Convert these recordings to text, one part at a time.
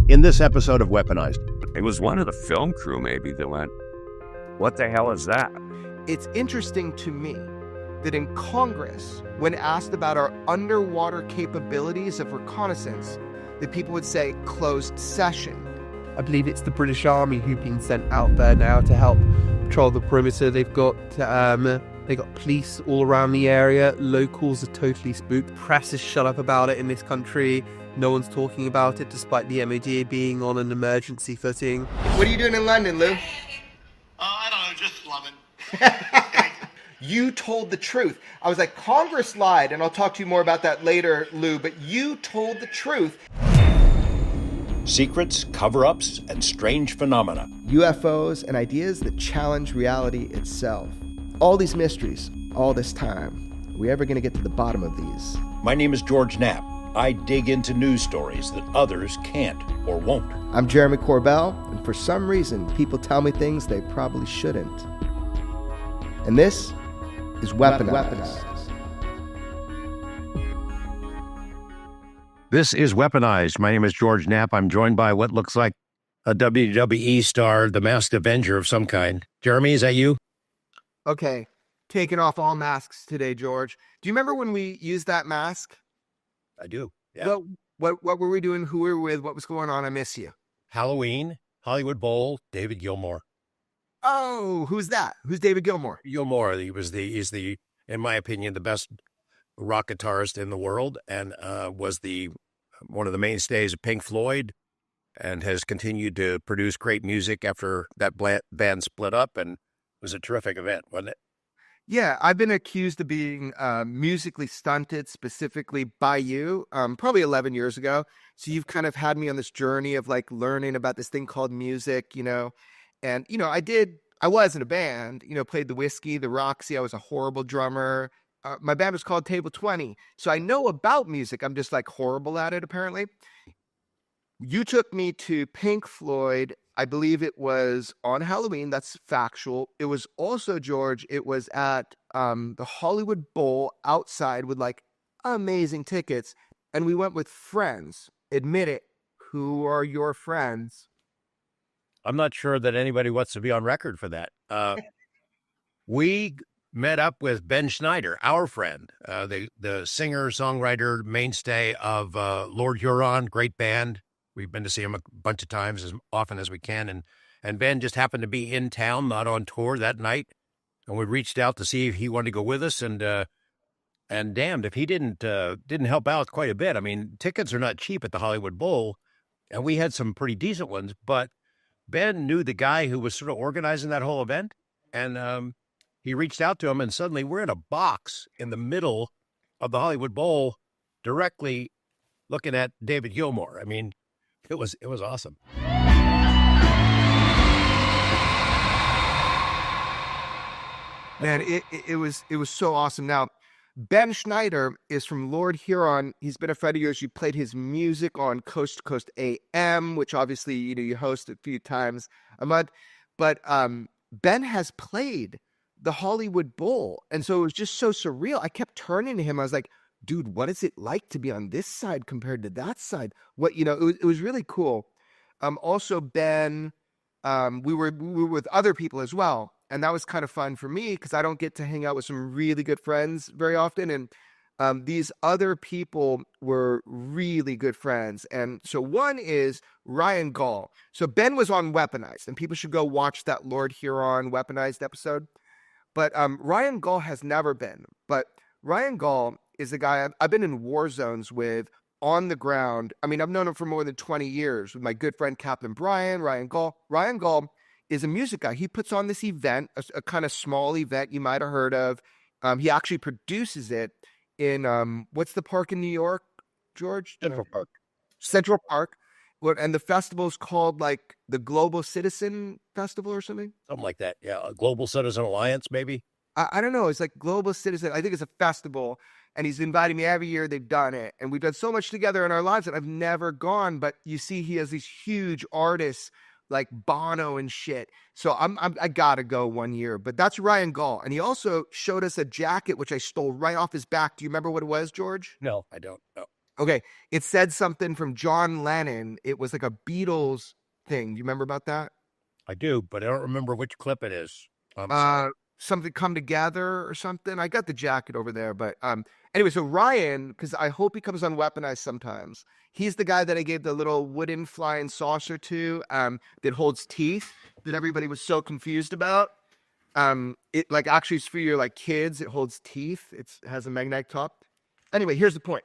In this episode of Weaponized. It was one of the film crew maybe that went, what the hell is that? It's interesting to me that in Congress, when asked about our underwater capabilities of reconnaissance, that people would say closed session. I believe it's the British Army who've been sent out there now to help patrol the perimeter. They've got police all around the area. Locals are totally spooked. Press is shut up about it in this country. No one's talking about it, despite the MOD being on an emergency footing. What are you doing in London, Lou? I don't know, just slumming. You told the truth. I was like, Congress lied, and I'll talk to you more about that later, Lou, but you told the truth. Secrets, cover-ups, and strange phenomena. UFOs and ideas that challenge reality itself. All these mysteries, all this time. Are we ever going to get to the bottom of these? My name is George Knapp. I dig into news stories that others can't or won't. I'm Jeremy Corbell, and for some reason, people tell me things they probably shouldn't. And this is Weaponized. This is Weaponized. My name is George Knapp. I'm joined by what looks like a WWE star, the Masked Avenger of some kind. Jeremy, is that you? Okay, taking off all masks today, George. Do you remember when we used that mask? I do, yeah. What were we doing? Who were we with? What was going on? I miss you. Halloween, Hollywood Bowl, David Gilmour. Oh, who's that? Who's David Gilmour? Gilmour, he's the, in my opinion, the best rock guitarist in the world, and was one of the mainstays of Pink Floyd, and has continued to produce great music after that band split up, and it was a terrific event, wasn't it? Yeah, I've been accused of being musically stunted, specifically by you, probably 11 years ago. So you've kind of had me on this journey of like learning about this thing called music, and, I was in a band, played the Whiskey, the Roxy. I was a horrible drummer. My band was called Table 20. So I know about music. I'm just like horrible at it, apparently. You took me to Pink Floyd. I believe it was on Halloween. That's factual. It was also, George, it was at the Hollywood Bowl outside with like amazing tickets. And we went with friends. Admit it. Who are your friends? I'm not sure that anybody wants to be on record for that. We met up with Ben Schneider, our friend, the singer, songwriter, mainstay of Lord Huron, great band. We've been to see him a bunch of times, as often as we can. And Ben just happened to be in town, not on tour that night. And we reached out to see if he wanted to go with us. And damned if he didn't help out quite a bit. I mean, tickets are not cheap at the Hollywood Bowl, and we had some pretty decent ones, but Ben knew the guy who was sort of organizing that whole event, and he reached out to him, and suddenly we're in a box in the middle of the Hollywood Bowl, directly looking at David Gilmour. I mean, it was awesome. Man, it was so awesome. Now, Ben Schneider is from Lord Huron. He's been a friend of yours. You played his music on Coast to Coast AM, which obviously you host a few times a month. But Ben has played the Hollywood Bowl, and so it was just so surreal. I kept turning to him. I was like, "Dude, what is it like to be on this side compared to that side?" It was really cool. Also, Ben, we were with other people as well. And that was kind of fun for me because I don't get to hang out with some really good friends very often. And these other people were really good friends. And so one is Ryan Gall. So Ben was on Weaponized, and people should go watch that Lord Huron Weaponized episode. But Ryan Gall has never been. But Ryan Gall is a guy I've been in war zones with on the ground. I mean, I've known him for more than 20 years with my good friend Captain Brian, Ryan Gall. Ryan Gall is a music guy. He puts on this event, a kind of small event you might have heard of. He actually produces it in, what's the park in New York, George? Central Park. And the festival is called like the Global Citizen Festival or something? Something like that, yeah. A Global Citizen Alliance, maybe? I don't know. It's like Global Citizen. I think it's a festival. And he's invited me every year. They've done it. And we've done so much together in our lives that I've never gone. But you see, he has these huge artists like Bono and shit. So I gotta go one year. But that's Ryan Gall. And he also showed us a jacket, which I stole right off his back. Do you remember what it was, George? No, I don't. No. Okay, it said something from John Lennon. It was like a Beatles thing. Do you remember about that? I do, but I don't remember which clip it is. I'm sorry. Something come together or something. I got the jacket over there, but anyway, so Ryan, because I hope he comes on Weaponized sometimes. He's the guy that I gave the little wooden flying saucer to, that holds teeth that everybody was so confused about. It like actually is for your like kids. It holds teeth. It has a magnetic top. Anyway, here's the point.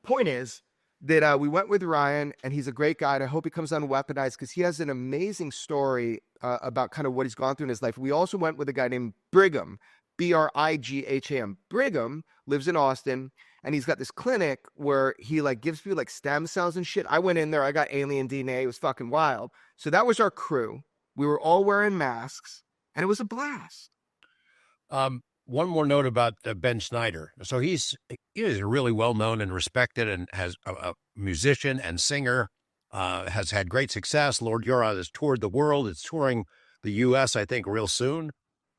Point is that we went with Ryan, and he's a great guy. And I hope he comes on Weaponized because he has an amazing story about kind of what he's gone through in his life. We also went with a guy named Brigham, Brigham. Brigham lives in Austin, and he's got this clinic where he like gives people like stem cells and shit. I went in there. I got alien DNA. It was fucking wild. So that was our crew. We were all wearing masks, and it was a blast. One more note about Ben Schneider. So he is really well known and respected, and has a musician and singer, has had great success. Lord Huron has toured the world. It's touring the U.S., I think, real soon.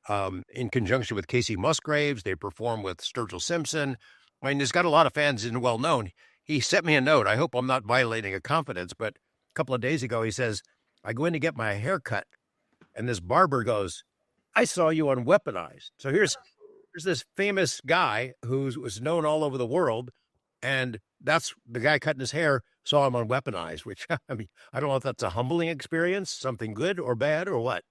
In conjunction with Casey Musgraves, they perform with Sturgill Simpson. I mean, he's got a lot of fans and well known. He sent me a note. I hope I'm not violating a confidence, but a couple of days ago, he says, I go in to get my hair cut, and this barber goes, I saw you on Weaponized. So here's this famous guy who was known all over the world, and that's the guy cutting his hair saw him on Weaponized, which, I mean, I don't know if that's a humbling experience, something good or bad or what.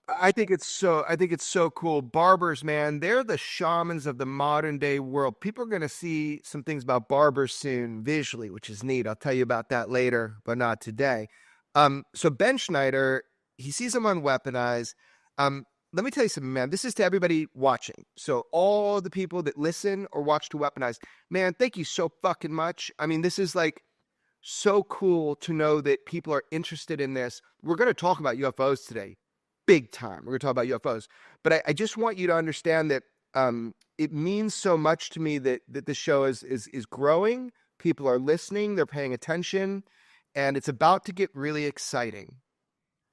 I think it's so cool. Barbers, man, they're the shamans of the modern day world. People are going to see some things about barbers soon visually, which is neat. I'll tell you about that later, but not today. So Ben Schneider, he sees him on Weaponized. Let me tell you something, man. This is to everybody watching. So all the people that listen or watch to Weaponized, man, thank you so fucking much. I mean, this is like so cool to know that people are interested in this. We're going to talk about UFOs today. Big time. We're going to talk about UFOs. But I just want you to understand that it means so much to me that the show is growing. People are listening. They're paying attention. And it's about to get really exciting.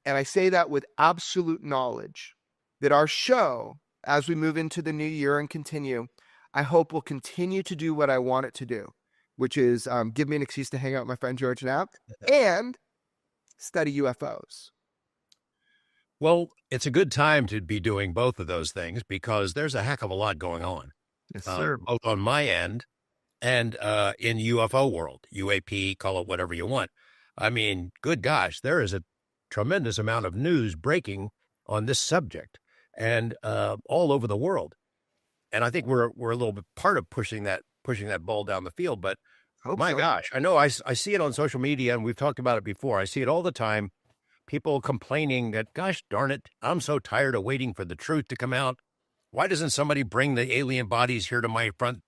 And I say that with absolute knowledge that our show, as we move into the new year and continue, I hope will continue to do what I want it to do, which is give me an excuse to hang out with my friend George Knapp and study UFOs. Well, it's a good time to be doing both of those things because there's a heck of a lot going on. Yes, sir. Both on my end and in UFO world, UAP, call it whatever you want. I mean, good gosh, there is a tremendous amount of news breaking on this subject and all over the world. And I think we're a little bit part of pushing that ball down the field. But my gosh, I know I see it on social media, and we've talked about it before. I see it all the time. People complaining that, gosh darn it, I'm so tired of waiting for the truth to come out. Why doesn't somebody bring the alien bodies here to my front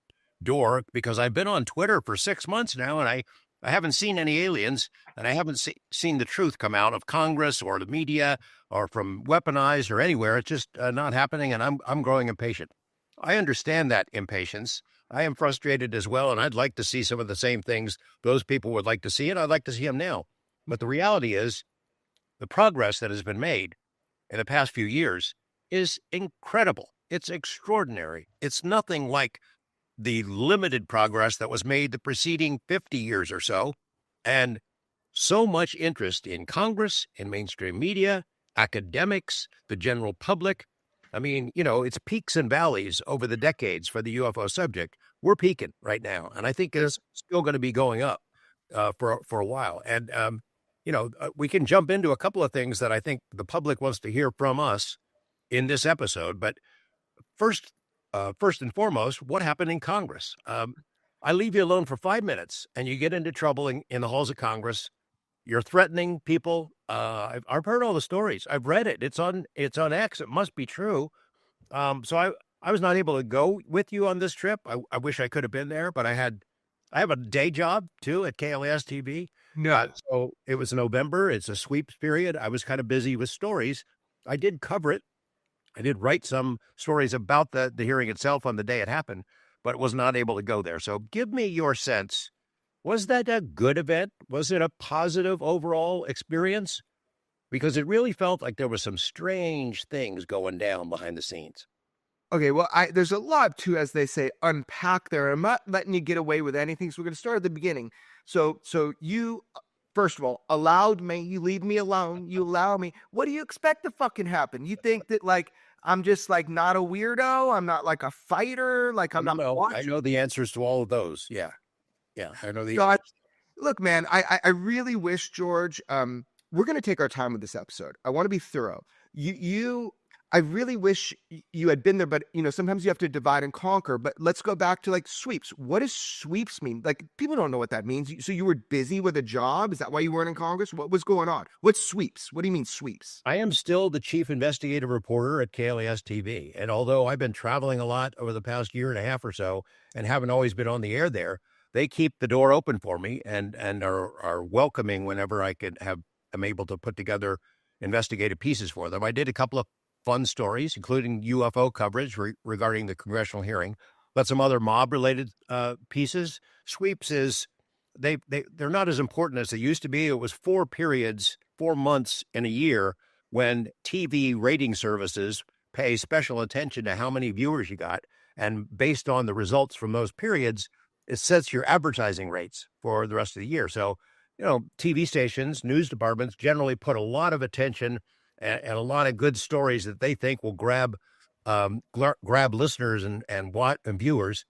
door? Because I've been on Twitter for 6 months now, and I haven't seen any aliens, and I haven't seen the truth come out of Congress or the media or from Weaponized or anywhere. It's just not happening, and I'm growing impatient. I understand that impatience. I am frustrated as well, and I'd like to see some of the same things those people would like to see, and I'd like to see them now. But the reality is, the progress that has been made in the past few years is incredible. It's extraordinary. It's nothing like the limited progress that was made the preceding 50 years or so. And so much interest in Congress, in mainstream media, academics, the general public. I mean, it's peaks and valleys over the decades for the UFO subject. We're peaking right now. And I think it's still going to be going up for a while. And, we can jump into a couple of things that I think the public wants to hear from us in this episode. But first and foremost, what happened in Congress? I leave you alone for 5 minutes and you get into trouble in the halls of Congress. You're threatening people. I've heard all the stories. I've read it. It's on X. It must be true. So I was not able to go with you on this trip. I wish I could have been there, but I have a day job too at KLAS TV. No. So it was November. It's a sweeps period. I was kind of busy with stories. I did cover it. I did write some stories about the hearing itself on the day it happened, but was not able to go there. So give me your sense. Was that a good event? Was it a positive overall experience? Because it really felt like there were some strange things going down behind the scenes. Okay, well, there's a lot to, as they say, unpack there. I'm not letting you get away with anything, so we're going to start at the beginning. So you, first of all, allowed me. You leave me alone. You allow me. What do you expect to fucking happen? You think that like I'm just like not a weirdo? I'm not like a fighter? Like I'm not watching? I know the answers to all of those. Yeah, I know the. God, look, man, I really wish, George. We're going to take our time with this episode. I want to be thorough. I really wish you had been there, but sometimes you have to divide and conquer. But let's go back to like sweeps. What does sweeps mean? Like people don't know what that means. So you were busy with a job? Is that why you weren't in Congress? What was going on? What's sweeps? What do you mean sweeps? I am still the chief investigative reporter at KLAS TV. And although I've been traveling a lot over the past year and a half or so and haven't always been on the air there, they keep the door open for me and are welcoming whenever am able to put together investigative pieces for them. I did a couple of fun stories, including UFO coverage regarding the congressional hearing, but some other mob-related pieces. Sweeps they're not as important as they used to be. It was 4 periods, 4 months in a year when TV rating services pay special attention to how many viewers you got, and based on the results from those periods, it sets your advertising rates for the rest of the year. So, TV stations, news departments generally put a lot of attention and a lot of good stories that they think will grab listeners and viewers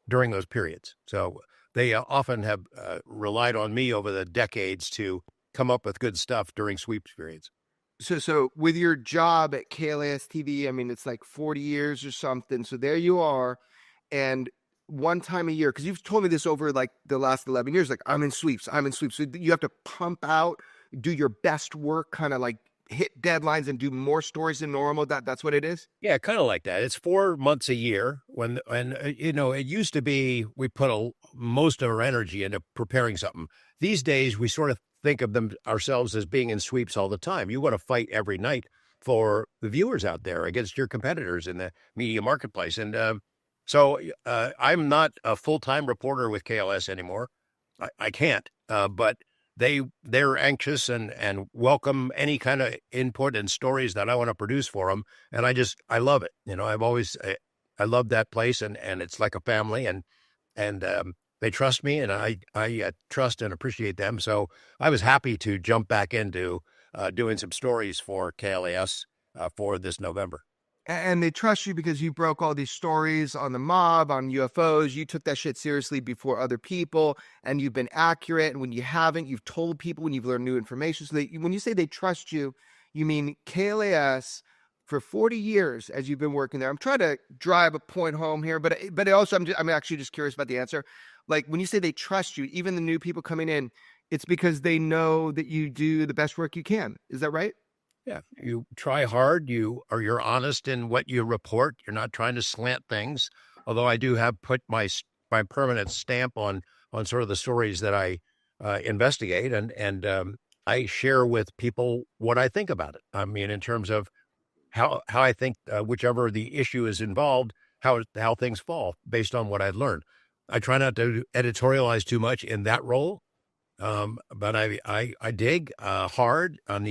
during those periods. So they often have relied on me over the decades to come up with good stuff during sweeps periods. So with your job at KLAS TV, I mean, it's like 40 years or something. So there you are. And one time a year, because you've told me this over like the last 11 years, like I'm in sweeps. So you have to pump out, do your best work, kind of like hit deadlines and do more stories than normal. That's what it is? Yeah, kind of like that. It's 4 months a year it used to be we put most of our energy into preparing something. These days, we sort of think of ourselves as being in sweeps all the time. You want to fight every night for the viewers out there against your competitors in the media marketplace. And so I'm not a full-time reporter with KLS anymore. I can't, but they're anxious and welcome any kind of input and stories that I want to produce for them. And I love it. I love that place and it's like a family and they trust me and I trust and appreciate them. So I was happy to jump back into doing some stories for KLAS for this November. And they trust you because you broke all these stories on the mob, on UFOs. You took that shit seriously before other people, and you've been accurate. And when you haven't, you've told people when you've learned new information. So when you say they trust you, you mean KLAS for 40 years as you've been working there. I'm trying to drive a point home here, but also I'm actually just curious about the answer. Like when you say they trust you, even the new people coming in, it's because they know that you do the best work you can. Is that right? Yeah, you try hard. You're honest in what you report. You're not trying to slant things. Although I do have put my permanent stamp on sort of the stories that I investigate, and I share with people what I think about it. I mean, in terms of how I think whichever the issue is involved, how things fall based on what I've learned. I try not to editorialize too much in that role, but I dig hard on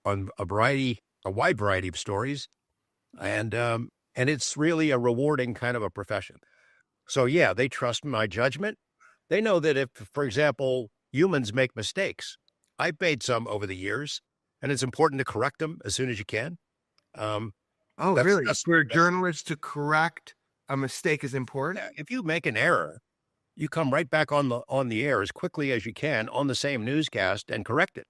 a wide variety of stories, and it's really a rewarding kind of a profession. So yeah, they trust my judgment. They know that if, for example, humans make mistakes, I've made some over the years, and it's important to correct them as soon as you can. Really? For a journalist to correct a mistake is important? Yeah, if you make an error, you come right back on the air as quickly as you can on the same newscast and correct it.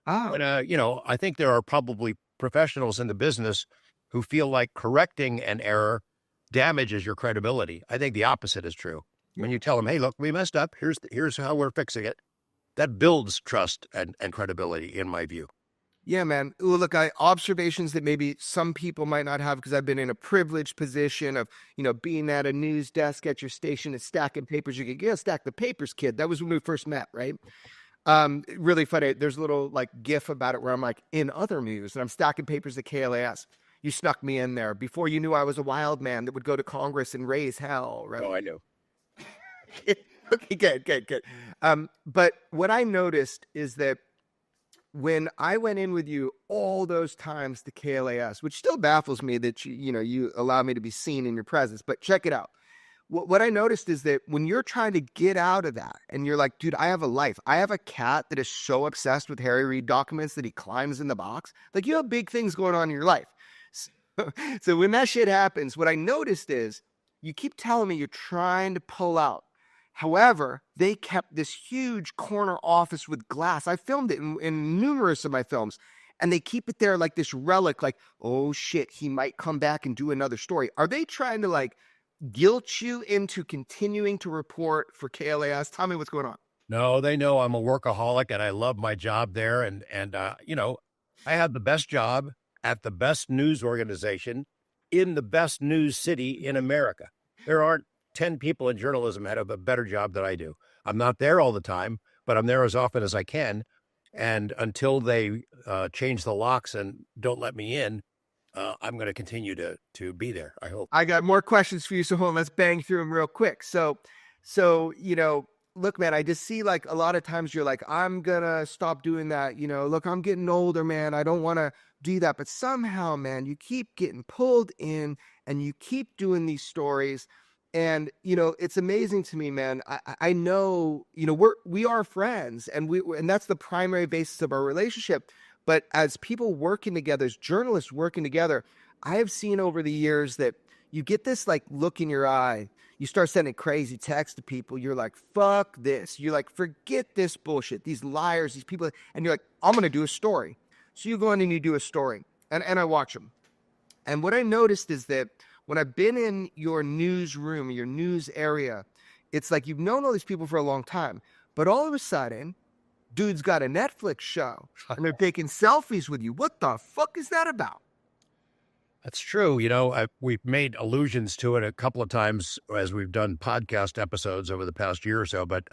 Oh. But, I think there are probably professionals in the business who feel like correcting an error damages your credibility. I think the opposite is true. When you tell them, hey, look, we messed up. Here's how we're fixing it. That builds trust and credibility, in my view. Yeah, man. Well, look, observations that maybe some people might not have, because I've been in a privileged position of, being at a news desk at your station and stacking papers. You could stack the papers, kid. That was when we first met, right? Really funny. There's a little like gif about it where I'm like in other news and I'm stacking papers at KLAS. You snuck me in there before you knew I was a wild man that would go to Congress and raise hell, right? Oh, I know. Okay, good. But what I noticed is that when I went in with you all those times to KLAS, which still baffles me that you allow me to be seen in your presence, but check it out. What I noticed is that when you're trying to get out of that and you're like, dude, I have a life. I have a cat that is so obsessed with Harry Reid documents that he climbs in the box. Like, you have big things going on in your life. So when that shit happens, what I noticed is you keep telling me you're trying to pull out. However, they kept this huge corner office with glass. I filmed it in numerous of my films. And they keep it there like this relic, like, oh shit, he might come back and do another story. Are they trying to like guilt you into continuing to report for KLAS? Tell me what's going on. No, they know I'm a workaholic and I love my job there. And I have the best job at the best news organization in the best news city in America. There aren't 10 people in journalism that have a better job than I do. I'm not there all the time, but I'm there as often as I can. And until they change the locks and don't let me in, I'm going to continue to be there, I hope. I got more questions for you, so hold on, let's bang through them real quick. So look, man, I just see like a lot of times you're like, I'm going to stop doing that. Look, I'm getting older, man. I don't want to do that. But somehow, man, you keep getting pulled in and you keep doing these stories. And, it's amazing to me, man. I know, we are friends and that's the primary basis of our relationship. But as people working together, as journalists working together, I have seen over the years that you get this like look in your eye. You start sending crazy texts to people. You're like, fuck this. You're like, forget this bullshit, these liars, these people. And you're like, I'm going to do a story. So you go in and you do a story and I watch them. And what I noticed is that when I've been in your newsroom, your news area, it's like you've known all these people for a long time, but all of a sudden, dude's got a Netflix show and they're taking selfies with you. What the fuck is that about? That's true. We've made allusions to it a couple of times as we've done podcast episodes over the past year or so, but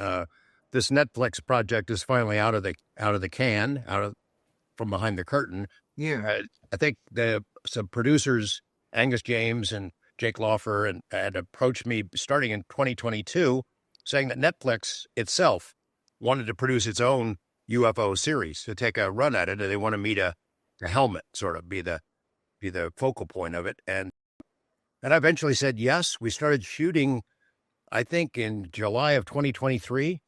this Netflix project is finally out of the can, from behind the curtain. Yeah. I think some producers, Angus James and Jake Lawfer, had approached me starting in 2022 saying that Netflix itself wanted to produce its own UFO series to take a run at it. And they wanted me to helmet, sort of be the focal point of it. And I eventually said yes. We started shooting, I think, in July of 2023.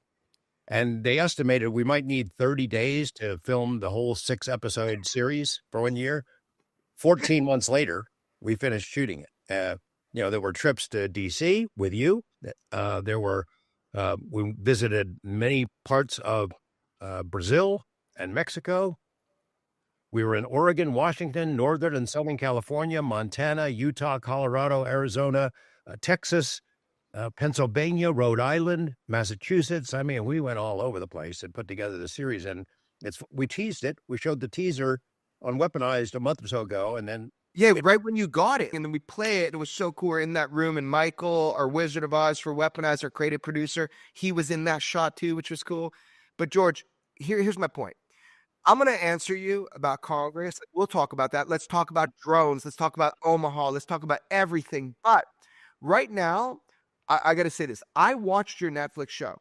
And they estimated we might need 30 days to film the whole 6-episode series for 1 year. 14 months later, we finished shooting it. There were trips to DC with you. We visited many parts of Brazil and Mexico. We were in Oregon, Washington, Northern and Southern California, Montana, Utah, Colorado, Arizona, Texas, Pennsylvania, Rhode Island, Massachusetts. I mean, we went all over the place and put together the series. And we teased it. We showed the teaser on Weaponized a month or so ago. And then right when you got it, and then we play it. It was so cool. We're in that room, and Michael, our Wizard of Oz for Weaponized, our creative producer, he was in that shot too, which was cool. But George, here's my point. I'm going to answer you about Congress. We'll talk about that. Let's talk about drones. Let's talk about Omaha. Let's talk about everything. But right now, I got to say this. I watched your Netflix show.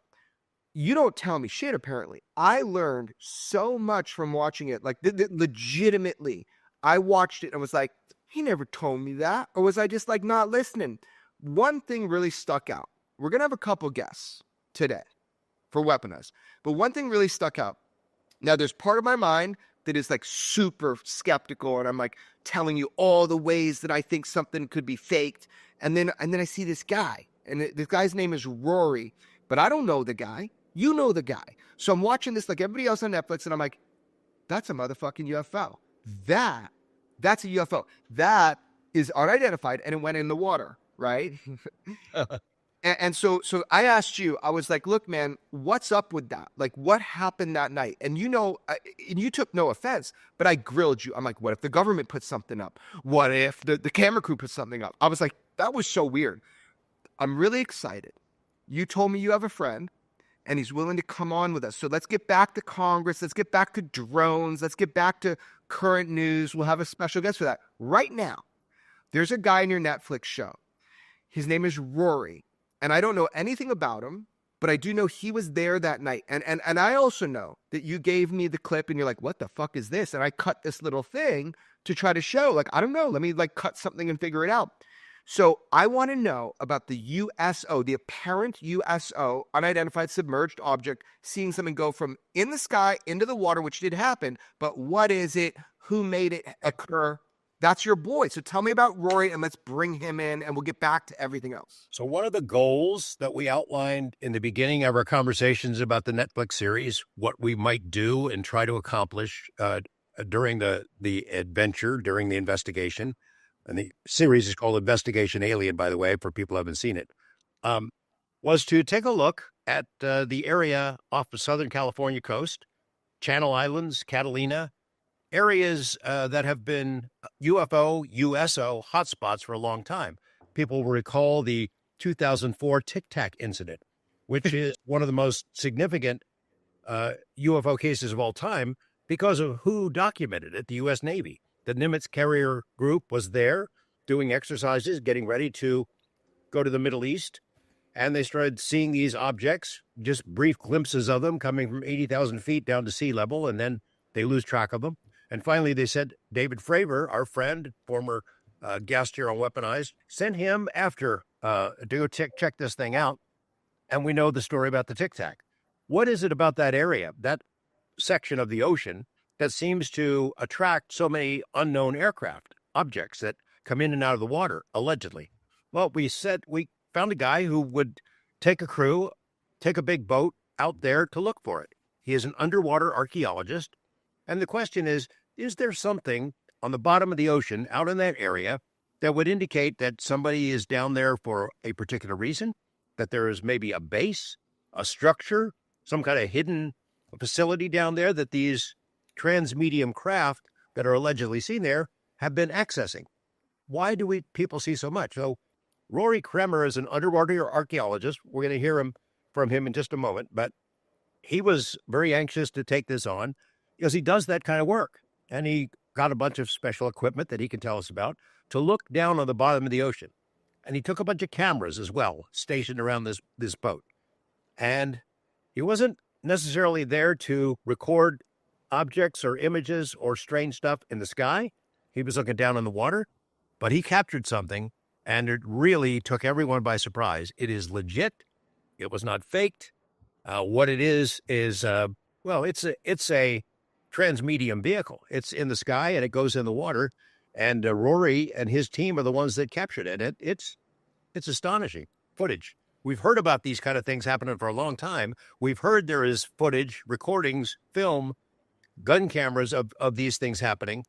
You don't tell me shit, apparently. I learned so much from watching it. Like, legitimately, I watched it and was like, he never told me that. Or was I just like not listening? One thing really stuck out. We're going to have a couple guests today for Weaponized. But one thing really stuck out. Now, there's part of my mind that is like super skeptical, and I'm like telling you all the ways that I think something could be faked. And then I see this guy, and this guy's name is Rory, but I don't know the guy. You know the guy. So I'm watching this like everybody else on Netflix, and I'm like, that's a motherfucking UFO. That's a UFO. That is unidentified, and it went in the water, right? And so I asked you, I was like, look, man, what's up with that? Like, what happened that night? And and you took no offense, but I grilled you. I'm like, what if the government put something up? What if the camera crew put something up? I was like, that was so weird. I'm really excited. You told me you have a friend, and he's willing to come on with us. So let's get back to Congress. Let's get back to drones. Let's get back to current news. We'll have a special guest for that. Right now, there's a guy in your Netflix show. His name is Rory. And I don't know anything about him. but I do know he was there that night. And I also know that you gave me the clip and you're like, what the fuck is this? And I cut this little thing to try to show, like, I don't know, let me like cut something and figure it out. So I want to know about the USO, the apparent USO, unidentified submerged object, seeing something go from in the sky into the water, which did happen. But what is it? Who made it occur? That's your boy. So tell me about Rory and let's bring him in and we'll get back to everything else. So one of the goals that we outlined in the beginning of our conversations about the Netflix series, what we might do and try to accomplish during the adventure, during the investigation, and the series is called Investigation Alien, by the way, for people who haven't seen it, was to take a look at the area off the Southern California coast, Channel Islands, Catalina, areas that have been UFO, USO hotspots for a long time. People will recall the 2004 Tic Tac incident, which is one of the most significant UFO cases of all time because of who documented it, the U.S. Navy. The Nimitz carrier group was there doing exercises, getting ready to go to the Middle East, and they started seeing these objects, just brief glimpses of them coming from 80,000 feet down to sea level, and then they lose track of them. And finally, they said, David Fravor, our friend, former guest here on Weaponized, sent him after to go check this thing out. And we know the story about the Tic Tac. What is it about that area, that section of the ocean, that seems to attract so many unknown aircraft, objects that come in and out of the water, allegedly? Well, we found a guy who would take a crew, take a big boat out there to look for it. He is an underwater archaeologist. And the question is there something on the bottom of the ocean out in that area that would indicate that somebody is down there for a particular reason, that there is maybe a base, a structure, some kind of hidden facility down there that these transmedium craft that are allegedly seen there have been accessing? Why do people see so much? So Rory Kremer is an underwater archaeologist. We're going to hear from him in just a moment, but he was very anxious to take this on because he does that kind of work. And he got a bunch of special equipment that he can tell us about to look down on the bottom of the ocean. And he took a bunch of cameras as well, stationed around this boat. And he wasn't necessarily there to record objects or images or strange stuff in the sky. He was looking down on the water, but he captured something, and it really took everyone by surprise. It is legit. It was not faked. What it is well, it's a transmedium vehicle. It's in the sky and it goes in the water. And Rory and his team are the ones that captured it. It's astonishing footage. We've heard about these kind of things happening for a long time. We've heard there is footage, recordings, film, gun cameras of these things happening.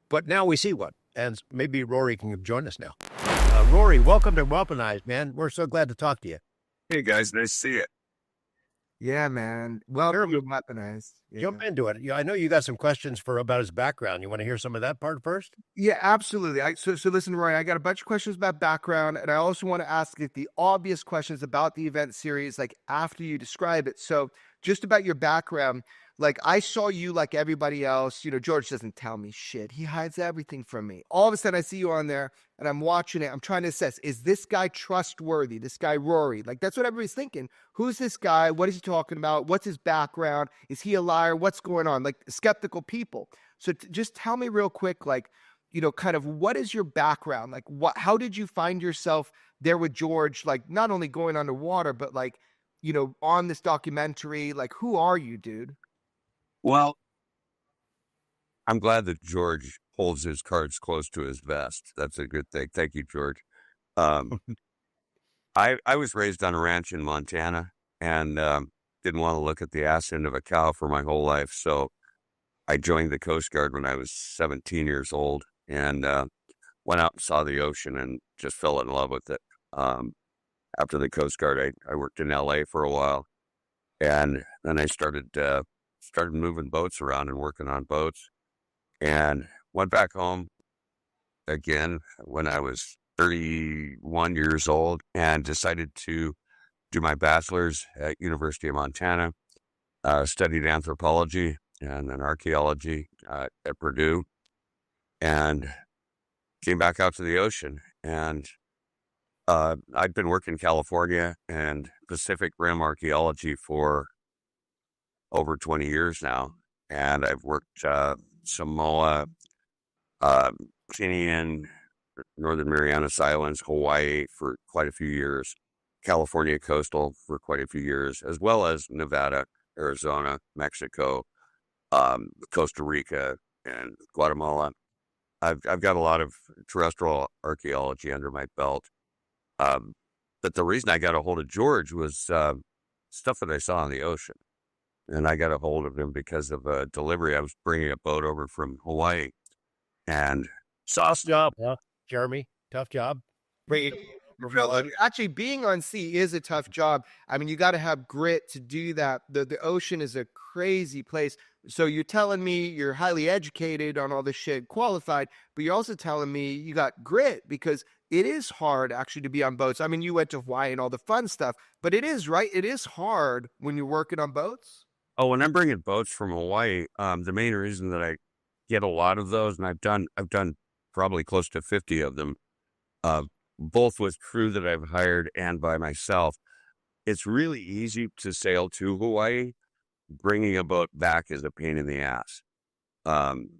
But now we see one. And maybe Rory can join us now. Rory, welcome to Weaponized, man. We're so glad to talk to you. Hey, guys. Nice to see you. Yeah, man. Welcome to Weaponized. Yeah. Jump into it. I know you got some questions about his background. You want to hear some of that part first? Yeah, absolutely. So listen, Roy, I got a bunch of questions about background, and I also want to ask the obvious questions about the event series, like after you describe it. So just about your background, like I saw you like everybody else. George doesn't tell me shit. He hides everything from me. All of a sudden I see you on there and I'm watching it. I'm trying to assess, is this guy trustworthy? This guy, Rory, like that's what everybody's thinking. Who's this guy? What is he talking about? What's his background? Is he a liar? What's going on? Like skeptical people. So just tell me real quick, like, kind of what is your background? Like how did you find yourself there with George? Like not only going underwater, but like, on this documentary, like who are you, dude? Well, I'm glad that George holds his cards close to his vest. That's a good thing. Thank you, George. I was raised on a ranch in Montana and didn't want to look at the ass end of a cow for my whole life. So I joined the Coast Guard when I was 17 years old and went out and saw the ocean and just fell in love with it. After the Coast Guard, I worked in LA for a while, and then I started moving boats around and working on boats, and went back home again when I was 31 years old and decided to do my bachelor's at University of Montana, studied anthropology and then archaeology at Purdue, and came back out to the ocean and I've been working in California and Pacific Rim archaeology for over 20 years now. And I've worked Samoa, Tinian, Northern Marianas Islands, Hawaii for quite a few years, California coastal for quite a few years, as well as Nevada, Arizona, Mexico, Costa Rica, and Guatemala. I've got a lot of terrestrial archaeology under my belt. But the reason I got a hold of George was stuff that I saw in the ocean. And I got a hold of him because of a delivery. I was bringing a boat over from Hawaii and Tough job, huh, Jeremy? Tough job. Actually, being on sea is a tough job. I mean, you got to have grit to do that. The ocean is a crazy place. So you're telling me you're highly educated on all this shit, qualified, but you're also telling me you got grit because it is hard actually to be on boats. I mean, you went to Hawaii and all the fun stuff, but it is, right? It is hard when you're working on boats. Oh, when I'm bringing boats from Hawaii, the main reason that I get a lot of those, and I've done probably close to 50 of them, both with crew that I've hired and by myself. It's really easy to sail to Hawaii. Bringing a boat back is a pain in the ass.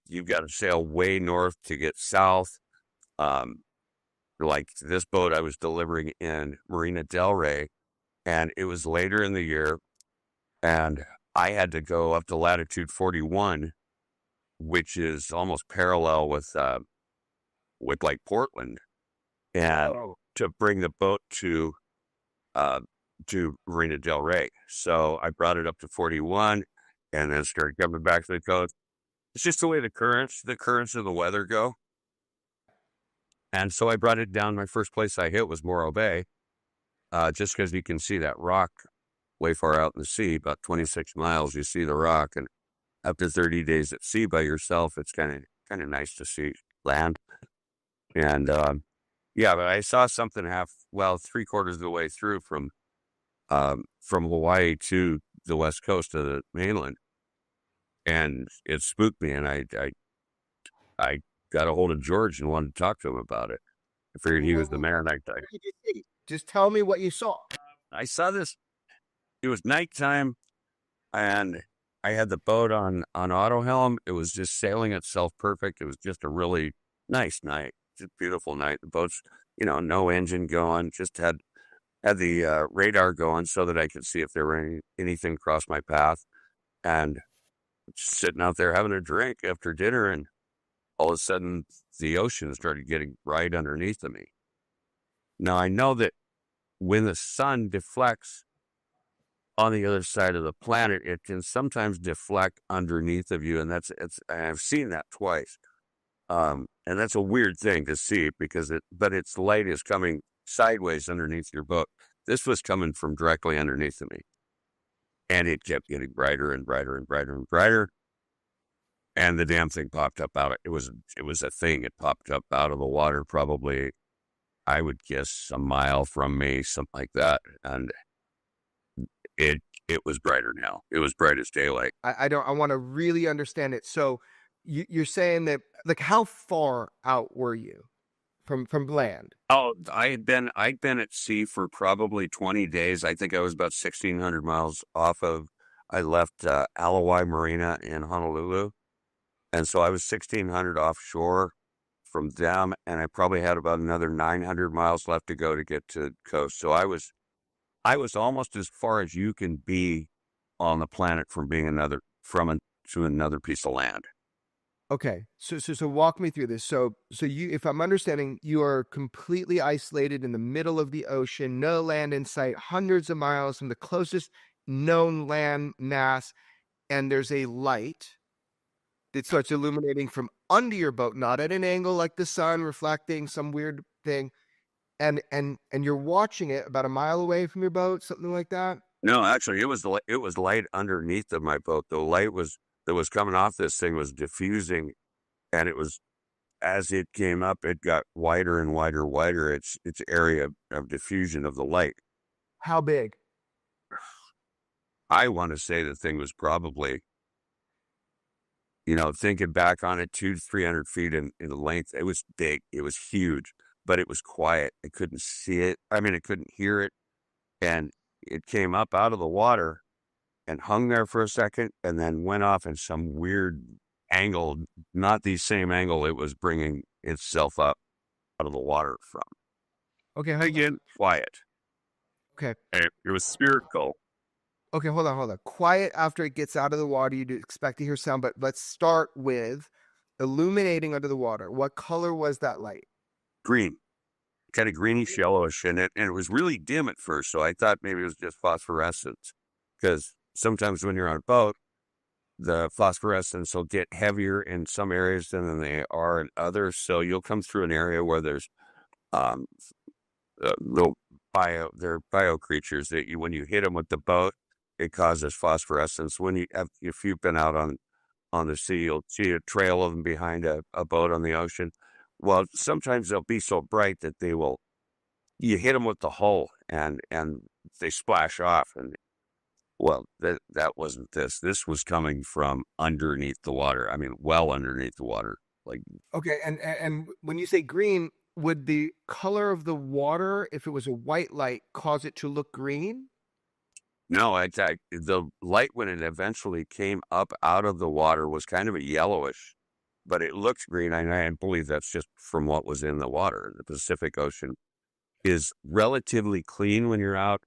You've got to sail way north to get south. Like this boat I was delivering in Marina Del Rey, and it was later in the year, and I had to go up to latitude 41, which is almost parallel with like Portland, and to bring the boat to Marina Del Rey. So I brought it up to 41 and then started coming back to the coast. It's just the way the currents of the weather go. And so I brought it down. My first place I hit was Morro Bay, just because you can see that rock way far out in the sea, about 26 miles. You see the rock, and after 30 days at sea by yourself, it's kind of nice to see land. And yeah, but I saw something 3/4 of the way through from Hawaii to the west coast of the mainland, and it spooked me. And I got a hold of George and wanted to talk to him about it. I figured he was the man. Just tell me what you saw. I saw this. It was nighttime, and I had the boat on auto helm. It was just sailing itself perfect. It was just a really nice night, just a beautiful night. The boat's, no engine going, just had the radar going so that I could see if there were anything across my path, and just sitting out there having a drink after dinner, and all of a sudden the ocean started getting right underneath of me. Now I know that when the sun deflects on the other side of the planet, it can sometimes deflect underneath of you, and I've seen that twice. And that's a weird thing to see but its light is coming sideways underneath your boat. This was coming from directly underneath of me, and it kept getting brighter and brighter and brighter and brighter. And the damn thing popped up out. It was a thing. It popped up out of the water, probably, I would guess, a mile from me, something like that. And it was brighter now. It was bright as daylight. I want to really understand it. So you're saying that, like, how far out were you from land? Oh, I'd been at sea for probably 20 days. I think I was about 1,600 miles off of. I left Alawai Marina in Honolulu, and so I was 1,600 offshore from them, and I probably had about another 900 miles left to go to get to the coast. So I was almost as far as you can be on the planet from being to another piece of land. Okay, so walk me through this. So you, if I'm understanding, you are completely isolated in the middle of the ocean, no land in sight, hundreds of miles from the closest known land mass, and there's a light that starts illuminating from under your boat, not at an angle like the sun reflecting some weird thing, and you're watching it about a mile away from your boat, something like that. No, actually, it was light underneath of my boat. The light that was coming off this thing was diffusing, and it was, as it came up, it got wider and wider. Its area of diffusion of the light. How big? I want to say the thing was probably, thinking back on it, 200 to 300 feet in length. It was big. It was huge. but it was quiet. I couldn't see it. I mean, I couldn't hear it. And it came up out of the water and hung there for a second and then went off in some weird angle, not the same angle it was bringing itself up out of the water from. Okay, Again, quiet. Okay. It was spherical. Okay, hold on. Quiet after it gets out of the water, you'd expect to hear sound, but let's start with illuminating under the water. What color was that light? Green. Kind of greenish yellowish in it, and it was really dim at first, so I thought maybe it was just phosphorescence. Because sometimes when you're on a boat, the phosphorescence will get heavier in some areas than they are in others. So you'll come through an area where there's little bio creatures that when you hit them with the boat, it causes phosphorescence. If you've been out on the sea, you'll see a trail of them behind a boat on the ocean. Well, sometimes they'll be so bright that you hit them with the hull and they splash off. And well, that wasn't this. This was coming from underneath the water. I mean, well underneath the water. Okay, and when you say green, would the color of the water, if it was a white light, cause it to look green? No, the light when it eventually came up out of the water was kind of a yellowish, but it looked green. I believe that's just from what was in the water. The Pacific Ocean is relatively clean when you're out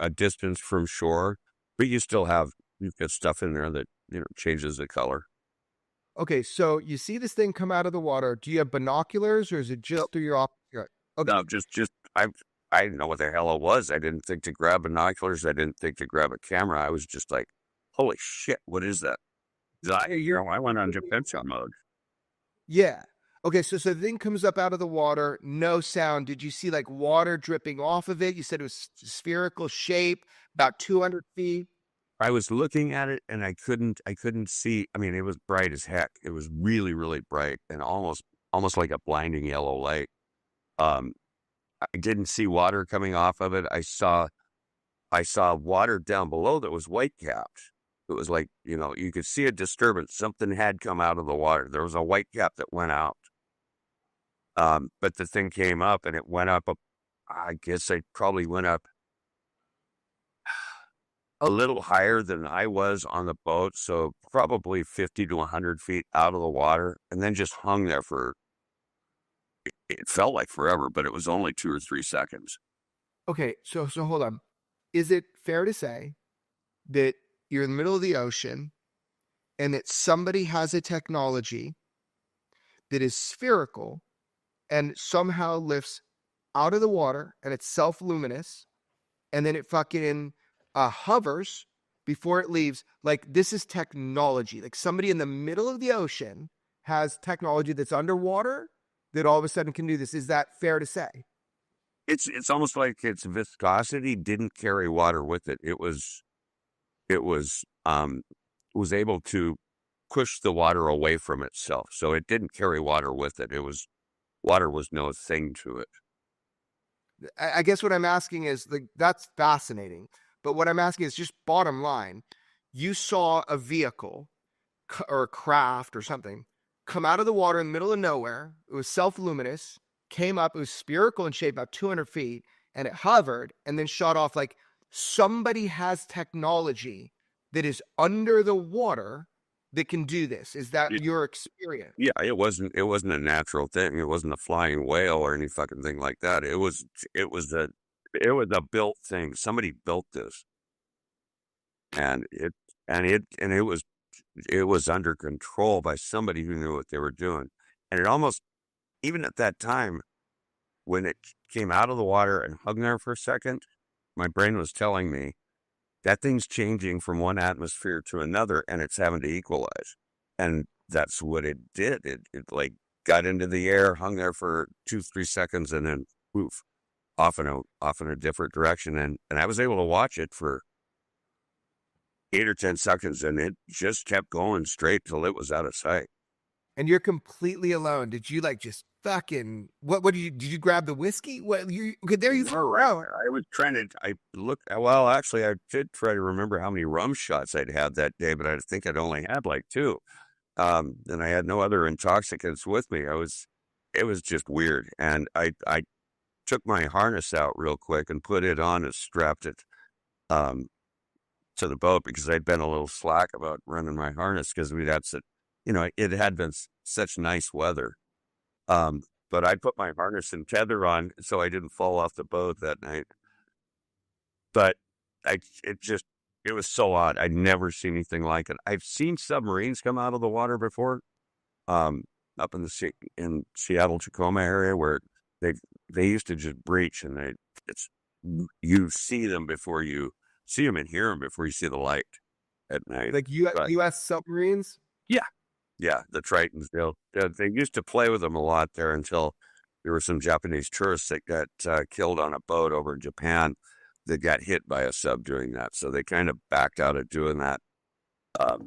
a distance from shore, but you've got stuff in there that changes the color. Okay, so you see this thing come out of the water. Do you have binoculars, or is it just through your optic? Okay. No, I didn't know what the hell it was. I didn't think to grab binoculars. I didn't think to grab a camera. I was just like, holy shit, what is that? I went on defensive mode. Yeah. Okay, so the thing comes up out of the water, no sound. Did you see like water dripping off of it? You said it was spherical shape, about 200 feet. I was looking at it and I couldn't see. I mean, it was bright as heck. It was really, really bright and almost like a blinding yellow light. I didn't see water coming off of it. I saw water down below that was white capped. It was like, you could see a disturbance. Something had come out of the water. There was a white cap that went out. But the thing came up and it went up. I guess it probably went up a little higher than I was on the boat. So probably 50 to 100 feet out of the water, and then just hung there it felt like forever, but it was only 2 or 3 seconds. Okay, so hold on. Is it fair to say that you're in the middle of the ocean and that somebody has a technology that is spherical and somehow lifts out of the water and it's self-luminous, and then it fucking hovers before it leaves? Like, this is technology. Like, somebody in the middle of the ocean has technology that's underwater that all of a sudden can do this. Is that fair to say? It's almost like its viscosity didn't carry water with it. It was able to push the water away from itself. So it didn't carry water with it. Water was no thing to it. I guess what I'm asking is, like, that's fascinating. But what I'm asking is just bottom line. You saw a vehicle or a craft or something come out of the water in the middle of nowhere. It was self-luminous, came up, it was spherical in shape, about 200 feet, and it hovered and then shot off. Like, somebody has technology that is under the water that can do this. Is that your experience? Yeah, it wasn't a natural thing. It wasn't a flying whale or any fucking thing like that. It was a built thing. Somebody built this. And it was under control by somebody who knew what they were doing. And it almost, even at that time, when it came out of the water and hung there for a second, my brain was telling me that thing's changing from one atmosphere to another and it's having to equalize. And that's what it did. It like got into the air, hung there for 2-3 seconds, and then poof, off in a different direction. And I was able to watch it for 8 or 10 seconds, and it just kept going straight till it was out of sight. And you're completely alone. Did you like just fucking what did you grab the whiskey? What you okay, there you were. I was trying to actually I did try to remember how many rum shots I'd had that day, but I think I'd only had like 2. And I had no other intoxicants with me. it was just weird. And I took my harness out real quick and put it on and strapped it to the boat because I'd been a little slack about running my harness because we'd had such, it had been such nice weather. But I put my harness and tether on so I didn't fall off the boat that night. But it was so odd. I'd never seen anything like it. I've seen submarines come out of the water before, up in in Seattle, Tacoma area where they used to just breach and you see them before you see them and hear them before you see the light at night. Like U.S. submarines? Yeah, the Tritons. They used to play with them a lot there until there were some Japanese tourists that got killed on a boat over in Japan that got hit by a sub doing that. So they kind of backed out of doing that.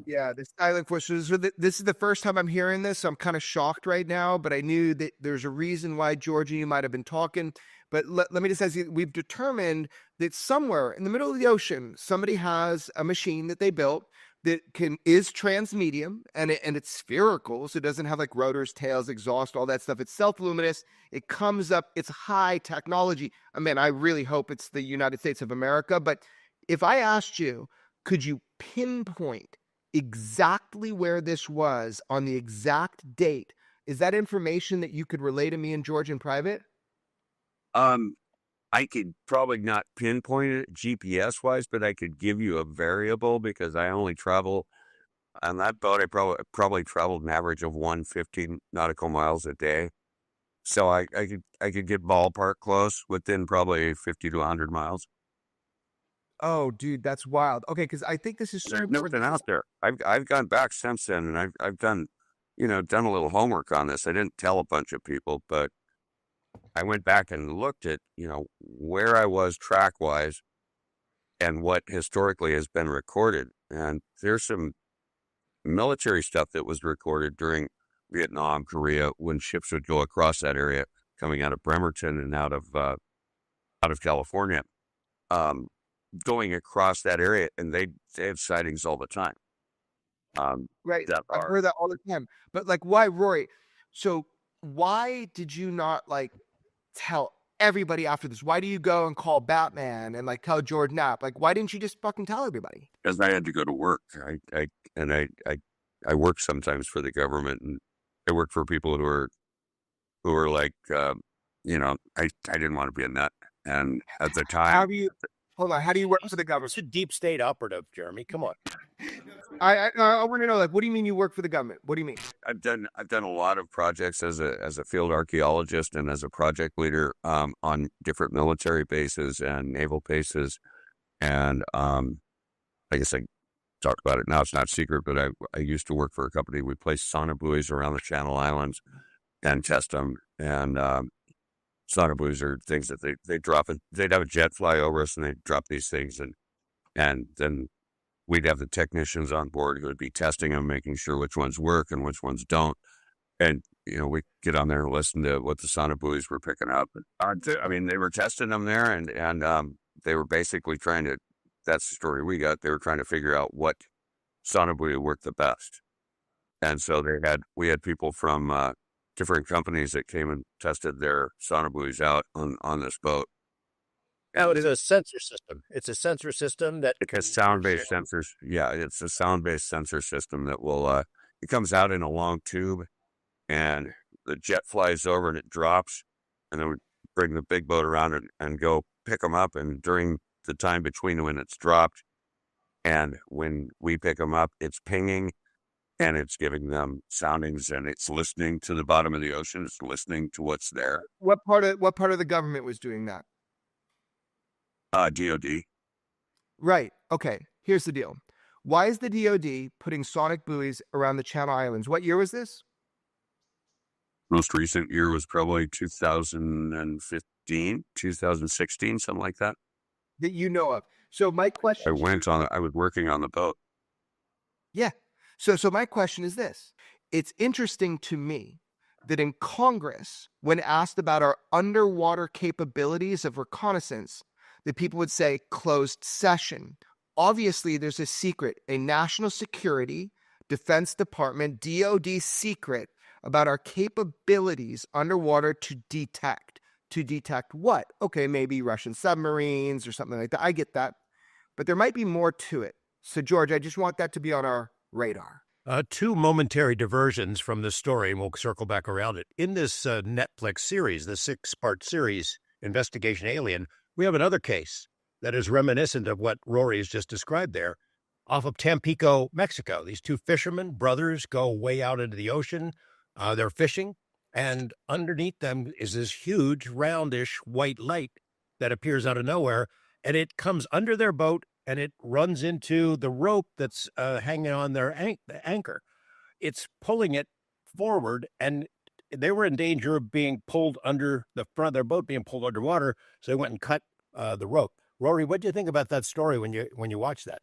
Yeah, the Silent Force. This is the first time I'm hearing this, so I'm kind of shocked right now, but I knew that there's a reason why George and you might have been talking. But let me just say, we've determined that somewhere in the middle of the ocean, somebody has a machine that they built that is transmedium, and it's spherical, so it doesn't have like rotors, tails, exhaust, all that stuff. It's self-luminous. It comes up. It's high technology. I mean, I really hope it's the United States of America. But if I asked you, could you pinpoint exactly where this was on the exact date? Is that information that you could relay to me and George in private? I could probably not pinpoint it GPS wise, but I could give you a variable because I only travel on that boat. I probably traveled an average of 115 nautical miles a day. So I could get ballpark close within probably 50 to 100 miles. Oh, dude, that's wild. Okay, because I think this is so There's nothing out there. I've gone back since then, and I've done done a little homework on this. I didn't tell a bunch of people, but I went back and looked at where I was track wise and what historically has been recorded. And there's some military stuff that was recorded during Vietnam, Korea, when ships would go across that area, coming out of Bremerton and out of California. Going across that area, and they have sightings all the time. Right. I've heard that all the time. But like, why, Rory? So why did you not like tell everybody after this? Why do you go and call Batman and like tell George Knapp? Like, why didn't you just fucking tell everybody? Because I had to go to work. I work sometimes for the government, and I work for people who are like, I didn't want to be a nut. And at the time, Hold on. How do you work for the government? It's a deep state operative, Jeremy. Come on. I want to know, like, what do you mean you work for the government? What do you mean? I've done a lot of projects as a field archaeologist and as a project leader on different military bases and naval bases. And I guess I talked about it now. It's not secret, but I used to work for a company. We place sonobuoys around the Channel Islands and test them. And sonobuoys are things that they drop it. They'd have a jet fly over us and they'd drop these things, and then we'd have the technicians on board who would be testing them, making sure which ones work and which ones don't. And we get on there and listen to what the sonobuoys were picking up. I mean, they were testing them there, and they were basically trying to. That's the story we got. They were trying to figure out what sonobuoy worked the best, and so we had people from different companies that came and tested their sonobuoys out on this boat. Now, it's a sensor system. It's a sensor system that it has sound-based sensors. Yeah, it's a sound-based sensor system that will. It comes out in a long tube, and the jet flies over and it drops, and then we bring the big boat around and go pick them up. And during the time between when it's dropped and when we pick them up, it's pinging. And it's giving them soundings, and it's listening to the bottom of the ocean. It's listening to what's there. What part of the government was doing that? DOD. Right. Okay. Here's the deal. Why is the DOD putting sonic buoys around the Channel Islands? What year was this? Most recent year was probably 2015, 2016, something like that. That you know of. So my question. I was working on the boat. Yeah. So my question is this. It's interesting to me that in Congress, when asked about our underwater capabilities of reconnaissance, that people would say closed session. Obviously, there's a secret, a national security, Defense Department, DOD secret about our capabilities underwater to detect. To detect what? Okay, maybe Russian submarines or something like that. I get that. But there might be more to it. So, George, I just want that to be on our radar. Two momentary diversions from this story, and we'll circle back around it. In this Netflix series, the 6-part series, Investigation Alien, we have another case that is reminiscent of what Rory has just described there, off of Tampico, Mexico. These two fishermen, brothers, go way out into the ocean. They're fishing, and underneath them is this huge, roundish white light that appears out of nowhere, and it comes under their boat, and it runs into the rope that's hanging on their anchor. It's pulling it forward, and they were in danger of being pulled under the front of their boat, being pulled underwater, so they went and cut the rope. Rory, what do you think about that story when you watch that?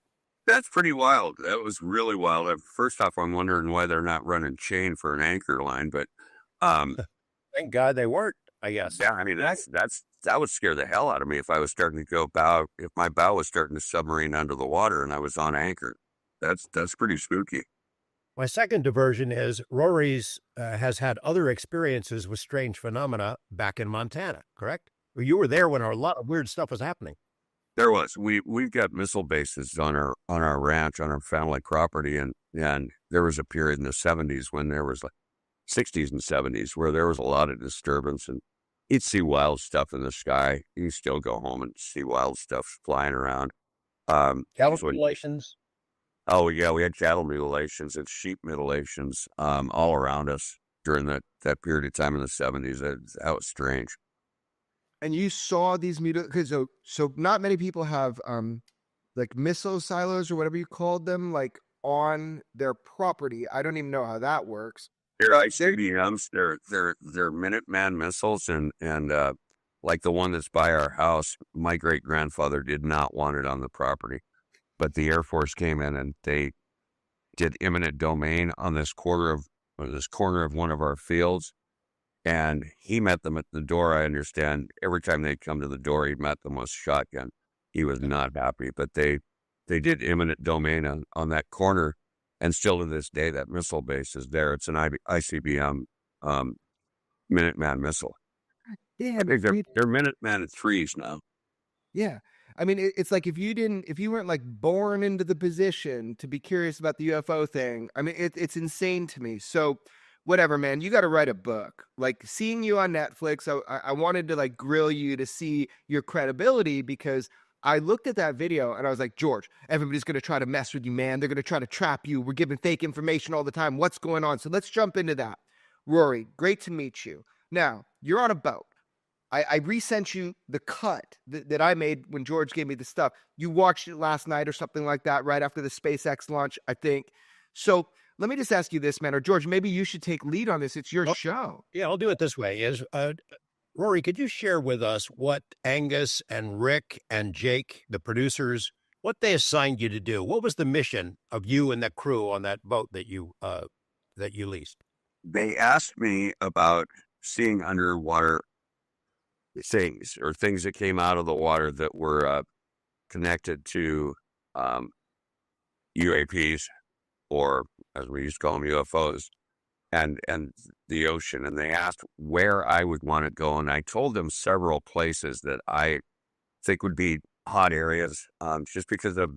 That's pretty wild. That was really wild. First off, I'm wondering why they're not running chain for an anchor line, but thank God they weren't, I guess. Yeah, I mean, that would scare the hell out of me if I was starting to go if my bow was starting to submarine under the water and I was on anchor. That's pretty spooky. My second diversion is Rory's has had other experiences with strange phenomena back in Montana, correct? You were there when a lot of weird stuff was happening. There was. We've got missile bases on our ranch, on our family property, and there was a period in the 70s when there was 60s and 70s where there was a lot of disturbance, and you'd see wild stuff in the sky. You still go home and see wild stuff flying around. Cattle mutilations. Oh yeah, we had cattle mutilations and sheep mutilations all around us during that period of time in the 70s. That was strange. And you saw these mutilations. So not many people have like missile silos or whatever you called them, like on their property. I don't even know how that works. They're ICBMs. They're Minuteman missiles, and like the one that's by our house. My great grandfather did not want it on the property, but the Air Force came in and they did eminent domain on this corner of one of our fields, and he met them at the door. I understand every time they'd come to the door, he met them with shotgun. He was not happy, but they did eminent domain on that corner. And still to this day, that missile base is there. It's an ICBM Minuteman missile. Yeah, they're Minuteman threes now. Yeah. I mean, it's like if you weren't like born into the position to be curious about the UFO thing, I mean, it's insane to me. So whatever, man, you got to write a book. Like seeing you on Netflix, I wanted to like grill you to see your credibility, because I looked at that video and I was like, George, everybody's going to try to mess with you, man. They're going to try to trap you. We're giving fake information all the time. What's going on? So let's jump into that. Rory, great to meet you. Now, you're on a boat. I resent you the cut that I made when George gave me the stuff. You watched it last night or something like that, right after the SpaceX launch, I think. So let me just ask you this, man, or George, maybe you should take lead on this. It's your show. Yeah, I'll do it this way. Rory, could you share with us what Angus and Rick and Jake, the producers, what they assigned you to do? What was the mission of you and the crew on that boat that you leased? They asked me about seeing underwater things, or things that came out of the water that were connected to UAPs, or as we used to call them, UFOs. And the ocean, and they asked where I would want to go, and I told them several places that I think would be hot areas, just because of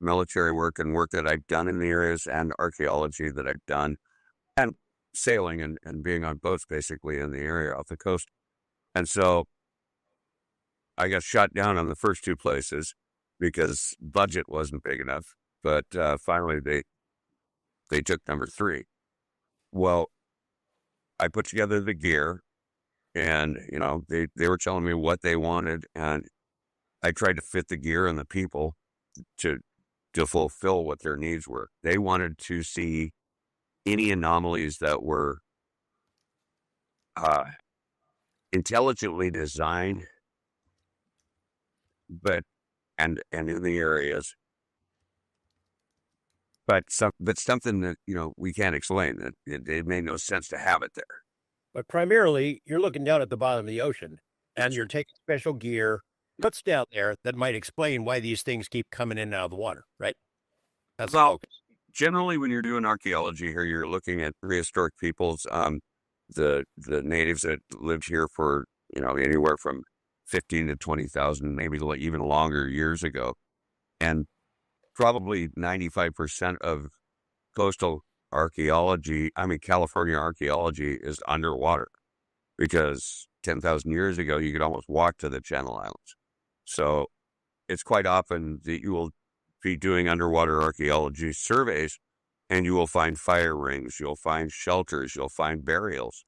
military work and work that I've done in the areas, and archaeology that I've done, and sailing and being on boats basically in the area off the coast. And so I got shot down on the first two places because budget wasn't big enough, but finally they took number 3. Well, I put together the gear, and, they were telling me what they wanted, and I tried to fit the gear and the people to fulfill what their needs were. They wanted to see any anomalies that were intelligently designed, and in the areas, but something that we can't explain, that it made no sense to have it there. But primarily, you're looking down at the bottom of the ocean, and you're taking special gear, puts down there that might explain why these things keep coming in and out of the water, right? That's the focus. generally, when you're doing archaeology here, you're looking at prehistoric peoples, the natives that lived here for, anywhere from 15 to 20,000, maybe even longer years ago. And probably 95% of coastal archaeology, California archaeology is underwater, because 10,000 years ago, you could almost walk to the Channel Islands. So it's quite often that you will be doing underwater archaeology surveys, and you will find fire rings, you'll find shelters, you'll find burials.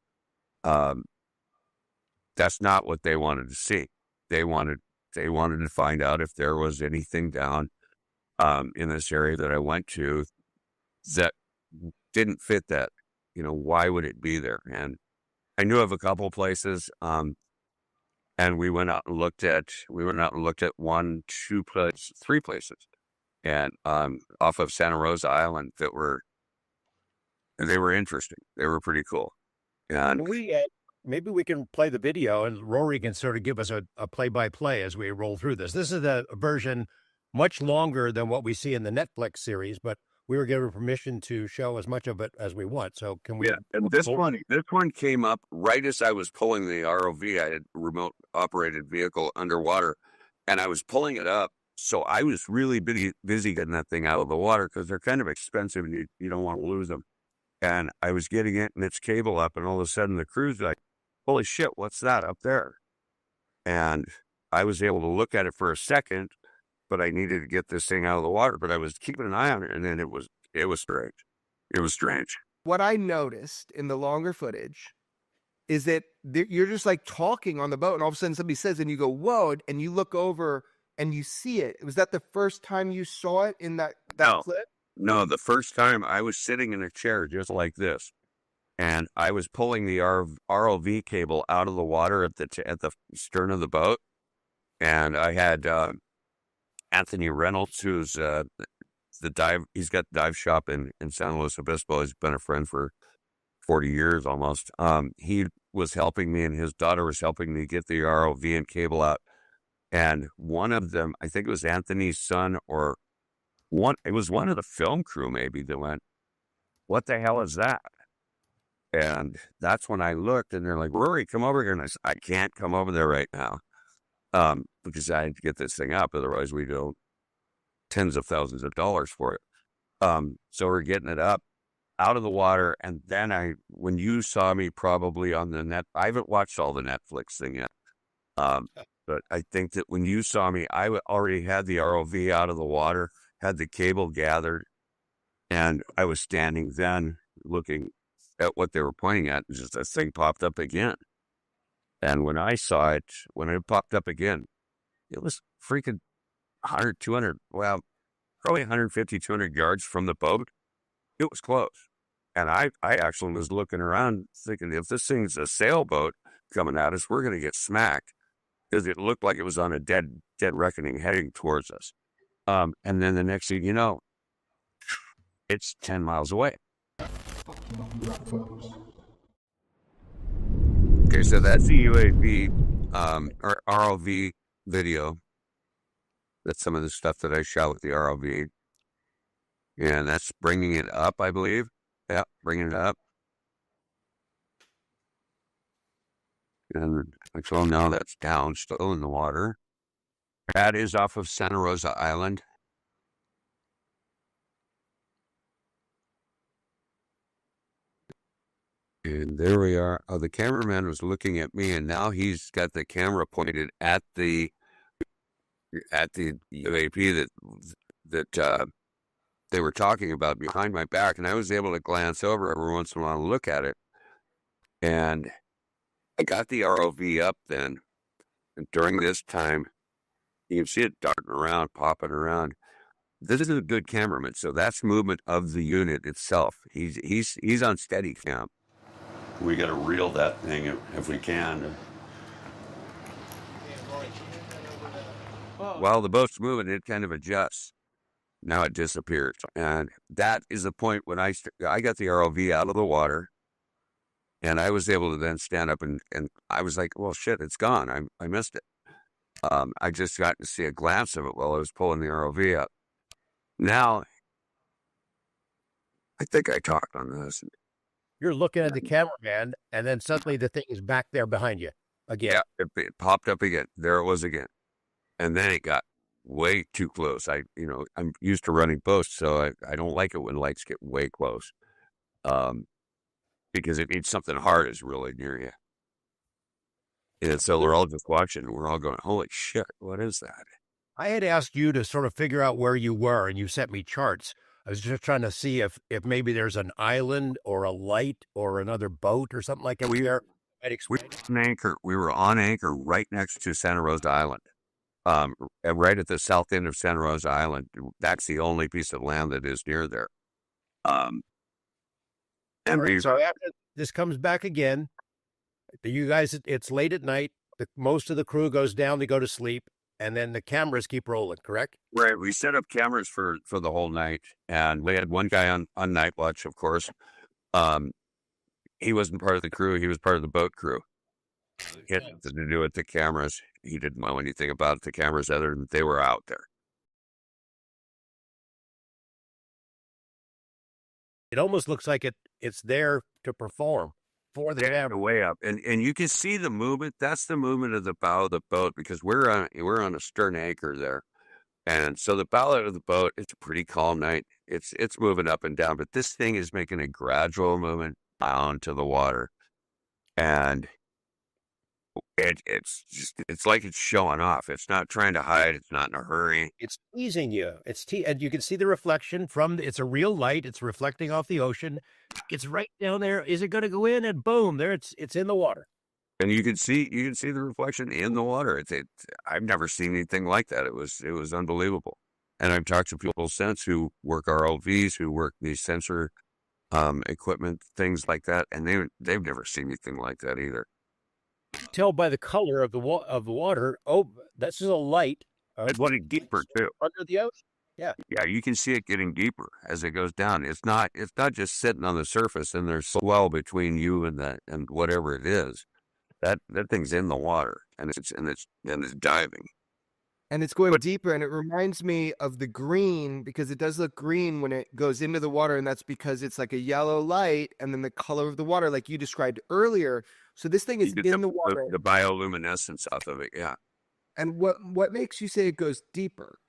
That's not what they wanted to see. They wanted to find out if there was anything down in this area that I went to that didn't fit that. Why would it be there? And I knew of a couple places, and we went out and looked at one, two places, three places, and off of Santa Rosa Island they were interesting. They were pretty cool. And maybe we can play the video, and Rory can sort of give us a play-by-play as we roll through this. This is a version much longer than what we see in the Netflix series, but we were given permission to show as much of it as we want. So can we? Yeah, and this one came up right as I was pulling the ROV. I had a remote operated vehicle underwater, and I was pulling it up. So I was really busy getting that thing out of the water, because they're kind of expensive and you don't want to lose them. And I was getting it and its cable up, and all of a sudden the crew's like, holy shit, what's that up there? And I was able to look at it for a second, but I needed to get this thing out of the water. But I was keeping an eye on it, and then it was strange. It was strange. What I noticed in the longer footage is that you're just like talking on the boat, and all of a sudden somebody says, and you go, whoa, and you look over and you see it. Was that the first time you saw it in that clip? No, the first time I was sitting in a chair just like this, and I was pulling the ROV cable out of the water at the stern of the boat, and I had Anthony Reynolds, who's he's got the dive shop in San Luis Obispo. He's been a friend for 40 years almost. He was helping me, and his daughter was helping me get the ROV and cable out. And one of them, I think it was Anthony's son, it was one of the film crew maybe, that went, what the hell is that? And that's when I looked, and they're like, Rory, come over here. And I said, I can't come over there right now, because I had to get this thing up. Otherwise, we do tens of thousands of dollars for it. So we're getting it up out of the water. And then when you saw me probably on the net, I haven't watched all the Netflix thing yet. But I think that when you saw me, I already had the ROV out of the water, had the cable gathered, and I was standing then looking at what they were pointing at, and just this thing popped up again. And when I saw it, when it popped up again, it was freaking 100, 200, well, probably 150, 200 yards from the boat. It was close. And I actually was looking around thinking, if this thing's a sailboat coming at us, we're going to get smacked, because it looked like it was on a dead reckoning heading towards us. And then the next thing you know, it's 10 miles away. Okay, so that's the UAV or ROV video. That's some of the stuff that I shot with the ROV. And that's bringing it up, I believe. Yeah, bringing it up. And actually, no, that's down, still in the water. That is off of Santa Rosa Island. And there we are. Oh, the cameraman was looking at me, and now he's got the camera pointed at the UAP that they were talking about behind my back, and I was able to glance over every once in a while and look at it. And I got the ROV up then, and during this time, you can see it darting around, popping around. This is a good cameraman, so that's movement of the unit itself. He's on steady cam. We got to reel that thing if we can. While the boat's moving, it kind of adjusts. Now it disappears. And that is the point when I got the ROV out of the water, and I was able to then stand up, and I was like, well, shit, it's gone. I missed it. I just got to see a glance of it while I was pulling the ROV up. Now, I think I talked on this. You're looking at the cameraman, and then suddenly the thing is back there behind you again. Yeah, it popped up again. There it was again. And then it got way too close. I'm used to running posts, so I don't like it when lights get way close. Because it means something hard is really near you. And so we're all just watching, and we're all going, holy shit, what is that? I had asked you to sort of figure out where you were, and you sent me charts. I was just trying to see if maybe there's an island or a light or another boat or something like that. We were on anchor right next to Santa Rosa Island. And right at the south end of Santa Rosa Island. That's the only piece of land that is near there. So after this comes back again, you guys, it's late at night. Most of the crew goes down to go to sleep, and then the cameras keep rolling, correct? Right. We set up cameras for the whole night, and we had one guy on night watch, of course. He wasn't part of the crew. He was part of the boat crew. He had nothing to do with the cameras. He didn't know anything about the cameras other than they were out there. It almost looks like it's there to perform for the camera. Way up, and you can see the movement. That's the movement of the bow of the boat, because we're on a stern anchor there, and so the bow of the boat. It's a pretty calm night. It's moving up and down, but this thing is making a gradual movement down to the water, and it's like it's showing off. It's not trying to hide. It's not in a hurry. It's teasing you. And you can see the reflection it's a real light. It's reflecting off the ocean. It's right down there. Is it going to go in? And boom, there it's in the water. And you can see the reflection in the water. I've never seen anything like that. It was unbelievable. And I've talked to people since who work ROVs, who work these sensor equipment, things like that, and they've never seen anything like that either. Tell by the color of the water. Oh, this is a light. It's getting deeper too. Under the ocean. Yeah. Yeah, you can see it getting deeper as it goes down. It's not just sitting on the surface and there's swell between you and whatever it is. That thing's in the water and it's diving. And it's going deeper, and it reminds me of the green, because it does look green when it goes into the water, and that's because it's like a yellow light, and then the color of the water, like you described earlier. So this thing is in the water. The bioluminescence off of it, yeah. And what makes you say it goes deeper?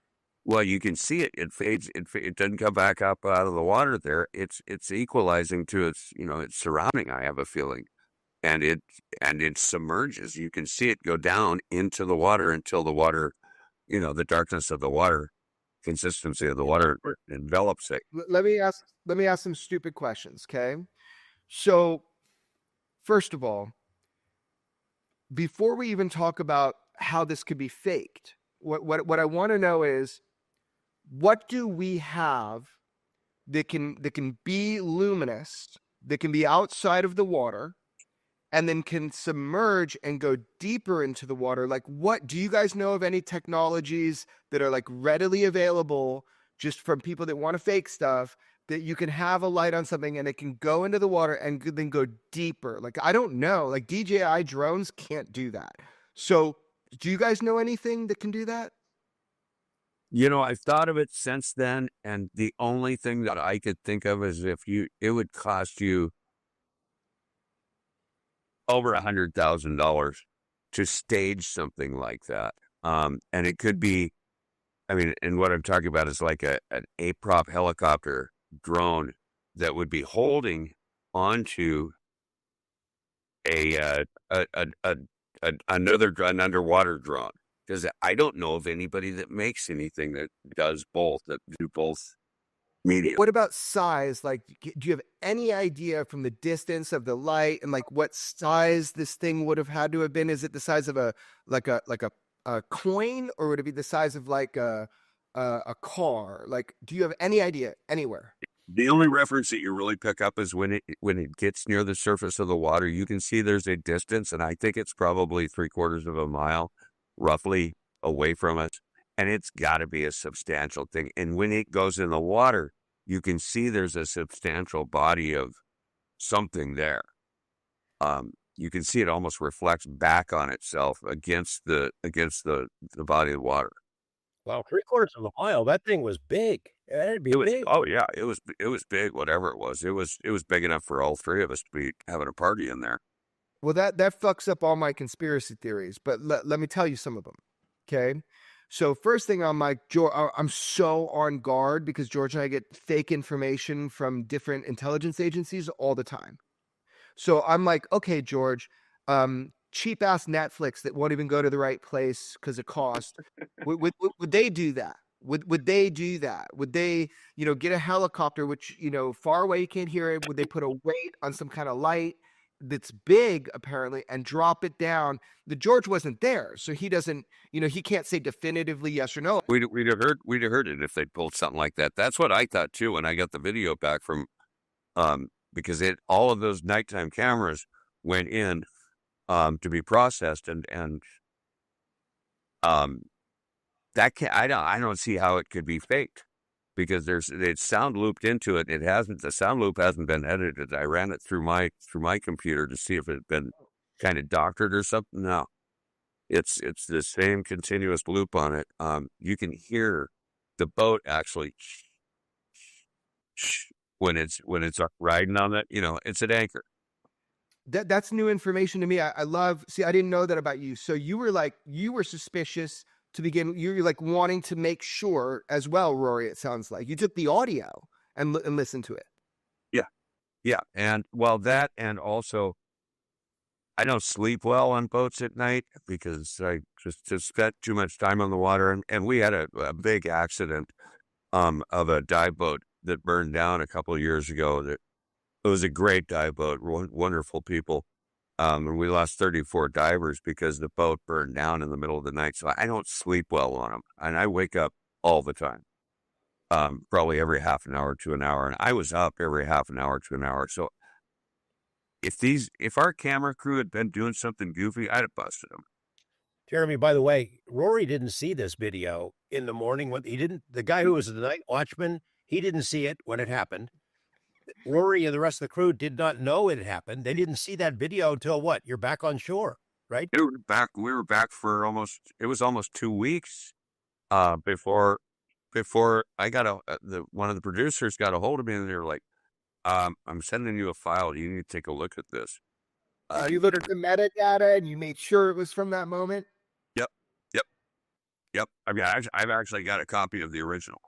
Well, you can see it. It fades. It doesn't come back up out of the water there. It's equalizing to its surrounding, I have a feeling. And it submerges. You can see it go down into the water until the water, the darkness of the water, consistency of the water envelops it. Let me ask some stupid questions, okay? So, first of all, before we even talk about how this could be faked, what I want to know is, what do we have that can be luminous, that can be outside of the water, and then can submerge and go deeper into the water? Like, what do you guys know of any technologies that are like readily available just from people that want to fake stuff, that you can have a light on something and it can go into the water and then go deeper? Like, I don't know, like DJI drones can't do that. So do you guys know anything that can do that? I've thought of it since then, and the only thing that I could think of is it would cost you over $100,000 to stage something like that. And it could be, and what I'm talking about is like an A-prop helicopter drone that would be holding onto an underwater drone. Because I don't know of anybody that makes anything that do both medium. What about size? Like, do you have any idea from the distance of the light and like what size this thing would have had to have been? Is it the size of a coin, or would it be the size of like a car? Like, do you have any idea anywhere? The only reference that you really pick up is when it gets near the surface of the water. You can see there's a distance, and I think it's probably 3/4 of a mile roughly away from us, and it's got to be a substantial thing. And when it goes in the water, you can see there's a substantial body of something there. You can see it almost reflects back on itself against the body of water. Wow, 3/4 of a mile. That thing was big. That'd be It was big. oh yeah, it was big, whatever it was. It was big enough for all three of us to be having a party in there. Well, that fucks up all my conspiracy theories, but let me tell you some of them. Okay. So first thing, I'm so on guard because George and I get fake information from different intelligence agencies all the time. So I'm like, okay, George, cheap ass Netflix that won't even go to the right place because of cost. Would they do that? Would they do that? Would they, get a helicopter, which, far away you can't hear it? Would they put a weight on some kind of light that's big apparently and drop it down? The George wasn't there, so he doesn't, he can't say definitively yes or no. We'd have heard it if they'd pulled something like that. That's what I thought too when I got the video back from because all of those nighttime cameras went in to be processed and that I don't see how it could be faked because it's sound looped into it. The sound loop hasn't been edited. I ran it through my computer to see if it had been kind of doctored or something. No, it's the same continuous loop on it. You can hear the boat actually when it's riding on that. It's an anchor. That's new information to me. I love. See, I didn't know that about you. So you were suspicious to begin. You're like wanting to make sure as well, Rory. It sounds like you took the audio and listened to it. Yeah, and well, that and also, I don't sleep well on boats at night because I just spent too much time on the water, and we had a big accident of a dive boat that burned down a couple of years ago. It was a great dive boat, wonderful people. And we lost 34 divers because the boat burned down in the middle of the night. So I don't sleep well on them. And I wake up all the time, probably every half an hour to an hour. And I was up every half an hour to an hour. So if our camera crew had been doing something goofy, I'd have busted them. Jeremy, by the way, Rory didn't see this video in the morning. The guy who was the night watchman, he didn't see it when it happened. Rory and the rest of the crew did not know it had happened. They didn't see that video until what? You're back on shore, right? We were back for almost 2 weeks before I got one of the producers got a hold of me and they were like, I'm sending you a file. You need to take a look at this. You looked at the metadata and you made sure it was from that moment? Yep. I mean, I've actually got a copy of the original.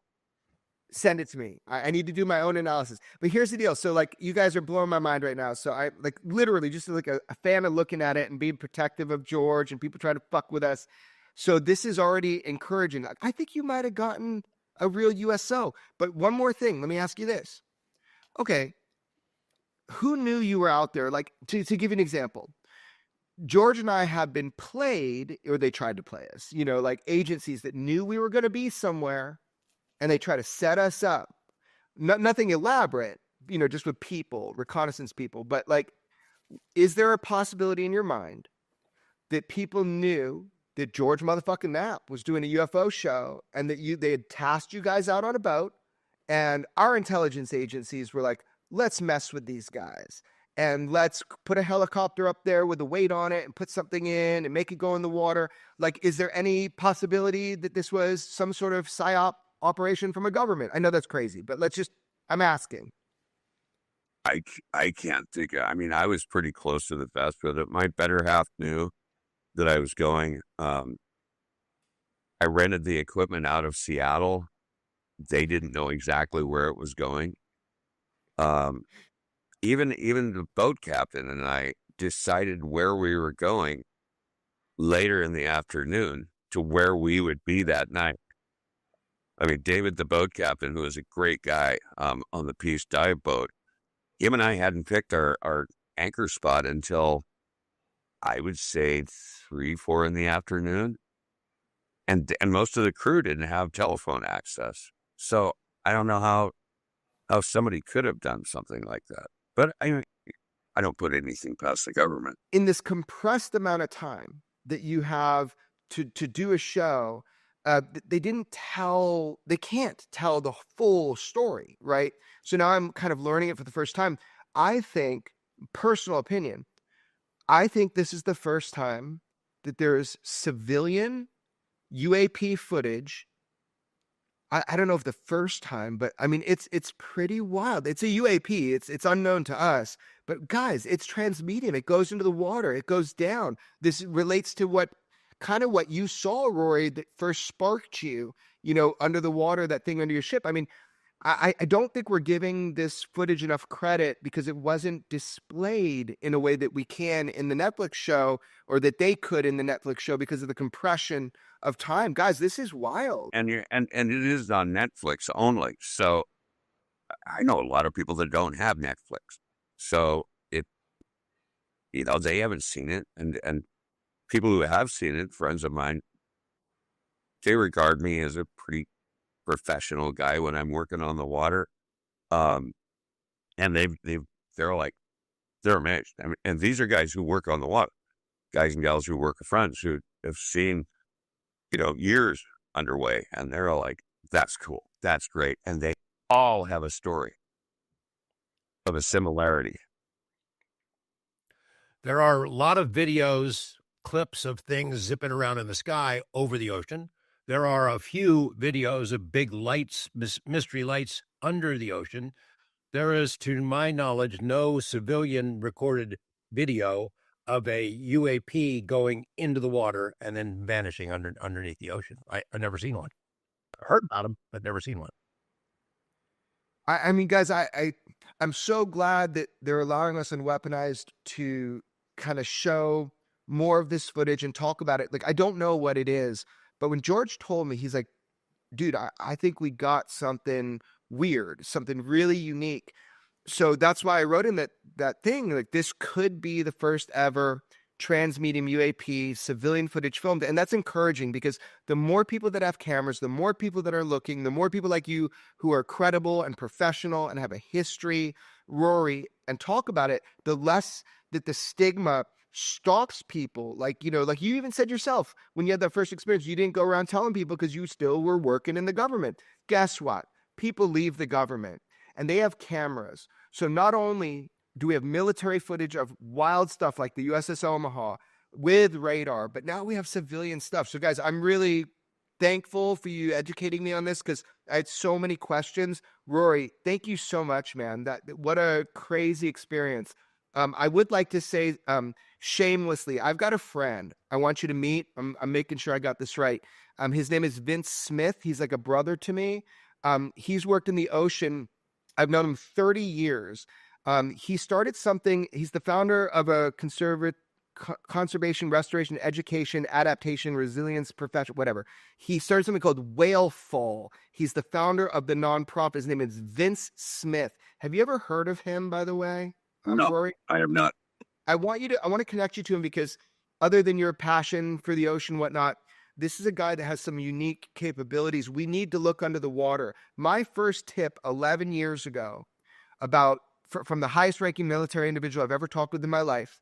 Send it to me. I need to do my own analysis. But here's the deal. So like you guys are blowing my mind right now. So I like literally just like a fan of looking at it and being protective of George and people trying to fuck with us. So this is already encouraging. I think you might have gotten a real USO. But one more thing. Let me ask you this. Okay. Who knew you were out there? Like to give you an example, George and I have been played, or they tried to play us, like agencies that knew we were going to be somewhere. And they try to set us up. Nothing elaborate, just with people, reconnaissance people. But like, is there a possibility in your mind that people knew that George motherfucking Knapp was doing a UFO show and that they had tasked you guys out on a boat and our intelligence agencies were like, let's mess with these guys and let's put a helicopter up there with a weight on it and put something in and make it go in the water? Like, is there any possibility that this was some sort of PSYOP operation from a government? I know that's crazy, but I'm asking. I can't think. I mean, I was pretty close to the vest with it. My better half knew that I was going. I rented the equipment out of Seattle. They didn't know exactly where it was going. Even the boat captain and I decided where we were going later in the afternoon to where we would be that night. I mean, David, the boat captain, who was a great guy on the Peace dive boat, him and I hadn't picked our anchor spot until I would say 3, 4 in the afternoon. And most of the crew didn't have telephone access. So I don't know how somebody could have done something like that. But I don't put anything past the government. In this compressed amount of time that you have to do a show, they can't tell the full story, right? So now I'm kind of learning it for the first time. I think, personal opinion, I think this is the first time that there is civilian UAP footage I don't know if the first time, but I mean, it's pretty wild. It's a UAP. It's unknown to us, but guys, it's transmedium. It goes into the water. It goes down. This relates to what you saw, Rory, that first sparked you, under the water, that thing under your ship. I mean, I don't think we're giving this footage enough credit because it wasn't displayed in a way that we can in the Netflix show, or that they could in the Netflix show, because of the compression of time. Guys, this is wild. And it is on Netflix only. So I know a lot of people that don't have Netflix. So they haven't seen it. And people who have seen it, friends of mine, they regard me as a pretty professional guy when I'm working on the water. And they're amazed. I mean, and these are guys who work on the water, guys and gals who work with friends who have seen, years underway, and they're all like, that's cool. That's great. And they all have a story of a similarity. There are a lot of videos, clips of things zipping around in the sky over the ocean. There are a few videos of big lights, mystery lights under the ocean. There is, to my knowledge, no civilian recorded video of a UAP going into the water and then vanishing underneath the ocean. I've never seen one. I heard about them, but never seen one. I mean, guys, I'm so glad that they're allowing us on Weaponized to kind of show more of this footage and talk about it. Like, I don't know what it is, but when George told me, he's like, dude, I think we got something weird, something really unique. So that's why I wrote in that thing, like, this could be the first ever transmedium UAP civilian footage filmed. And that's encouraging, because the more people that have cameras, the more people that are looking, the more people like you who are credible and professional and have a history, Rory, and talk about it, the less that the stigma stalks people. Like you even said yourself, when you had that first experience, you didn't go around telling people because you still were working in the government. Guess what? People leave the government and they have cameras. So not only do we have military footage of wild stuff like the USS Omaha with radar, but now we have civilian stuff. So guys, I'm really thankful for you educating me on this, because I had so many questions. Rory, thank you so much, man. What a crazy experience. I would like to say, shamelessly, I've got a friend I want you to meet. I'm making sure I got this right. His name is Vince Smith. He's like a brother to me. He's worked in the ocean. I've known him 30 years. He started something. He's the founder of a conservation, restoration, education, adaptation, resilience, profession, whatever. He started something called Whale Fall. He's the founder of the nonprofit. His name is Vince Smith. Have you ever heard of him, by the way? No, Rory? I have not. I want to connect you to him, because other than your passion for the ocean, whatnot, this is a guy that has some unique capabilities. We need to look under the water. My first tip 11 years ago from the highest ranking military individual I've ever talked with in my life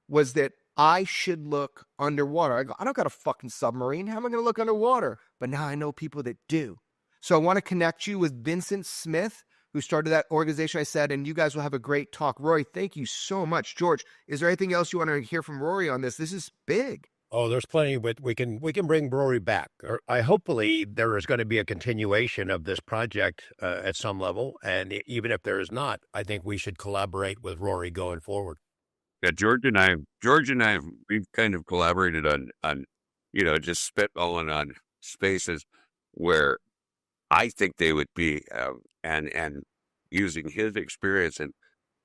was that I should look underwater. I go, I don't got a fucking submarine. How am I going to look underwater? But now I know people that do. So I want to connect you with Vincent Smith, who started that organization I said, and you guys will have a great talk. Rory, thank you so much. George, is there anything else you want to hear from Rory on this? This is big. Oh, there's plenty, but we can bring Rory back. Hopefully there is going to be a continuation of this project at some level, and even if there is not, I think we should collaborate with Rory going forward. Yeah, George and I, we've kind of collaborated on just spitballing on spaces where I think they would be, and using his experience, and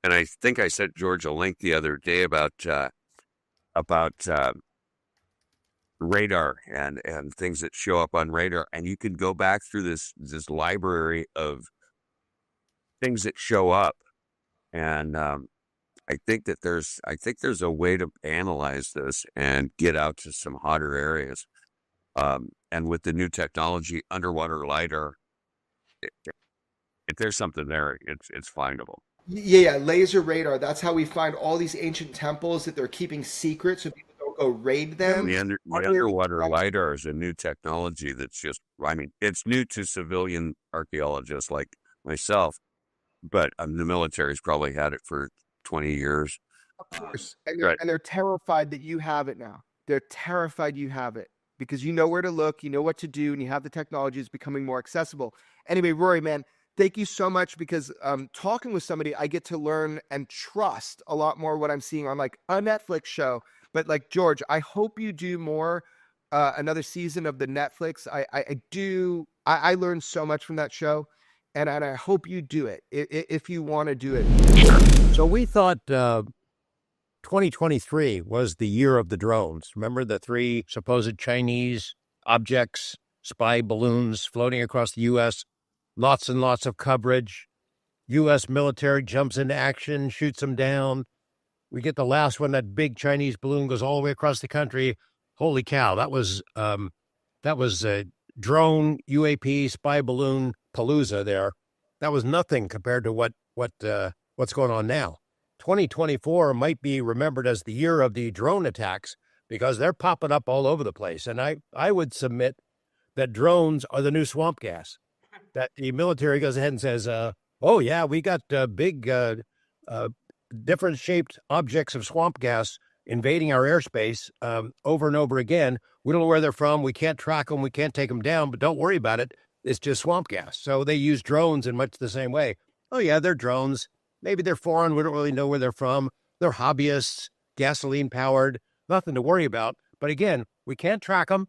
I think I sent George a link the other day about radar and things that show up on radar, and you can go back through this library of things that show up, and I think there's a way to analyze this and get out to some hotter areas. And with the new technology, underwater LiDAR, if there's something there, it's findable. Yeah, laser radar. That's how we find all these ancient temples that they're keeping secret so people don't go raid them. The underwater LiDAR is a new technology that's it's new to civilian archaeologists like myself, but the military's probably had it for 20 years. Of course. And they're terrified that you have it now. They're terrified you have it. because you know where to look, you know what to do, and you have the technology is becoming more accessible. Anyway, Rory, man, thank you so much, because talking with somebody, I get to learn and trust a lot more what I'm seeing on like a Netflix show. But like, George, I hope you do more, another season of the Netflix. I learned so much from that show, and I hope you do it if you want to do it. So we thought 2023 was the year of the drones. Remember the 3 supposed Chinese objects, spy balloons floating across the U.S., lots and lots of coverage. U.S. military jumps into action, shoots them down. We get the last one, that big Chinese balloon goes all the way across the country. Holy cow, that was a drone UAP spy balloon palooza there. That was nothing compared to what's going on now. 2024 might be remembered as the year of the drone attacks, because they're popping up all over the place. And I would submit that drones are the new swamp gas, that the military goes ahead and says, oh, yeah, we got big different shaped objects of swamp gas invading our airspace over and over again. We don't know where they're from. We can't track them. We can't take them down, but don't worry about it. It's just swamp gas. So they use drones in much the same way. Oh, yeah, they're drones. Maybe they're foreign. We don't really know where they're from. They're hobbyists, gasoline powered, nothing to worry about. But again, we can't track them.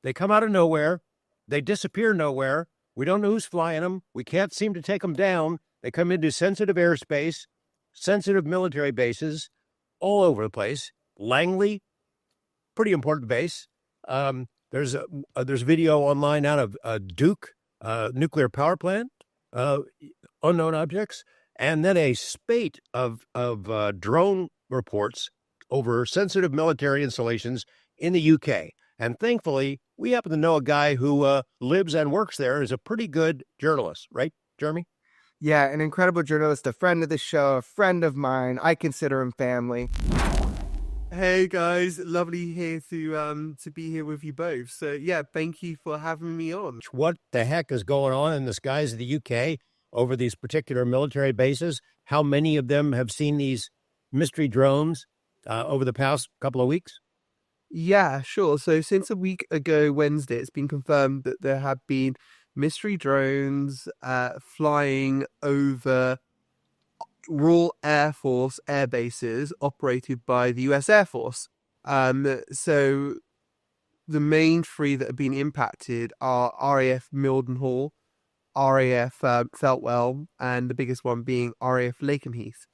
They come out of nowhere. They disappear nowhere. We don't know who's flying them. We can't seem to take them down. They come into sensitive airspace, sensitive military bases all over the place. Langley, pretty important base. There's video online out of Duke nuclear power plant, unknown objects, and then a spate of drone reports over sensitive military installations in the UK. And thankfully, we happen to know a guy who lives and works there, is a pretty good journalist, right, Jeremy? Yeah, an incredible journalist, a friend of the show, a friend of mine. I consider him family. Hey guys, lovely here to be here with you both. So yeah, thank you for having me on. What the heck is going on in the skies of the UK over these particular military bases? How many of them have seen these mystery drones over the past couple of weeks? Yeah, sure. So since a week ago Wednesday, it's been confirmed that there have been mystery drones flying over Royal Air Force air bases operated by the US Air Force. So the main 3 that have been impacted are RAF Mildenhall, RAF Feltwell, and the biggest one being RAF Lakenheath.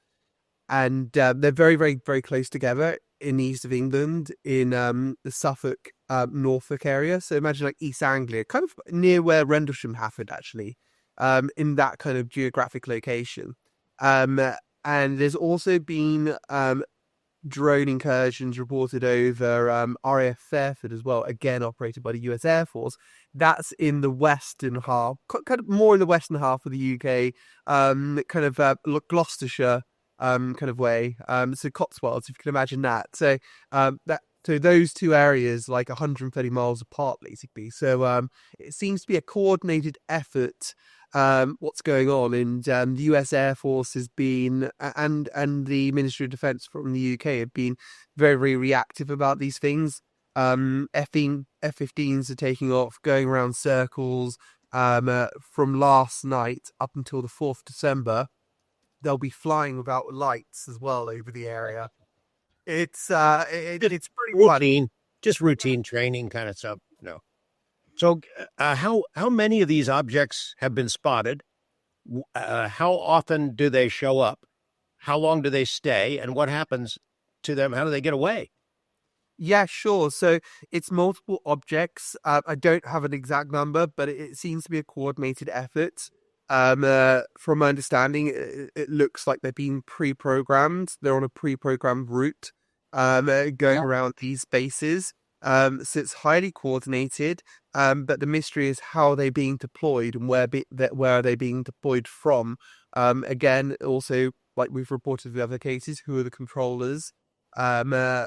And they're very, very, very close together in the east of England, in the Suffolk, Norfolk area. So imagine like East Anglia, kind of near where Rendlesham happened, actually, in that kind of geographic location. And there's also been drone incursions reported over RAF Fairford as well, again operated by the US Air Force. That's in the western half, kind of more in the western half of the UK, kind of Gloucestershire kind of way. So Cotswolds, if you can imagine that. So so those 2 areas, like 130 miles apart, basically. So it seems to be a coordinated effort. What's going on, and the US Air Force has been, and the Ministry of Defence from the UK have been very, very reactive about these things. F-15s are taking off, going around circles. From last night up until the 4th December, they'll be flying without lights as well over the area. It's pretty routine, just routine training kind of stuff. No. So how many of these objects have been spotted? How often do they show up? How long do they stay? And what happens to them? How do they get away? Yeah, sure. So it's multiple objects. I don't have an exact number, but it seems to be a coordinated effort. From my understanding, it looks like they're being pre-programmed. They're on a pre-programmed route going around these bases. So it's highly coordinated, but the mystery is how they're being deployed and where are they being deployed from. Again, also, like we've reported with other cases, who are the controllers? I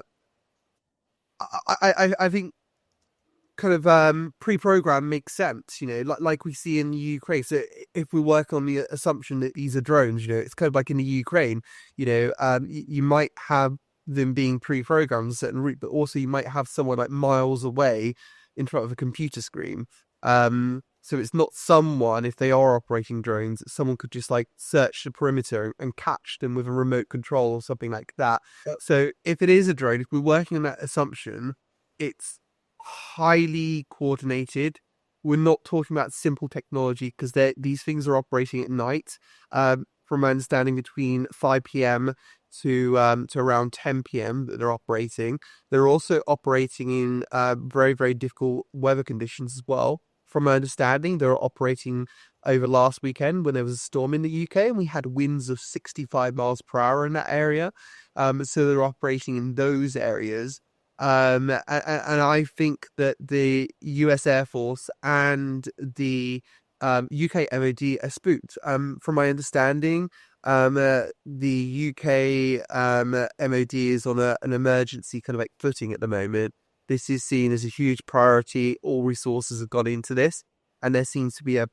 think kind of pre-program makes sense, like we see in the Ukraine. So if we work on the assumption that these are drones, it's kind of like in the Ukraine, you might have them being pre-programmed a certain route, but also you might have someone like miles away in front of a computer screen. So it's not someone, if they are operating drones, someone could just like search the perimeter and catch them with a remote control or something like that. So if it is a drone, if we're working on that assumption, it's highly coordinated. We're not talking about simple technology because these things are operating at night. From my understanding, between 5 p.m. to around 10 p.m. that they're operating. They're also operating in very, very difficult weather conditions as well. From my understanding, they were operating over last weekend when there was a storm in the UK, and we had winds of 65 miles per hour in that area. So they're operating in those areas. And I think that the US Air Force and the UK MOD are spooked. From my understanding, the UK MOD is on an emergency kind of like footing at the moment. This is seen as a huge priority. All resources have gone into this, and there seems to be a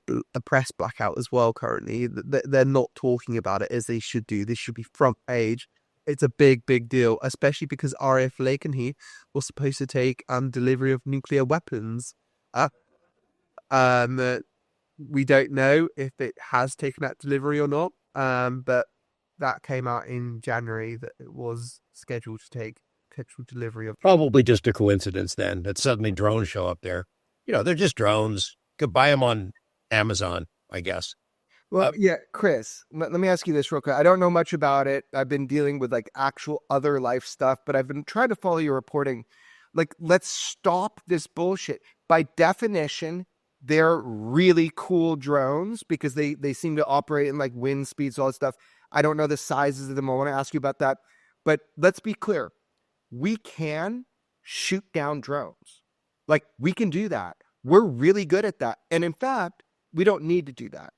press blackout as well currently. They're not talking about it as they should do. This should be front page. It's a big, big deal, especially because RAF Lakenheath was supposed to take delivery of nuclear weapons. We don't know if it has taken that delivery or not, but that came out in January that it was scheduled to take potential delivery of. Probably just a coincidence then that suddenly drones show up there. They're just drones. You could buy them on Amazon, I guess. Well, yeah, Chris, let me ask you this real quick. I don't know much about it. I've been dealing with like actual other life stuff, but I've been trying to follow your reporting. Like, let's stop this bullshit. By definition, they're really cool drones because they seem to operate in like wind speeds, all that stuff. I don't know the sizes of them. I want to ask you about that. But let's be clear. We can shoot down drones. Like, we can do that. We're really good at that. And in fact, we don't need to do that.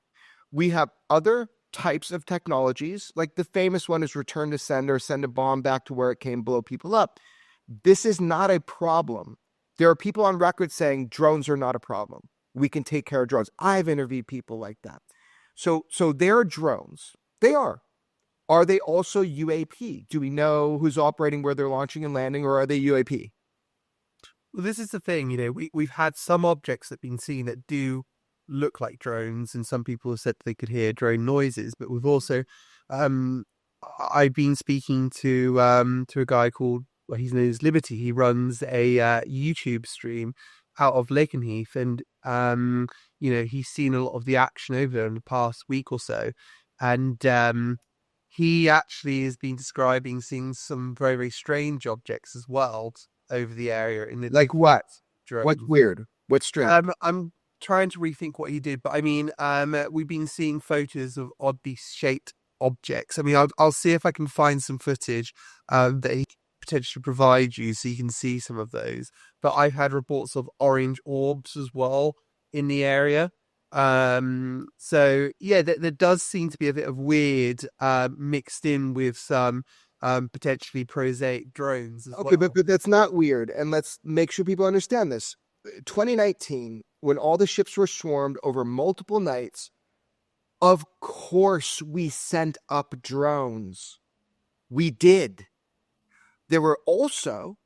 We have other types of technologies, like the famous one is return to sender, send a bomb back to where it came, blow people up. This is not a problem. There are people on record saying drones are not a problem. We can take care of drones. I've interviewed people like that. So they're drones. They are. Are they also UAP? Do we know who's operating, where they're launching and landing, or are they UAP? Well, this is the thing, we've had some objects that have been seen that do look like drones, and some people have said they could hear drone noises, but we've also I've been speaking to a guy called, well, his name is Liberty. He runs a YouTube stream out of Lakenheath, and he's seen a lot of the action over there in the past week or so, and he actually has been describing seeing some very, very strange objects as well over the area. Like what? Drones. What's weird? What's strange? I'm trying to rethink what he did, but I mean, we've been seeing photos of oddly shaped objects. I mean, I'll see if I can find some footage that he can potentially provide you so you can see some of those. But I've had reports of orange orbs as well in the area. So yeah, there does seem to be a bit of weird mixed in with some potentially prosaic drones as okay, well. but that's not weird. And let's make sure people understand this. 2019, when all the ships were swarmed over multiple nights, of course we sent up drones. We did. There were also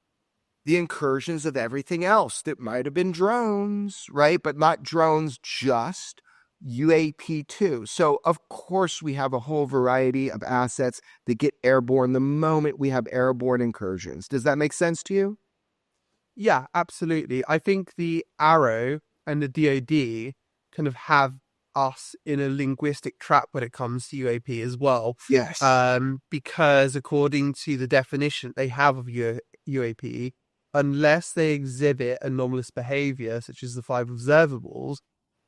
the incursions of everything else that might have been drones, right? But not drones, just UAP too. So of course we have a whole variety of assets that get airborne the moment we have airborne incursions. Does that make sense to you? Yeah, absolutely. I think the Arrow and the DoD kind of have us in a linguistic trap when it comes to UAP as well. Yes. Because according to the definition they have of UAP, unless they exhibit anomalous behavior, such as the 5 observables,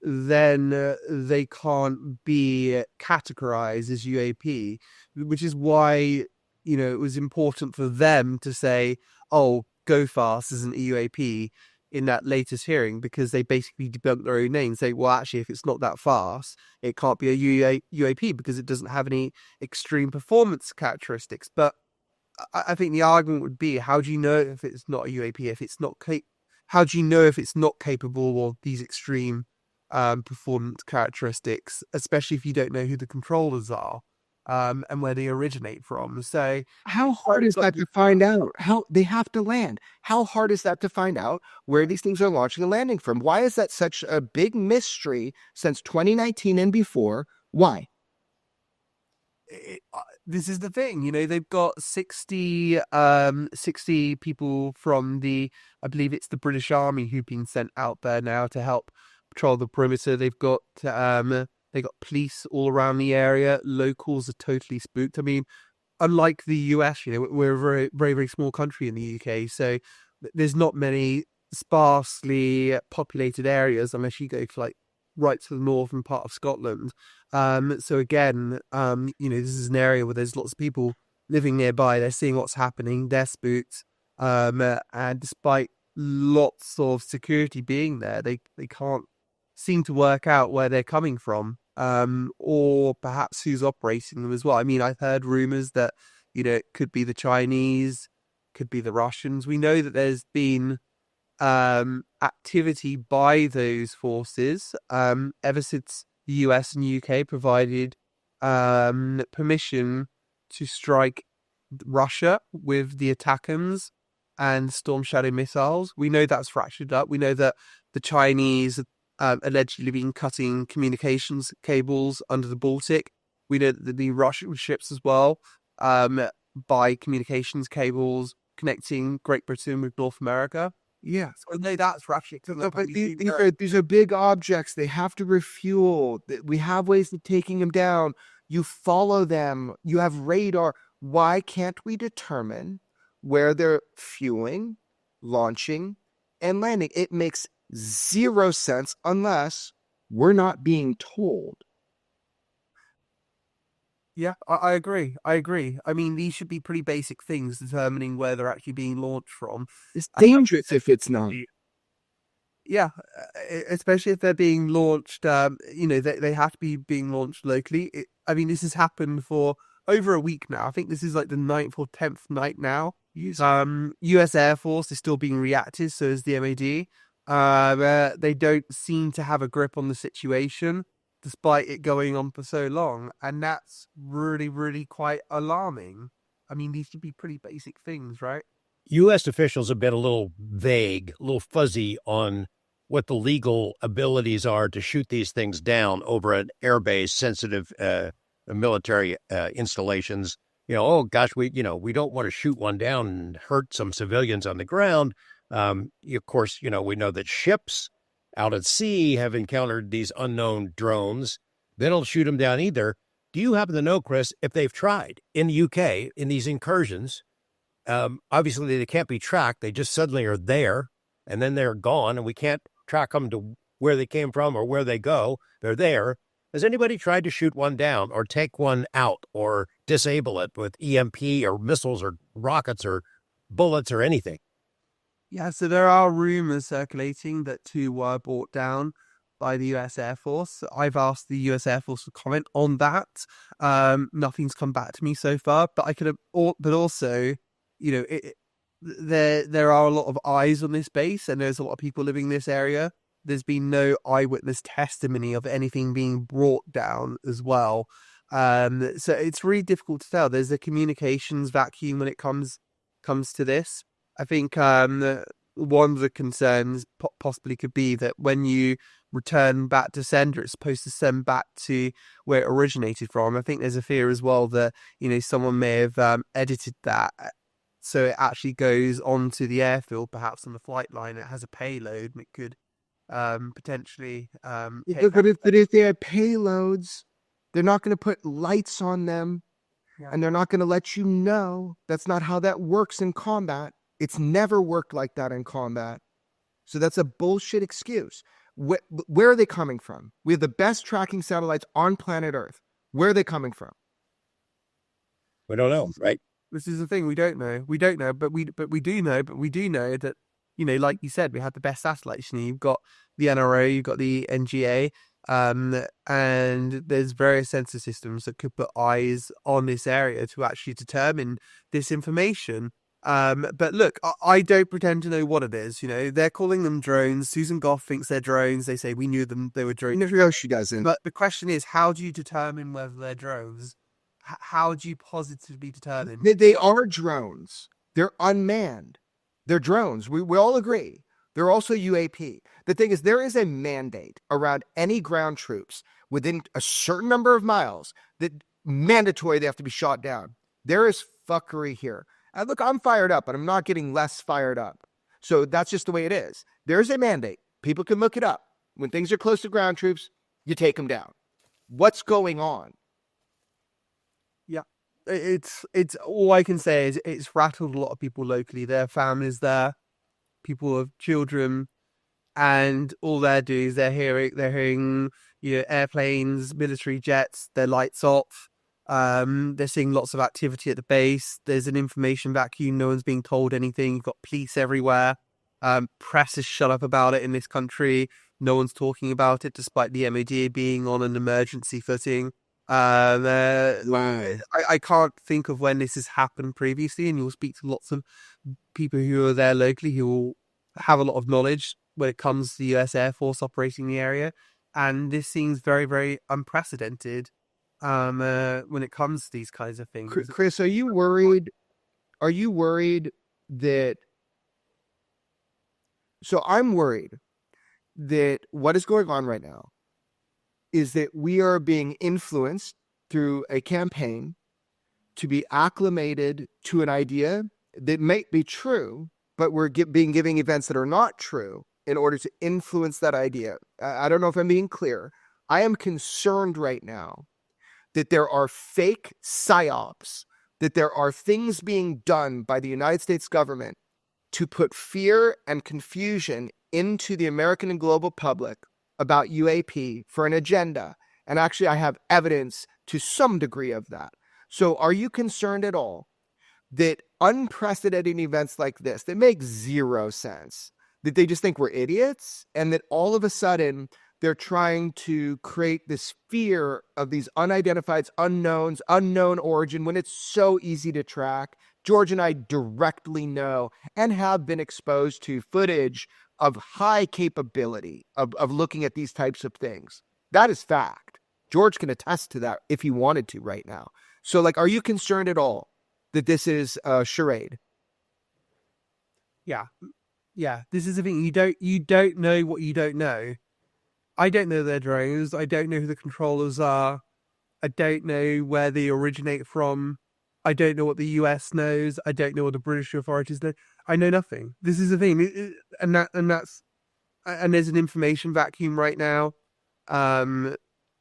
then they can't be categorized as UAP, which is why, it was important for them to say, oh, Go Fast is an EUAP in that latest hearing, because they basically debunked their own name, say, well, actually, if it's not that fast, it can't be a UAP because it doesn't have any extreme performance characteristics. But I think the argument would be, how do you know if it's not a UAP, if it's not how do you know if it's not capable of these extreme performance characteristics, especially if you don't know who the controllers are? and where they originate from. So How hard is that to find out? How they have to land? How hard is that to find out where these things are launching and landing from? Why is that such a big mystery since 2019 and before? Why? This is the thing, they've got 60 people from I believe it's the British Army who've been sent out there now to help patrol the perimeter. They've got police all around the area. Locals are totally spooked. I mean, unlike the US, we're a very, very, very small country in the UK, so there's not many sparsely populated areas unless you go to right to the northern part of Scotland. So again, this is an area where there's lots of people living nearby. They're seeing what's happening. They're spooked. And despite lots of security being there, they can't seem to work out where they're coming from, or perhaps who's operating them as well. I mean, I've heard rumors that, it could be the Chinese, could be the Russians. We know that there's been activity by those forces ever since the US and UK provided permission to strike Russia with the ATACMS and Storm Shadow missiles. We know that's fractured up. We know that the Chinese allegedly been cutting communications cables under the Baltic. We know that the Russian ships as well by communications cables connecting Great Britain with North America. Yeah. So no, that's fractured. No, but these are big objects. They have to refuel. We have ways of taking them down. You follow them. You have radar. Why can't we determine where they're fueling, launching, and landing? It makes zero sense unless we're not being told. Yeah, I agree. I mean, these should be pretty basic things determining where they're actually being launched from. It's dangerous if it's not. Yeah, especially if they're being launched, they have to be being launched locally. I mean, this has happened for over a week now. I think this is like the 9th or 10th night now. US Air Force is still being reactive, so is the MOD. They don't seem to have a grip on the situation, despite it going on for so long. And that's really, really quite alarming. I mean, these should be pretty basic things, right? U.S. officials have been a little vague, a little fuzzy on what the legal abilities are to shoot these things down over an airbase, sensitive military installations. Oh gosh, we don't want to shoot one down and hurt some civilians on the ground. Of course, we know that ships out at sea have encountered these unknown drones. They don't shoot them down either. Do you happen to know, Chris, if they've tried in the UK in these incursions? Obviously, they can't be tracked. They just suddenly are there, and then they're gone, and we can't track them to where they came from or where they go. They're there. Has anybody tried to shoot one down or take one out or disable it with EMP or missiles or rockets or bullets or anything? Yeah, so there are rumors circulating that 2 were brought down by the US Air Force. I've asked the US Air Force to comment on that. Nothing's come back to me so far, but but also, there are a lot of eyes on this base, and there's a lot of people living in this area. There's been no eyewitness testimony of anything being brought down as well. So it's really difficult to tell. There's a communications vacuum when it comes to this. I think one of the concerns possibly could be that when you return back to sender, it's supposed to send back to where it originated from. I think there's a fear as well that, someone may have edited that so it actually goes onto the airfield, perhaps on the flight line. It has a payload and it could potentially... but if they have payloads, they're not going to put lights on them, and they're not going to let you know. That's not how that works in combat. It's never worked like that in combat. So that's a bullshit excuse. Where are they coming from? We have the best tracking satellites on planet Earth. Where are they coming from? We don't know, right? This is the thing. We don't know. We don't know, but we do know. But we do know that, like you said, we have the best satellites. You've got the NRO, you've got the NGA, and there's various sensor systems that could put eyes on this area to actually determine this information. But look, I don't pretend to know what it is. They're calling them drones. Susan Goff thinks they're drones. They say we knew them; they were drones. No, she doesn't. But the question is, how do you determine whether they're drones? how do you positively determine? They are drones. They're unmanned. They're drones. We all agree. They're also UAP. The thing is, there is a mandate around any ground troops within a certain number of miles that mandatory they have to be shot down. There is fuckery here. And look, I'm fired up, but I'm not getting less fired up. So that's just the way it is. There's a mandate. People can look it up. When things are close to ground troops, you take them down. What's going on? It's all I can say is it's rattled a lot of people locally. Their families there, people with children, and all they're doing is they're hearing airplanes, military jets, their lights off. They're seeing lots of activity at the base. There's an information vacuum. No one's being told anything. You've got police everywhere. Press is shut up about it in this country. No one's talking about it, despite the MOD being on an emergency footing. I can't think of when this has happened previously, and you'll speak to lots of people who are there locally who will have a lot of knowledge when it comes to the US Air Force operating the area, and this seems very, very unprecedented when it comes to these kinds of things. Chris, are you worried? Are you worried that? So I'm worried that what is going on right now is that we are being influenced through a campaign to be acclimated to an idea that may be true, but we're giving events that are not true in order to influence that idea. I don't know if I'm being clear. I am concerned right now that there are fake psyops, that there are things being done by the United States government to put fear and confusion into the American and global public about UAP for an agenda. And actually, I have evidence to some degree of that. So are you concerned at all that unprecedented events like this, that make zero sense, that they just think we're idiots, and that all of a sudden they're trying to create this fear of these unidentified unknowns, unknown origin, when it's so easy to track? George and I directly know and have been exposed to footage of high capability of looking at these types of things. That is fact. George can attest to that if he wanted to right now. So, are you concerned at all that this is a charade? Yeah. This is the thing. You don't know what you don't know. I don't know their drones. I don't know who the controllers are. I don't know where they originate from. I don't know what the US knows. I don't know what the British authorities know. I know nothing. This is the thing, and there's an information vacuum right now, and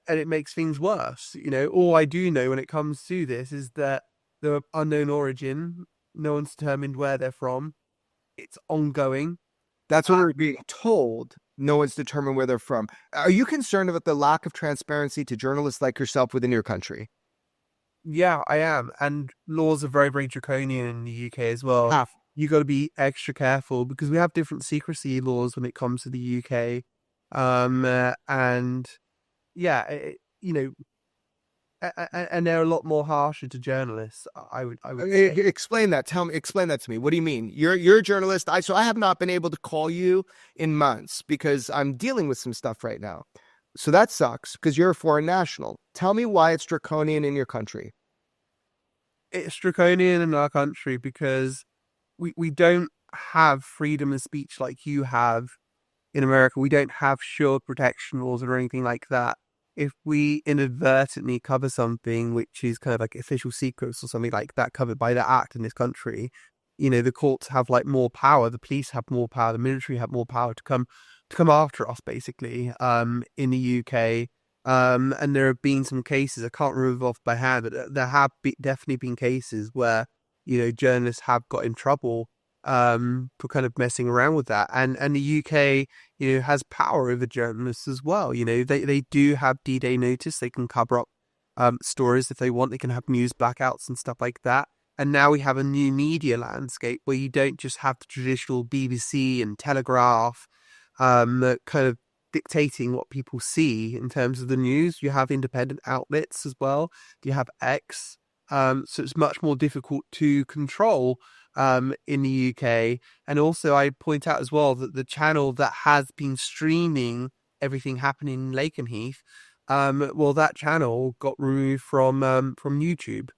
it makes things worse. All I do know when it comes to this is that the unknown origin. No one's determined where they're from. It's ongoing. That's what we're being told. No one's determined where they're from. Are you concerned about the lack of transparency to journalists like yourself within your country? Yeah, I am. And laws are very, very draconian in the UK as well. You got to be extra careful because we have different secrecy laws when it comes to the UK. And they're a lot more harsher to journalists. I would explain that. Explain that to me. What do you mean? You're a journalist. So I have not been able to call you in months because I'm dealing with some stuff right now. So that sucks because you're a foreign national. Tell me why it's draconian in your country. It's draconian in our country because we don't have freedom of speech like you have in America. We don't have shield protection laws or anything like that. If we inadvertently cover something which is kind of like official secrets or something like that covered by the act in this country, the courts have more power, the police have more power, the military have more power to come after us, basically, in the UK. And there have been some cases, I can't remember off by hand, but there have definitely been cases where, journalists have got in trouble for kind of messing around with that. And the UK, has power over journalists as well. They do have D-Day notice. They can cover up stories if they want. They can have news blackouts and stuff like that. And now we have a new media landscape where you don't just have the traditional BBC and Telegraph kind of dictating what people see in terms of the news. You have independent outlets as well. You have X. So it's much more difficult to control in the UK. And also I point out as well that the channel that has been streaming everything happening in Lakenheath Well, that channel got removed from YouTube.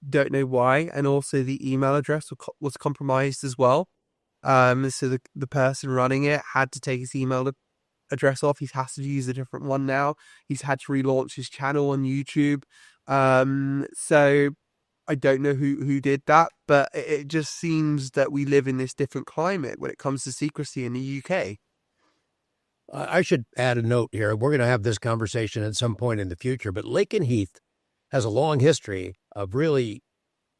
Don't know why, and also the email address was compromised as well. So the person running it had to take his email address off. He has to use a different one now. He's had to relaunch his channel on YouTube. So I don't know who did that, but it just seems that we live in this different climate when it comes to secrecy in the UK. I should add a note here. We're going to have this conversation at some point in the future, but Laken Heath has a long history of really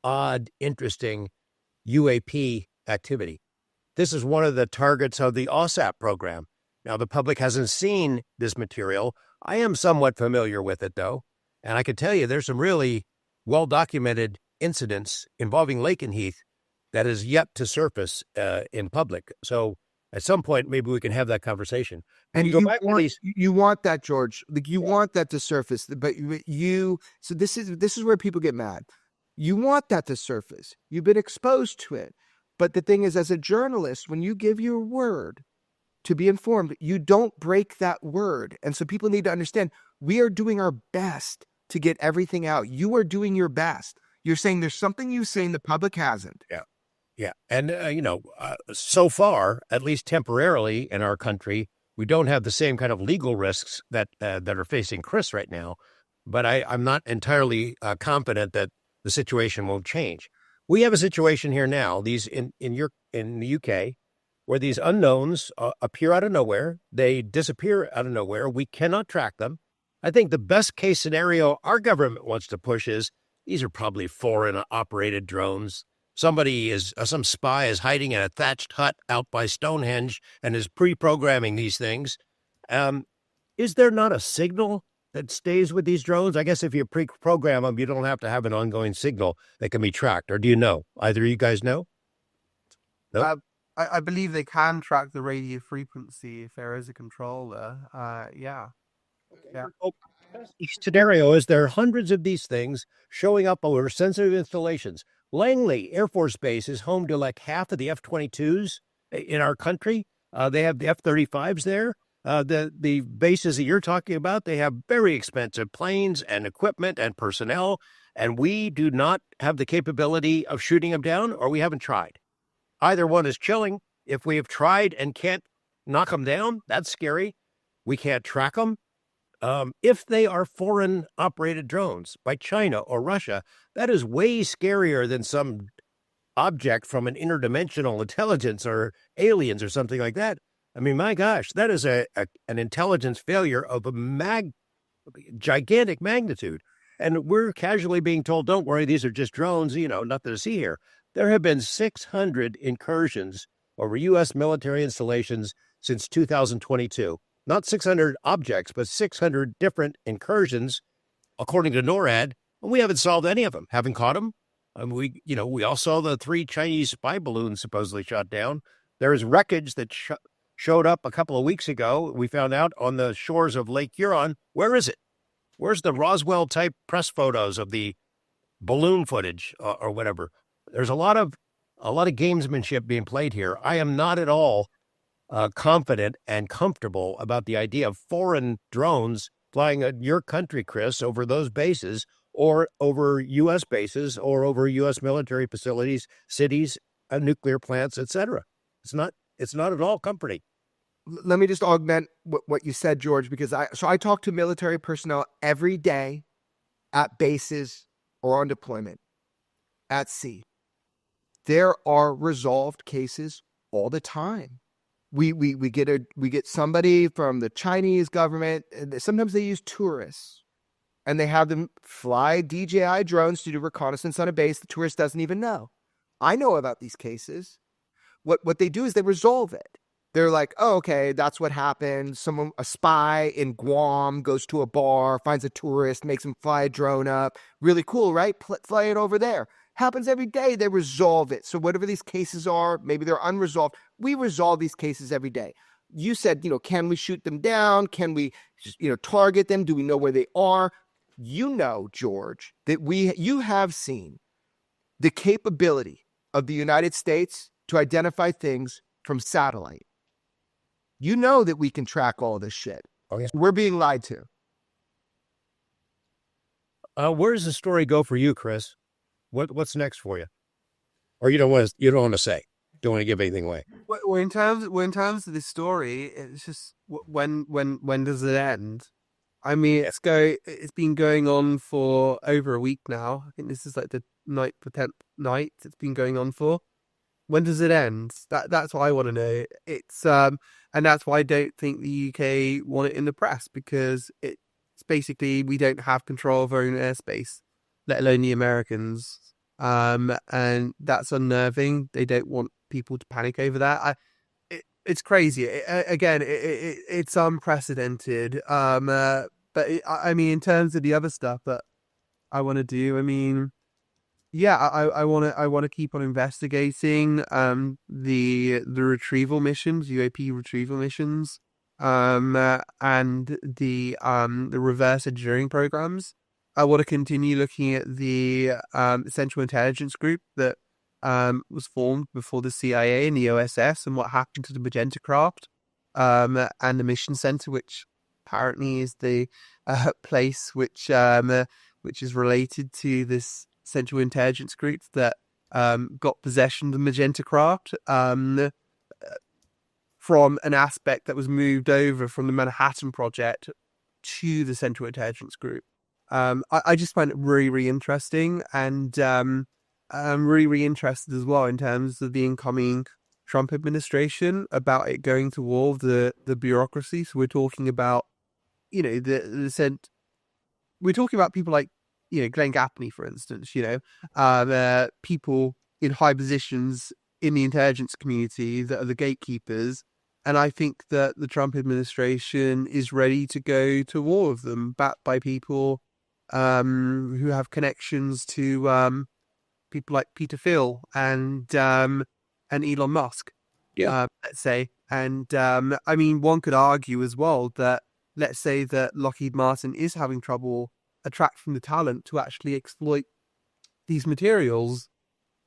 odd, interesting UAP activity. This is one of the targets of the OSAP program. Now, the public hasn't seen this material. I am somewhat familiar with it, though, and I can tell you there's some really well-documented incidents involving Laken Heath that is yet to surface in public. So at some point, maybe we can have that conversation. And you want that, George. Like you want that to surface, but so this is where people get mad. You want that to surface. You've been exposed to it. But the thing is, as a journalist, when you give your word to be informed, you don't break that word. And so people need to understand we are doing our best to get everything out. You are doing your best. You're saying there's something you say and the public hasn't. Yeah. Yeah. And, so far, at least temporarily in our country, we don't have the same kind of legal risks that are facing Chris right now. But I'm not entirely confident that the situation won't change. We have a situation here now, these in the UK, where these unknowns appear out of nowhere. They disappear out of nowhere. We cannot track them. I think the best case scenario our government wants to push is these are probably foreign operated drones. Some spy is hiding in a thatched hut out by Stonehenge and is pre-programming these things. Is there not a signal that stays with these drones? I guess if you pre-program them, you don't have to have an ongoing signal that can be tracked. Or do you know? Either of you guys know? Nope. I believe they can track the radio frequency if there is a controller. Yeah. Each scenario is there are hundreds of these things showing up over sensitive installations. Langley Air Force Base is home to like half of the F-22s in our country. They have the F-35s there. The bases that you're talking about, they have very expensive planes and equipment and personnel, and we do not have the capability of shooting them down, or we haven't tried. Either one is chilling. If we have tried and can't knock them down, that's scary. We can't track them. If they are foreign operated drones by China or Russia, that is way scarier than some object from an interdimensional intelligence or aliens or something like that. I mean, my gosh, that is an intelligence failure of a gigantic magnitude. And we're casually being told, don't worry, these are just drones, nothing to see here. There have been 600 incursions over U.S. military installations since 2022. Not 600 objects, but 600 different incursions, according to NORAD. And we haven't solved any of them. Haven't caught them. We all saw the 3 Chinese spy balloons supposedly shot down. There is wreckage that showed up a couple of weeks ago. We found out on the shores of Lake Huron. Where is it? Where's the Roswell-type press photos of the balloon footage or whatever? There's a lot of gamesmanship being played here. I am not at all confident and comfortable about the idea of foreign drones flying at your country, Chris, over those bases or over U.S. bases or over U.S. military facilities, cities, nuclear plants, etc. It's not at all comforting. Let me just augment what you said, George, because I talk to military personnel every day at bases or on deployment at sea. There are resolved cases all the time. We get somebody from the Chinese government. And sometimes they use tourists, and they have them fly DJI drones to do reconnaissance on a base the tourist doesn't even know. I know about these cases. What they do is they resolve it. They're like, oh, okay, that's what happened. A spy in Guam goes to a bar, finds a tourist, makes him fly a drone up. Really cool, right? Fly it over there. Happens every day. They resolve it. So whatever these cases are, maybe they're unresolved. We resolve these cases every day. You said, can we shoot them down? Can we, target them? Do we know where they are? George, that you have seen the capability of the United States to identify things from satellite. You know that we can track all this shit. Oh, yeah. We're being lied to. Where does the story go for you, Chris? What's next for you? Or you don't want to say. Don't want to give anything away. Well, in terms of this story, it's just when does it end? I mean, it's been going on for over a week now. I think this is like the 10th night it's been going on for. When does it end? That's what I want to know. It's and that's why I don't think the UK want it in the press, because it's basically we don't have control of our own airspace, let alone the Americans. And that's unnerving. They don't want people to panic over that. It's crazy. It's unprecedented. But I mean, in terms of the other stuff that I want to do, I mean, yeah, I want to keep on investigating the retrieval missions, UAP retrieval missions, and the reverse engineering programs. I want to continue looking at the Central Intelligence Group that was formed before the CIA and the OSS, and what happened to the Magenta craft, and the Mission Center, which apparently is the place which is related to this Central Intelligence Group that got possession of the Magenta craft from an aspect that was moved over from the Manhattan Project to the Central Intelligence Group. I just find it really, really interesting, and I'm really, really interested as well in terms of the incoming Trump administration, about it going to war with the bureaucracy. So we're talking about, we're talking about people like, Glenn Gaffney, for instance, people in high positions in the intelligence community that are the gatekeepers. And I think that the Trump administration is ready to go to war with them, backed by people who have connections to people like Peter Thiel and Elon Musk, let's say. And I mean, one could argue as well that, let's say that Lockheed Martin is having trouble attracting the talent to actually exploit these materials.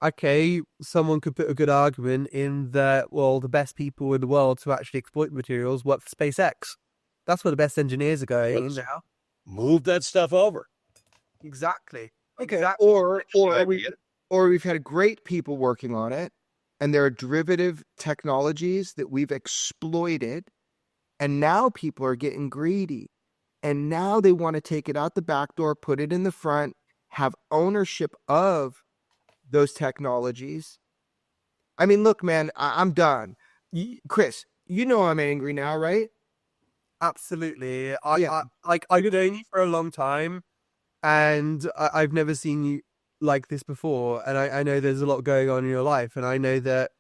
Okay, someone could put a good argument in that, well, the best people in the world to actually exploit the materials work for SpaceX. That's where the best engineers are going now. Move that stuff over. Exactly. Okay. Exactly. Or we've had great people working on it, and there are derivative technologies that we've exploited, and now people are getting greedy, and now they want to take it out the back door, put it in the front, have ownership of those technologies. I mean, look, man, I'm done. Chris, I'm angry now, right? Absolutely. I've known you for a long time, and I've never seen you like this before. And I know there's a lot going on in your life, and I know that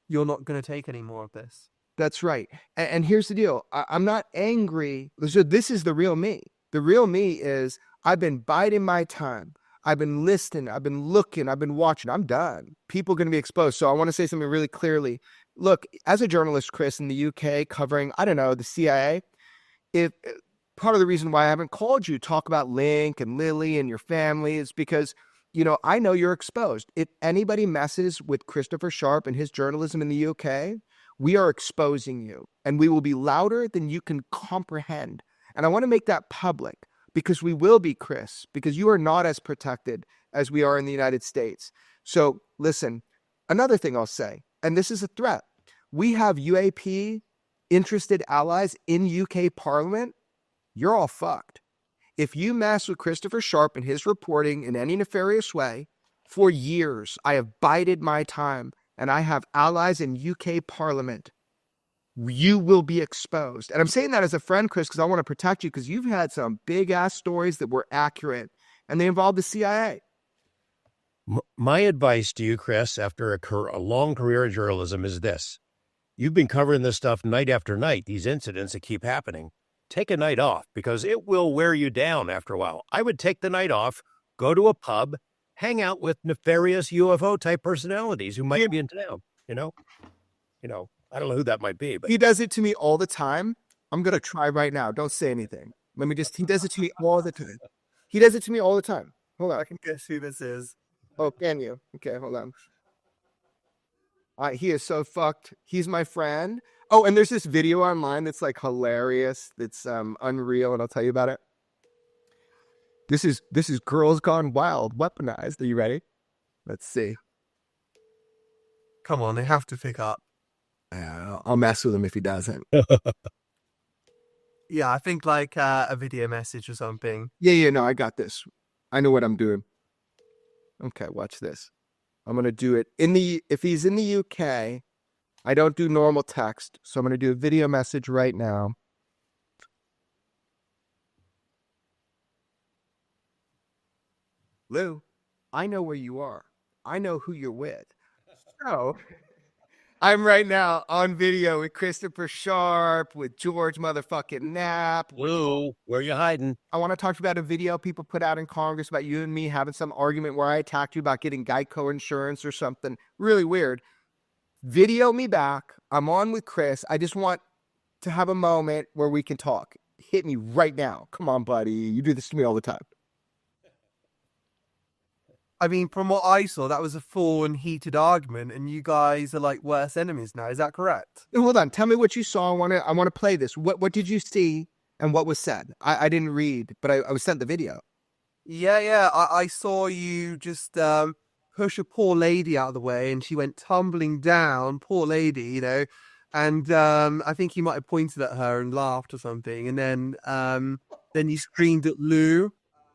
you're not going to take any more of this. That's right. And here's the deal. I'm not angry. So this is the real me. The real me is I've been biding my time. I've been listening. I've been looking. I've been watching. I'm done. People are going to be exposed. So I want to say something really clearly. Look, as a journalist, Chris, in the UK covering, the CIA, if part of the reason why I haven't called you to talk about Link and Lily and your family is because, I know you're exposed. If anybody messes with Christopher Sharpe and his journalism in the UK, we are exposing you, and we will be louder than you can comprehend. And I want to make that public, because we will be, Chris, because you are not as protected as we are in the United States. So listen, another thing I'll say, and this is a threat. We have UAP interested allies in UK Parliament. You're all fucked. If you mess with Christopher Sharpe and his reporting in any nefarious way, for years, I have bided my time, and I have allies in UK Parliament. You will be exposed. And I'm saying that as a friend, Chris, because I want to protect you, because you've had some big-ass stories that were accurate, and they involved the CIA. My advice to you, Chris, after a long career in journalism is this. You've been covering this stuff night after night, these incidents that keep happening. Take a night off, because it will wear you down after a while. I would take the night off, go to a pub, hang out with nefarious UFO-type personalities who might be in town, I don't know who that might be, but he does it to me all the time. I'm going to try right now. Don't say anything. He does it to me all the time. He does it to me all the time. Hold on. I can guess who this is. Oh, can you? Okay, hold on. He is so fucked. He's my friend. Oh, and there's this video online that's like hilarious. That's unreal, and I'll tell you about it. This is Girls Gone Wild, weaponized. Are you ready? Let's see. Come on, they have to pick up. I'll mess with him if he doesn't. Yeah, I think like a video message or something. Yeah, no, I got this. I know what I'm doing. Okay, watch this. I'm gonna do it if he's in the UK, I don't do normal text, so I'm gonna do a video message right now. Lou, I know where you are. I know who you're with. So I'm right now on video with Christopher Sharpe, with George motherfucking Knapp. Lou, where you hiding? I want to talk to you about a video people put out in Congress about you and me having some argument where I attacked you about getting Geico insurance or something. Really weird. Video me back. I'm on with Chris. I just want to have a moment where we can talk. Hit me right now. Come on, buddy. You do this to me all the time. I mean, from what I saw, that was a full and heated argument, and you guys are like worse enemies now. Is that correct? Hold on. Tell me what you saw. I want to play this. What did you see and what was said? I didn't read, but I was sent the video. Yeah. I saw you just push a poor lady out of the way, and she went tumbling down. Poor lady, you know. And I think you might have pointed at her and laughed or something, and then you screamed at Lou.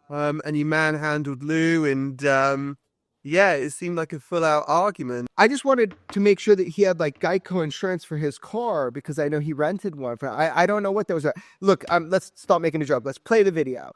And you manhandled Lou, and yeah, it seemed like a full-out argument. I just wanted to make sure that he had like Geico insurance for his car because I know he rented one. I don't know what those are. Look, let's stop making a joke. Let's play the video.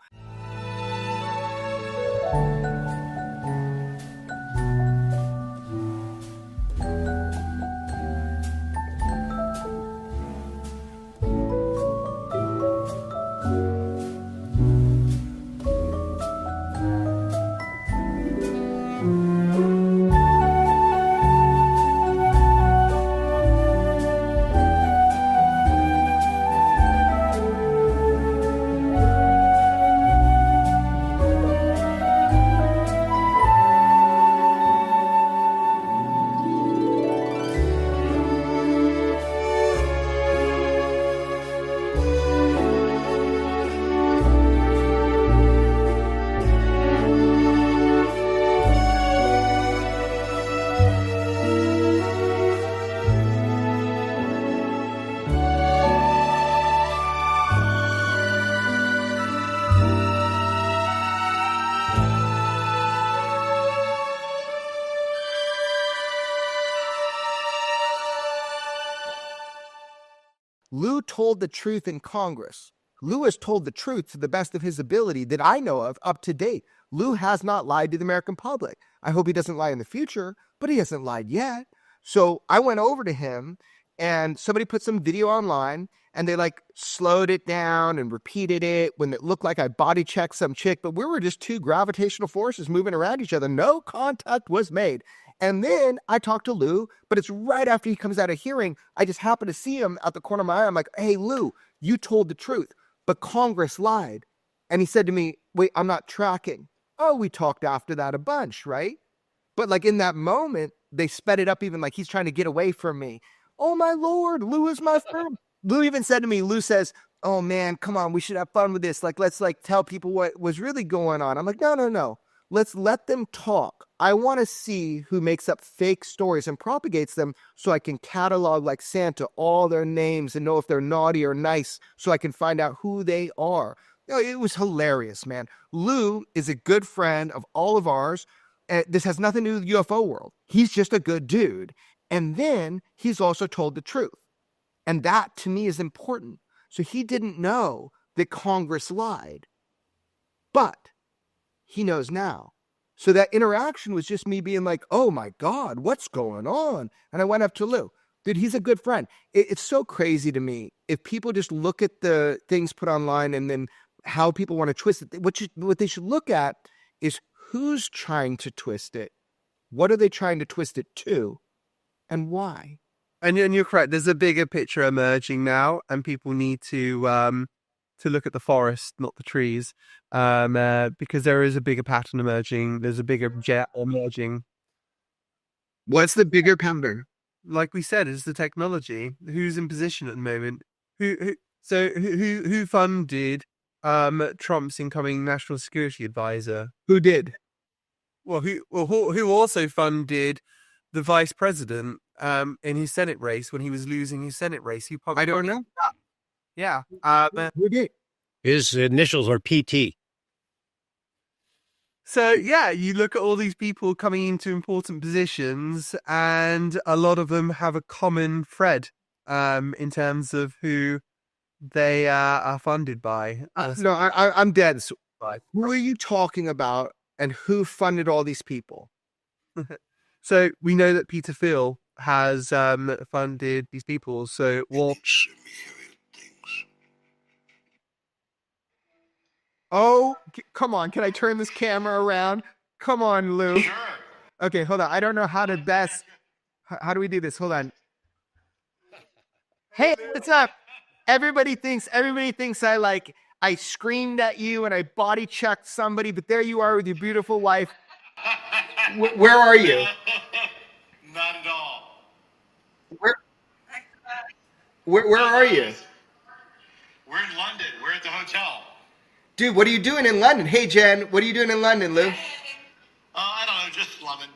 Lou told the truth in Congress. Lou has told the truth to the best of his ability that I know of up to date. Lou has not lied to the American public. I hope he doesn't lie in the future, but he hasn't lied yet. So I went over to him and somebody put some video online and they like slowed it down and repeated it when it looked like I body checked some chick, but we were just two gravitational forces moving around each other. No contact was made. And then I talked to Lou, but it's right after he comes out of hearing. I just happened to see him out the corner of my eye. I'm like, hey, Lou, you told the truth, but Congress lied. And he said to me, wait, I'm not tracking. Oh, we talked after that a bunch, right? But like in that moment, they sped it up even like he's trying to get away from me. Oh, my Lord, Lou is my friend. Lou even said to me, Lou says, oh, man, come on, we should have fun with this. Like, let's like tell people what was really going on. I'm like, no. Let's let them talk. I want to see who makes up fake stories and propagates them so I can catalog like Santa all their names and know if they're naughty or nice so I can find out who they are. You know, it was hilarious, man. Lou is a good friend of all of ours. This has nothing to do with the UFO world. He's just a good dude. And then he's also told the truth. And that to me is important. So he didn't know that Congress lied. But he knows now. So that interaction was just me being like, oh my God, what's going on? And I went up to Lou. Dude, he's a good friend. It's so crazy to me. If people just look at the things put online and then how people want to twist it, what they should look at is who's trying to twist it. What are they trying to twist it to? And why? And you're correct. There's a bigger picture emerging now, and people need to look at the forest, not the trees, because there is a bigger pattern emerging. There's a bigger jet emerging. What's the bigger pattern? Like we said, it's the technology. Who's in position at the moment? Who funded Trump's incoming national security advisor. Who did? Who also funded the vice president in his Senate race when he was losing his Senate race. I don't know. Yeah. Who did? His initials are PT. So, yeah, you look at all these people coming into important positions, and a lot of them have a common thread in terms of who they are funded by. No, I'm dead. So, who are you talking about, and who funded all these people? So we know that Peter Thiel has funded these people. So Oh, come on. Can I turn this camera around? Come on, Lou. Sure. Okay, hold on. I don't know how to best. How do we do this? Hold on. Hey, what's up? Everybody thinks I screamed at you and I body checked somebody, but there you are with your beautiful wife. Where are you? Not at all. Where are you? We're in London. We're at the hotel. Dude, what are you doing in London? Hey, Jen, what are you doing in London, Lou? I don't know, just slumming.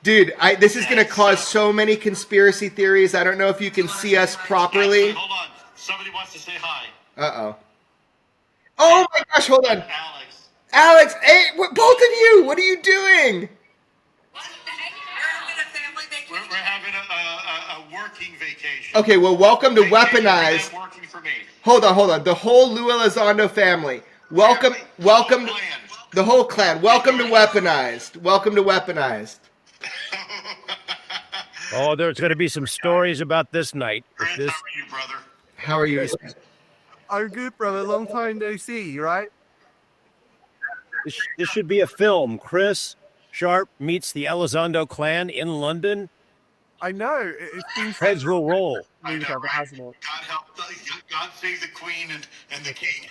Dude, this is going to cause so many conspiracy theories. I don't know if you can see us properly. Hold on. Somebody wants to say hi. Uh-oh. Oh my gosh, hold on. Alex. Alex, hey, both of you, what are you doing? We're having a working vacation. Okay, well, welcome to Weaponized. Vacation working for me. Hold on. The whole Lou Elizondo family. Welcome, the whole clan. Welcome to Weaponized. Welcome to Weaponized. Oh, there's going to be some stories about this night. Grant, This, how are you, brother? How are you? I'm good, brother. Long time no see, right? this should be a film. Chris Sharpe meets the Elizondo clan in London. I know. It's been Heads will roll. I know, right? hasn't it? God help, God save the queen and the king.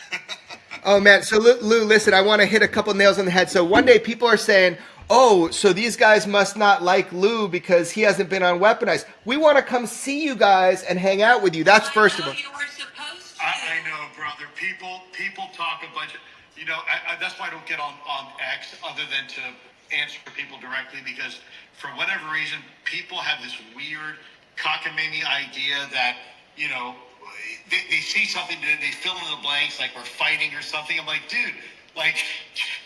Oh, man. So, Lou, listen, I want to hit a couple nails on the head. So one day people are saying, oh, so these guys must not like Lou because he hasn't been on Weaponized. We want to come see you guys and hang out with you. That's first of all. You were supposed to. I know, brother. People talk a bunch of, that's why I don't get on X other than to answer people directly, because for whatever reason, people have this weird cockamamie idea that, they see something, they fill in the blanks, like we're fighting or something. I'm like, dude,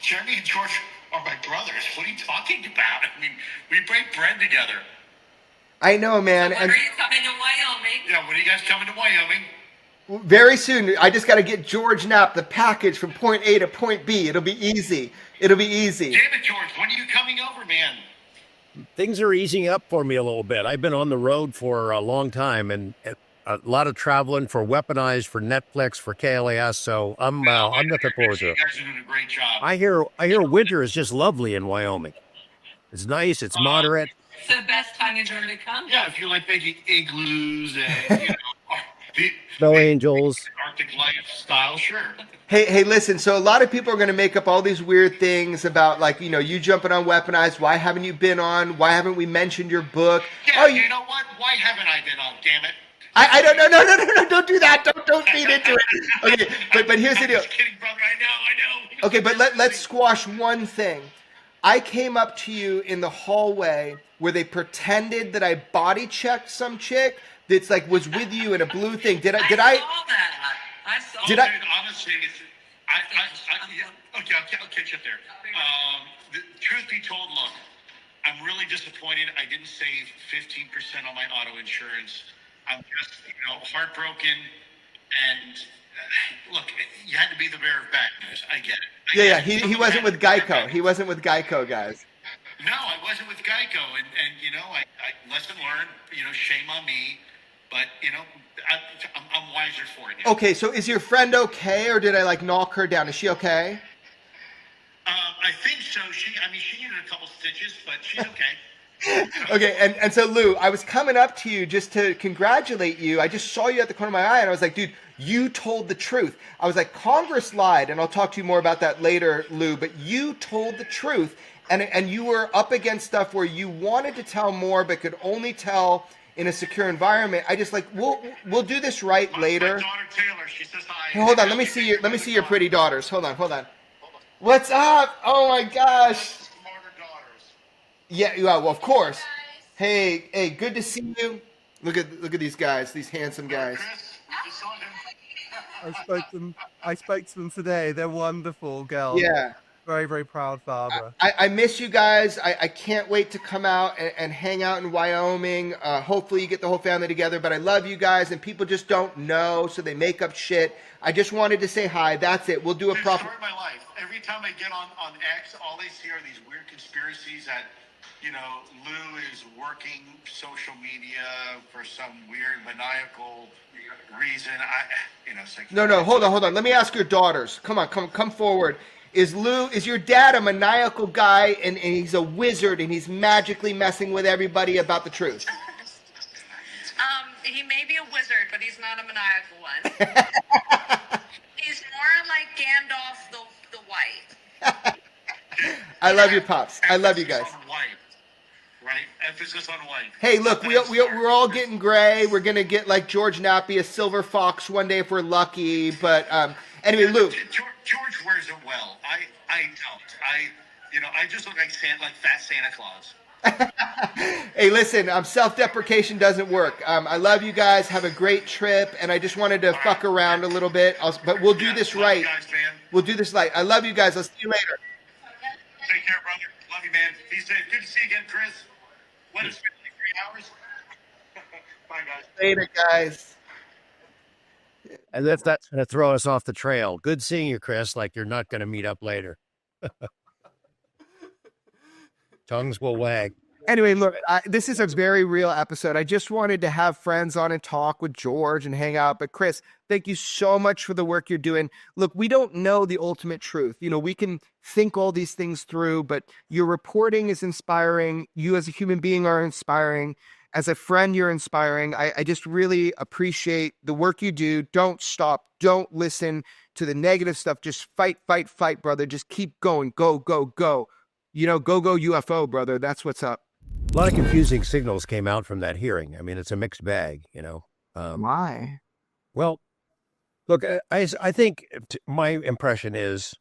Jeremy and George are my brothers. What are you talking about? I mean, we break bread together. I know, man. When And are you coming to Wyoming? Yeah, when are you guys coming to Wyoming? very soon, I just got to get George Knapp the package from point A to point B. It'll be easy. Damn it, George. When are you coming over, man? Things are easing up for me a little bit. I've been on the road for a long time and a lot of traveling for Weaponized, for Netflix, for KLAS. So I'm looking forward to You it. guys are doing a great job. I hear winter is just lovely in Wyoming. It's nice. It's moderate. It's the best time of year to come. Yeah, if you like making igloos and, the Snow angels. Arctic lifestyle, sure. Hey, listen. So a lot of people are going to make up all these weird things about, you jumping on Weaponized. Why haven't you been on? Why haven't we mentioned your book? Yeah, Oh, you know what? Why haven't I been on? Damn it. I don't know. No, don't do that. Don't feed into it. Okay, but here's the deal. I'm just kidding, brother. I know. Okay, but let's squash one thing. I came up to you in the hallway where they pretended that I body checked some chick that's was with you in a blue thing. Did I? I saw that. I saw Did that. Dude, honestly, yeah, okay, I'll catch you up there. The truth be told, look, I'm really disappointed I didn't save 15% on my auto insurance. I'm just, heartbroken. And look, you had to be the bearer of bad news. I get it. Yeah. He wasn't with Geico. He wasn't with Geico, guys. No, I wasn't with Geico. And I lesson learned, shame on me. But, I'm wiser for it now. Okay, so is your friend okay, or did I knock her down? Is she okay? I think so. She needed a couple stitches, but she's okay. Okay, and so Lou, I was coming up to you just to congratulate you. I just saw you at the corner of my eye, and I was like, dude, you told the truth. I was like, Congress lied, and I'll talk to you more about that later, Lou, but you told the truth, and you were up against stuff where you wanted to tell more but could only tell in a secure environment. I just like we'll do this right later. My daughter Taylor, she says hi. Hey, hold on, let me see your pretty daughters. Hold on. What's up? Oh my gosh. Smarter daughters. Yeah, well, of course. Hey, good to see you. Look at these guys, these handsome guys. Chris, we just saw him. I spoke to them today. They're wonderful girls. Yeah. Very, very proud father. I miss you guys. I can't wait to come out and hang out in Wyoming. Hopefully you get the whole family together, but I love you guys, and people just don't know, so they make up shit. I just wanted to say hi. That's it. We'll do a Dude, proper... story of my life. Every time I get on X, all they see are these weird conspiracies that, Lou is working social media for some weird maniacal reason. It's like... No, hold on. Let me ask your daughters. Come forward. Is your dad a maniacal guy, and he's a wizard, and he's magically messing with everybody about the truth? He may be a wizard, but he's not a maniacal one. He's more like Gandalf the White. I love you, Pops. I love you guys. Emphasis on white, right? Emphasis on white. Hey, look, we're all getting gray. We're going to get like George Nappy, a silver fox one day if we're lucky. But anyway, Luke. George wears it well. I don't. I just look like fat Santa Claus. Hey, listen, self-deprecation doesn't work. I love you guys. Have a great trip. And I just wanted to fuck around a little bit. But we'll do this right. Love you guys, man. We'll do this right. I love you guys. I'll see you later. Take care, brother. Love you, man. Be safe. Good to see you again, Chris. What is it, 3 hours? Bye, guys. Later, guys. And that's going to throw us off the trail. Good seeing you, Chris. Like you're not going to meet up later. Tongues will wag. Anyway, look, this is a very real episode. I just wanted to have friends on and talk with George and hang out. But Chris, thank you so much for the work you're doing. Look, we don't know the ultimate truth. We can think all these things through, but your reporting is inspiring. You as a human being are inspiring. As a friend, you're inspiring. I just really appreciate the work you do. Don't stop. Don't listen to the negative stuff. Just fight, brother. Just keep going. Go. Go UFO, brother. That's what's up. A lot of confusing signals came out from that hearing. I mean, it's a mixed bag, Why? Well, look, I think my impression is,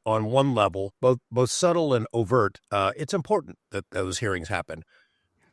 on one level, both subtle and overt, it's important that those hearings happen.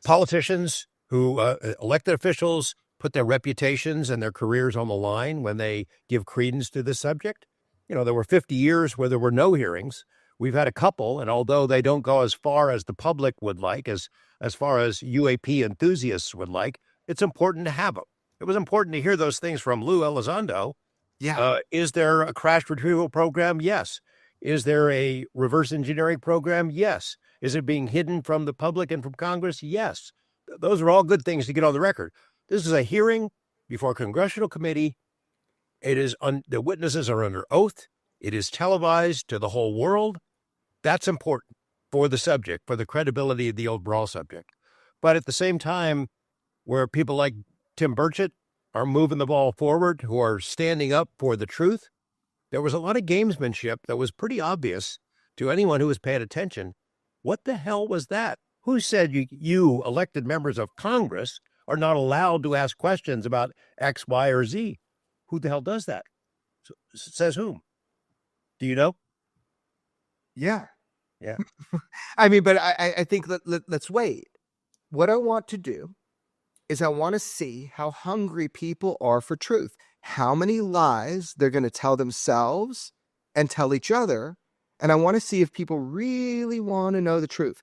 Politicians elected officials put their reputations and their careers on the line when they give credence to this subject. There were 50 years where there were no hearings. We've had a couple, and although they don't go as far as the public would like, as far as UAP enthusiasts would like, it's important to have them. It was important to hear those things from Lou Elizondo. Yeah. Is there a crash retrieval program? Yes. Is there a reverse engineering program? Yes. Is it being hidden from the public and from Congress? Yes. Those are all good things to get on the record. This is a hearing before a congressional committee. It is the witnesses are under oath. It is televised to the whole world. That's important for the subject, for the credibility of the overall subject. But at the same time, where people like Tim Burchett are moving the ball forward, who are standing up for the truth, there was a lot of gamesmanship that was pretty obvious to anyone who was paying attention. What the hell was that? Who said you elected members of Congress are not allowed to ask questions about X, Y, or Z? Who the hell does that? Says whom? Do you know? Yeah. Yeah. I mean, but I think let's wait. What I want to do is I want to see how hungry people are for truth, how many lies they're going to tell themselves and tell each other. And I want to see if people really want to know the truth.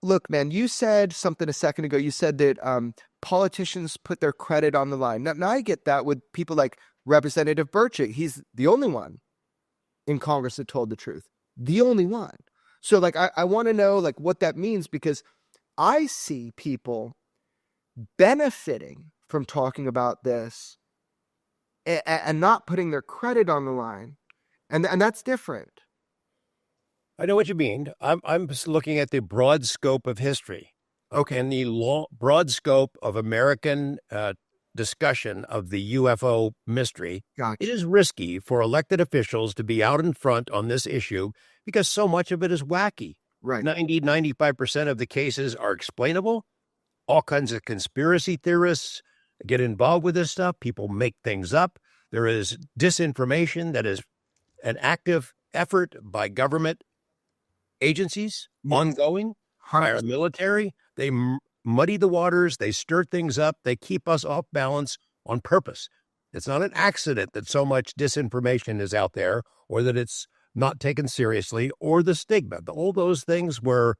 Look, man, you said something a second ago. You said that politicians put their credit on the line. Now I get that with people like Representative Burchett. He's the only one in Congress that told the truth. The only one. So like, I want to know like what that means, because I see people benefiting from talking about this and not putting their credit on the line. And that's different. I know what you mean. I'm just looking at the broad scope of history. Okay. And the broad scope of American discussion of the UFO mystery. Gotcha. It is risky for elected officials to be out in front on this issue because so much of it is wacky. Right. 95% of the cases are explainable. all kinds of conspiracy theorists get involved with this stuff. People make things up. There is disinformation that is an active effort by government agencies, ongoing, by our military. They muddy the waters. They stir things up. They keep us off balance on purpose. It's not an accident that so much disinformation is out there, or that it's not taken seriously, or the stigma. All those things were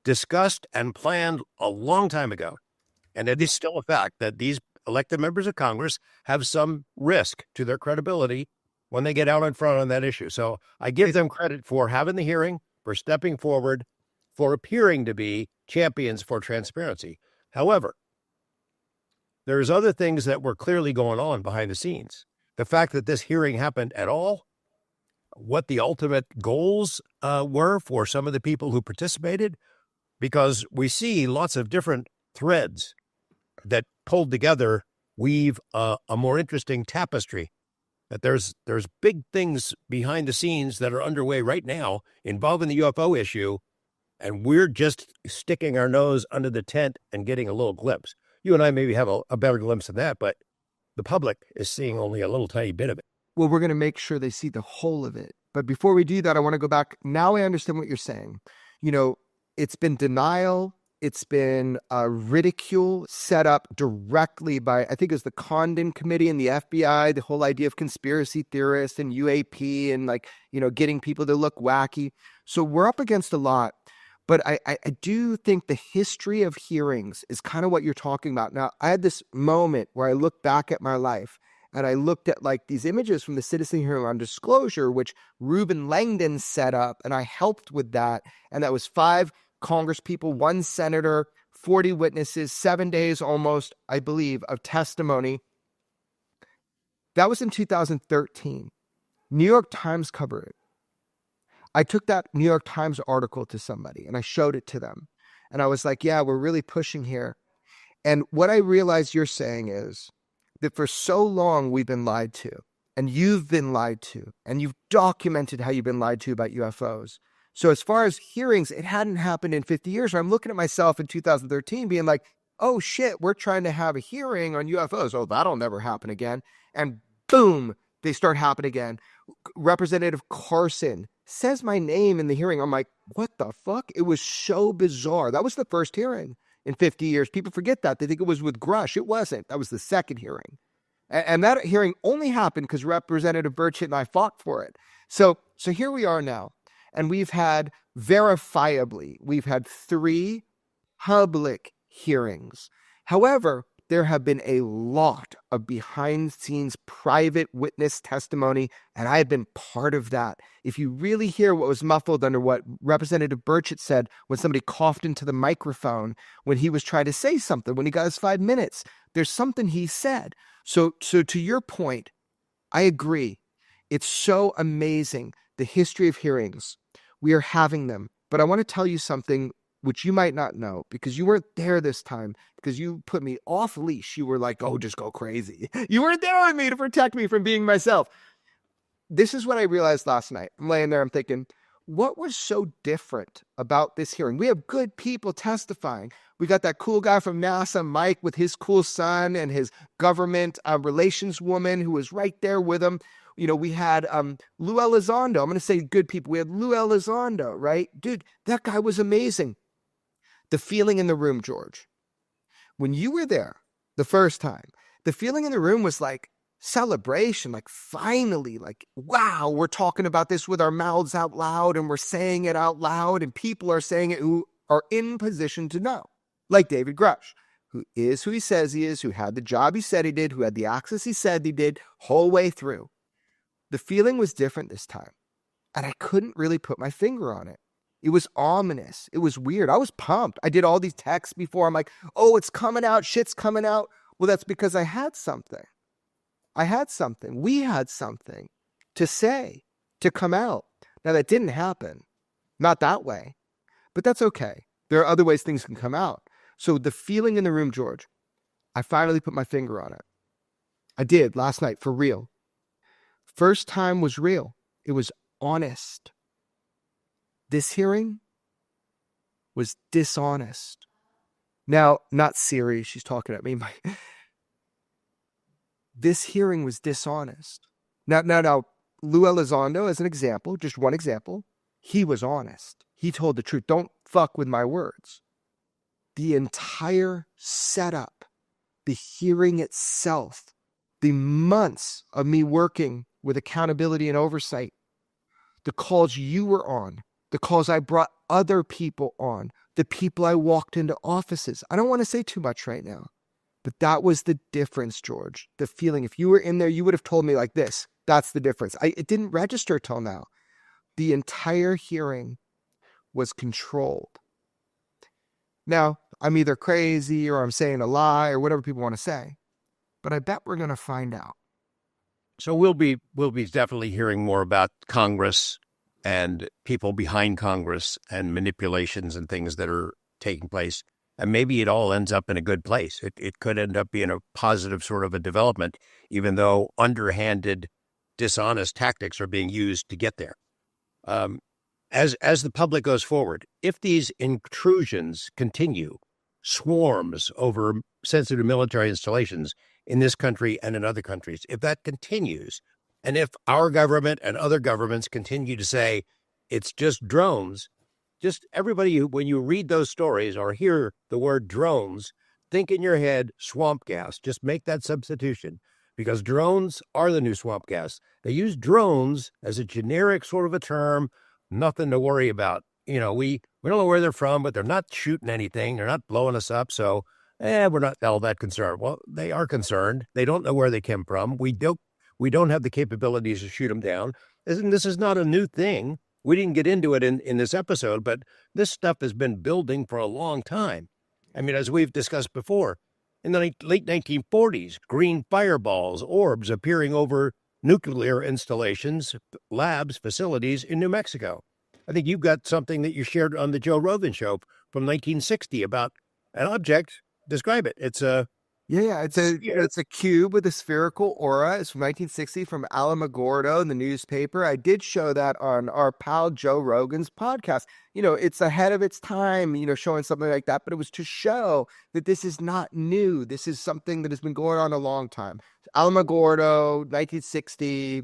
discussed and planned a long time ago. And it is still a fact that these elected members of Congress have some risk to their credibility when they get out in front on that issue. So I give them credit for having the hearing, for stepping forward, for appearing to be champions for transparency. However, there's other things that were clearly going on behind the scenes. The fact that this hearing happened at all, what the ultimate goals were for some of the people who participated, because we see lots of different threads that pulled together weave a more interesting tapestry. That there's big things behind the scenes that are underway right now involving the UFO issue, and we're just sticking our nose under the tent and getting a little glimpse. You and I maybe have a better glimpse of that, but the public is seeing only a little tiny bit of it. Well, we're going to make sure they see the whole of it. But before we do that, I want to go back. Now I understand what you're saying. You know, it's been denial. It's been ridicule set up directly by, I think it was the Condon Committee and the FBI, the whole idea of conspiracy theorists and UAP and like, you know, getting people to look wacky. So we're up against a lot. But I do think the history of hearings is kind of what you're talking about. Now, I had this moment where I looked back at my life and I looked at like these images from the Citizen Hearing on Disclosure, which Reuben Langdon set up, and I helped with that. And that was 5 congresspeople, 1 senator, 40 witnesses, 7 days almost, I believe, of testimony. That was in 2013. New York Times covered it. I took that New York Times article to somebody and I showed it to them. And I was like, yeah, we're really pushing here. And what I realized you're saying is that for so long we've been lied to, and you've been lied to, and you've documented how you've been lied to about UFOs. So as far as hearings, it hadn't happened in 50 years. I'm looking at myself in 2013 being like, oh shit, we're trying to have a hearing on UFOs. Oh, that'll never happen again. And boom, they start happening again. Representative Carson says my name in the hearing. I'm like, what the fuck? It was so bizarre. That was the first hearing in 50 years. People forget that. They think it was with Grush. It wasn't. That was the second hearing. And that hearing only happened because Representative Burchett and I fought for it. So here we are now. And we've had 3 public hearings. However, there have been a lot of behind-the-scenes private witness testimony, and I have been part of that. If you really hear what was muffled under what Representative Burchett said when somebody coughed into the microphone, when he was trying to say something, when he got his 5 minutes, there's something he said. So to your point, I agree. It's so amazing, the history of hearings. We are having them. But I want to tell you something which you might not know because you weren't there this time, because you put me off leash. You were like, oh, just go crazy. You weren't there with me to protect me from being myself. This is what I realized last night. I'm laying there, I'm thinking, what was so different about this hearing? We have good people testifying. We got that cool guy from NASA, Mike, with his cool son and his government relations woman who was right there with him. You know, we had Lou Elizondo. I'm going to say good people. We had Lou Elizondo, right? Dude, that guy was amazing. The feeling in the room, George, when you were there the first time, the feeling in the room was like celebration, like finally, like, wow, we're talking about this with our mouths out loud and we're saying it out loud and people are saying it who are in position to know, like David Grush, who is who he says he is, who had the job he said he did, who had the access he said he did, whole way through. The feeling was different this time, and I couldn't really put my finger on it. It was ominous. It was weird. I was pumped. I did all these texts before. I'm like, oh, it's coming out. Shit's coming out. Well, that's because I had something. I had something. We had something to say, to come out. Now, that didn't happen. Not that way. But that's okay. There are other ways things can come out. So the feeling in the room, George, I finally put my finger on it. I did last night for real. First time was real. It was honest. This hearing was dishonest. Now, not Siri, she's talking at me. This hearing was dishonest. Now, Lou Elizondo, as an example, just one example, he was honest. He told the truth. Don't fuck with my words. The entire setup, the hearing itself, the months of me working with accountability and oversight, the calls you were on, the calls I brought other people on, the people I walked into offices. I don't want to say too much right now, but that was the difference, George. The feeling, if you were in there, you would have told me like this. That's the difference. It didn't register till now. The entire hearing was controlled. Now, I'm either crazy or I'm saying a lie or whatever people want to say, but I bet we're going to find out. So we'll be definitely hearing more about Congress and people behind Congress and manipulations and things that are taking place. And maybe it all ends up in a good place. It could end up being a positive sort of a development, even though underhanded, dishonest tactics are being used to get there. As the public goes forward, if these intrusions continue, swarms over sensitive military installations in this country and in other countries, if that continues, and if our government and other governments continue to say it's just drones, just everybody, when you read those stories or hear the word drones, think in your head swamp gas. Just make that substitution, because drones are the new swamp gas. They use drones as a generic sort of a term, nothing to worry about. We don't know where they're from, but they're not shooting anything. They're not blowing us up. So, we're not all that concerned. Well, they are concerned. They don't know where they came from. We don't have the capabilities to shoot them down. This is not a new thing. We didn't get into it in this episode, but this stuff has been building for a long time. I mean, as we've discussed before, in the late 1940s, green fireballs, orbs appearing over nuclear installations, labs, facilities in New Mexico. I think you've got something that you shared on the Joe Rogan show from 1960 about an object. Describe it. It's a it's a cube with a spherical aura. It's from 1960 from Alamogordo in the newspaper. I did show that on our pal Joe Rogan's podcast. It's ahead of its time, showing something like that, but it was to show that this is not new. This is something that has been going on a long time. Alamogordo, 1960,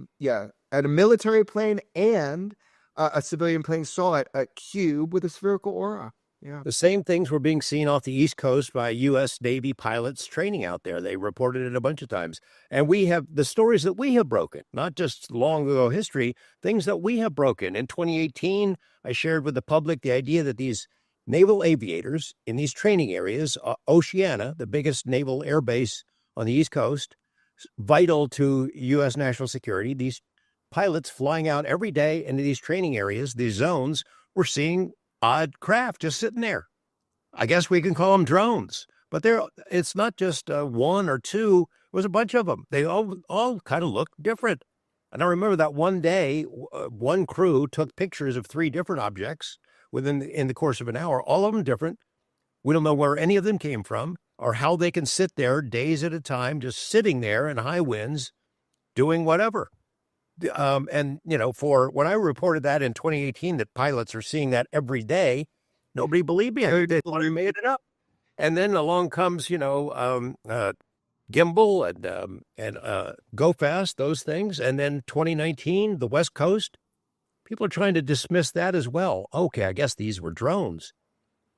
at a military plane and a civilian plane saw it, a cube with a spherical aura. Yeah. The same things were being seen off the East Coast by U.S. Navy pilots training out there. They reported it a bunch of times. And we have the stories that we have broken, not just long ago history, things that we have broken. In 2018, I shared with the public the idea that these naval aviators in these training areas, Oceana, the biggest naval air base on the East Coast, vital to U.S. national security, these pilots flying out every day into these training areas, these zones, were seeing odd craft just sitting there. I guess we can call them drones, but it's not just one or two. It was a bunch of them. They all kind of look different. And I remember that one day, one crew took pictures of 3 different objects in the course of an hour, all of them different. We don't know where any of them came from or how they can sit there days at a time, just sitting there in high winds, doing whatever. And for when I reported that in 2018, that pilots are seeing that every day, nobody believed me. They thought I made it up. And then along comes, Gimbal and Go Fast, those things. And then 2019, the West Coast, people are trying to dismiss that as well. Okay, I guess these were drones.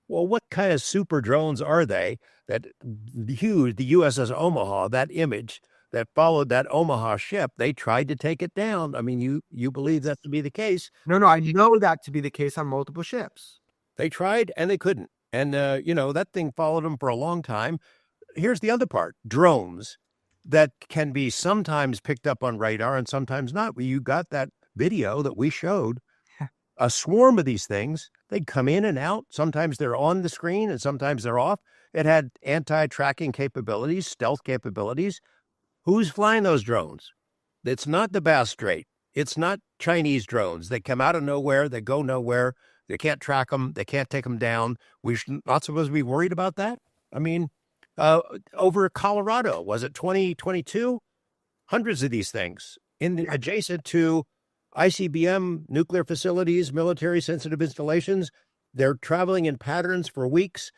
Well, what kind of super drones are they? That the USS Omaha, that image that followed that Omaha ship, they tried to take it down. I mean, you believe that to be the case? No, I know that to be the case on multiple ships. They tried and they couldn't. And, that thing followed them for a long time. Here's the other part. Drones that can be sometimes picked up on radar and sometimes not. You got that video that we showed. A swarm of these things, they'd come in and out. Sometimes they're on the screen and sometimes they're off. It had anti-tracking capabilities, stealth capabilities. Who's flying those drones? It's not the Bass Strait. It's not Chinese drones. They come out of nowhere. They go nowhere. They can't track them. They can't take them down. We're not supposed to be worried about that. I mean, over Colorado, was it 2022? Hundreds of these things adjacent to ICBM nuclear facilities, military sensitive installations. They're traveling in patterns for weeks.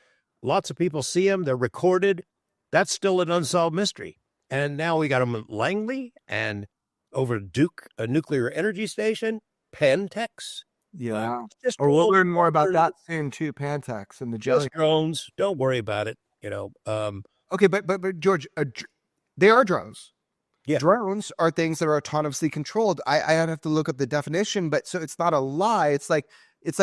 Lots of people see them. They're recorded. That's still an unsolved mystery. And now we got them at Langley and over Duke, a nuclear energy station, Pentex. Yeah. Just Or we'll all learn more about over- that soon too, Pantex and the jelly. Just drones. Don't worry about it. Okay, but George, they are drones. Yeah. Drones are things that are autonomously controlled. I have to look up the definition, but so it's not a lie. It's like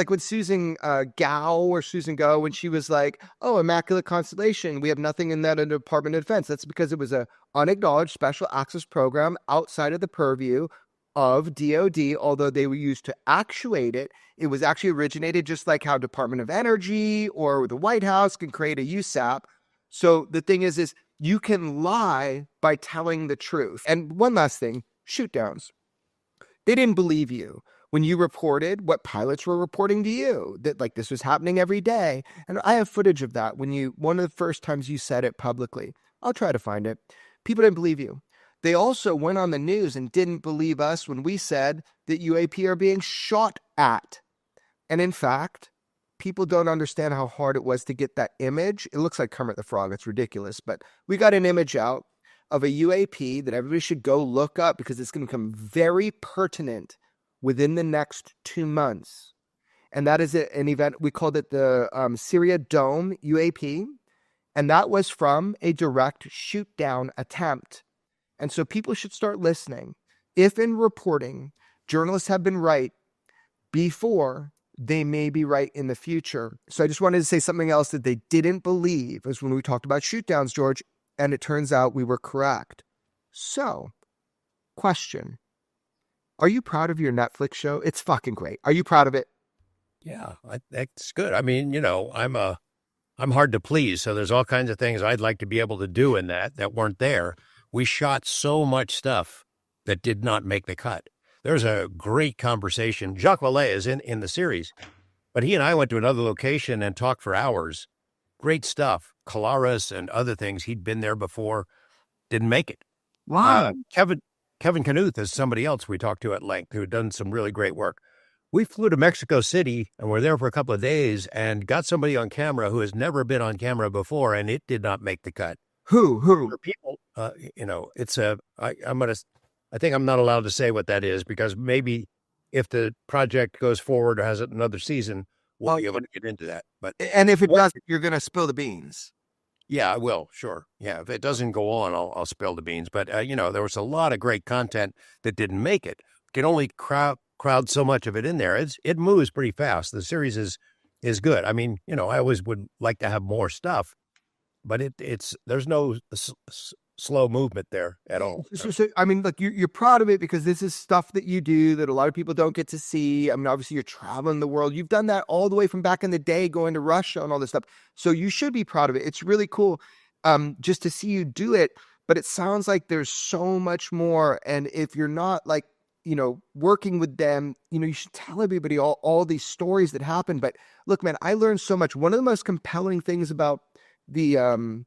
when Susan Gao or Susan Go, when she was like, "Oh, Immaculate Constellation, we have nothing in that in the Department of Defense." That's because it was a unacknowledged special access program outside of the purview of DoD. Although they were used to actuate it, it was actually originated just like how Department of Energy or the White House can create a USAP. So the thing is you can lie by telling the truth. And one last thing, shoot downs. They didn't believe you when you reported what pilots were reporting to you, that like this was happening every day. And I have footage of that one of the first times you said it publicly. I'll try to find it. People didn't believe you. They also went on the news and didn't believe us when we said that UAP are being shot at. And in fact, people don't understand how hard it was to get that image. It looks like Kermit the Frog. It's ridiculous. But we got an image out of a UAP that everybody should go look up because it's going to become very pertinent within the next 2 months. And that is an event. We called it the Syria Dome UAP. And that was from a direct shoot down attempt. And so people should start listening. If in reporting, journalists have been right before, they may be right in the future. So I just wanted to say something else that they didn't believe is when we talked about shoot downs, George, and it turns out we were correct. So, question. Are you proud of your Netflix show? It's fucking great. Are you proud of it? Yeah, that's good. I mean, I'm hard to please. So there's all kinds of things I'd like to be able to do in that weren't there. We shot so much stuff that did not make the cut. There's a great conversation. Jacques Vallée is in the series, but he and I went to another location and talked for hours. Great stuff. Colares and other things. He'd been there before, didn't make it. Wow. Kevin Knuth is somebody else we talked to at length who had done some really great work. We flew to Mexico City and were there for a couple of days and got somebody on camera who has never been on camera before, and it did not make the cut. Who? For people, it's I think I'm not allowed to say what that is because maybe if the project goes forward or has another season, we'll be able to get into that. But And if it doesn't, you're going to spill the beans. yeah, I will. Sure. Yeah. If it doesn't go on, I'll spill the beans. But, there was a lot of great content that didn't make it. Can only crowd so much of it in there. It moves pretty fast. The series is good. I mean, I always would like to have more stuff, but there's no slow movement there at all. So, I mean, look, you're proud of it because this is stuff that you do that a lot of people don't get to see. I mean, obviously you're traveling the world. You've done that all the way from back in the day, going to Russia and all this stuff. So you should be proud of it. It's really cool just to see you do it. But it sounds like there's so much more. And if you're not like, working with them, you should tell everybody all these stories that happen. But look, man, I learned so much. One of the most compelling things about the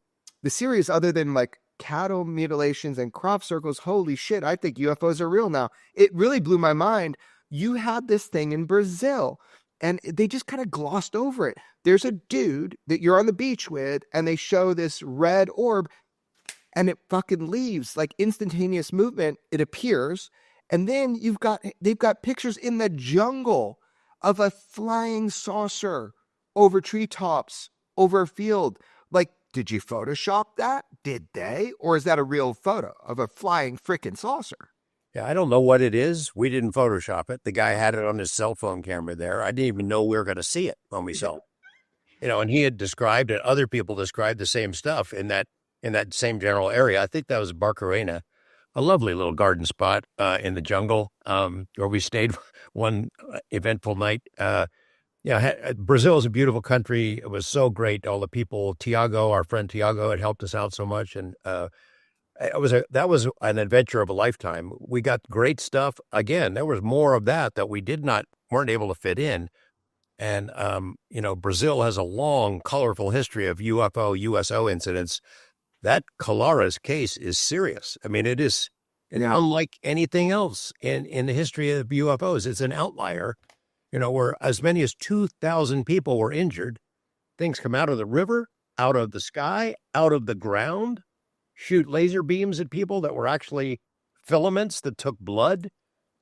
series, other than like cattle mutilations and crop circles, holy shit, I think UFOs are real now. It really blew my mind. You had this thing in Brazil and they just kind of glossed over it. There's a dude that you're on the beach with and they show this red orb and it fucking leaves, like instantaneous movement. It appears. And then they've got pictures in the jungle of a flying saucer over treetops, over a field. Like, did you Photoshop that? Did they? Or is that a real photo of a flying frickin' saucer? Yeah, I don't know what it is. We didn't Photoshop it. The guy had it on his cell phone camera there. I didn't even know we were going to see it when we saw it. And he had described it. Other people described the same stuff in that same general area. I think that was Barcarena, a lovely little garden spot in the jungle where we stayed one eventful night. Brazil is a beautiful country. It was so great. All the people, our friend Tiago had helped us out so much. And that was an adventure of a lifetime. We got great stuff. Again, there was more of that we weren't able to fit in. And, Brazil has a long, colorful history of USO incidents. That Colares case is serious. I mean, it's unlike anything else in the history of UFOs. It's an outlier. Where as many as 2,000 people were injured. Things come out of the river. out of the sky, out of the ground, shoot laser beams at people that were actually filaments that took blood,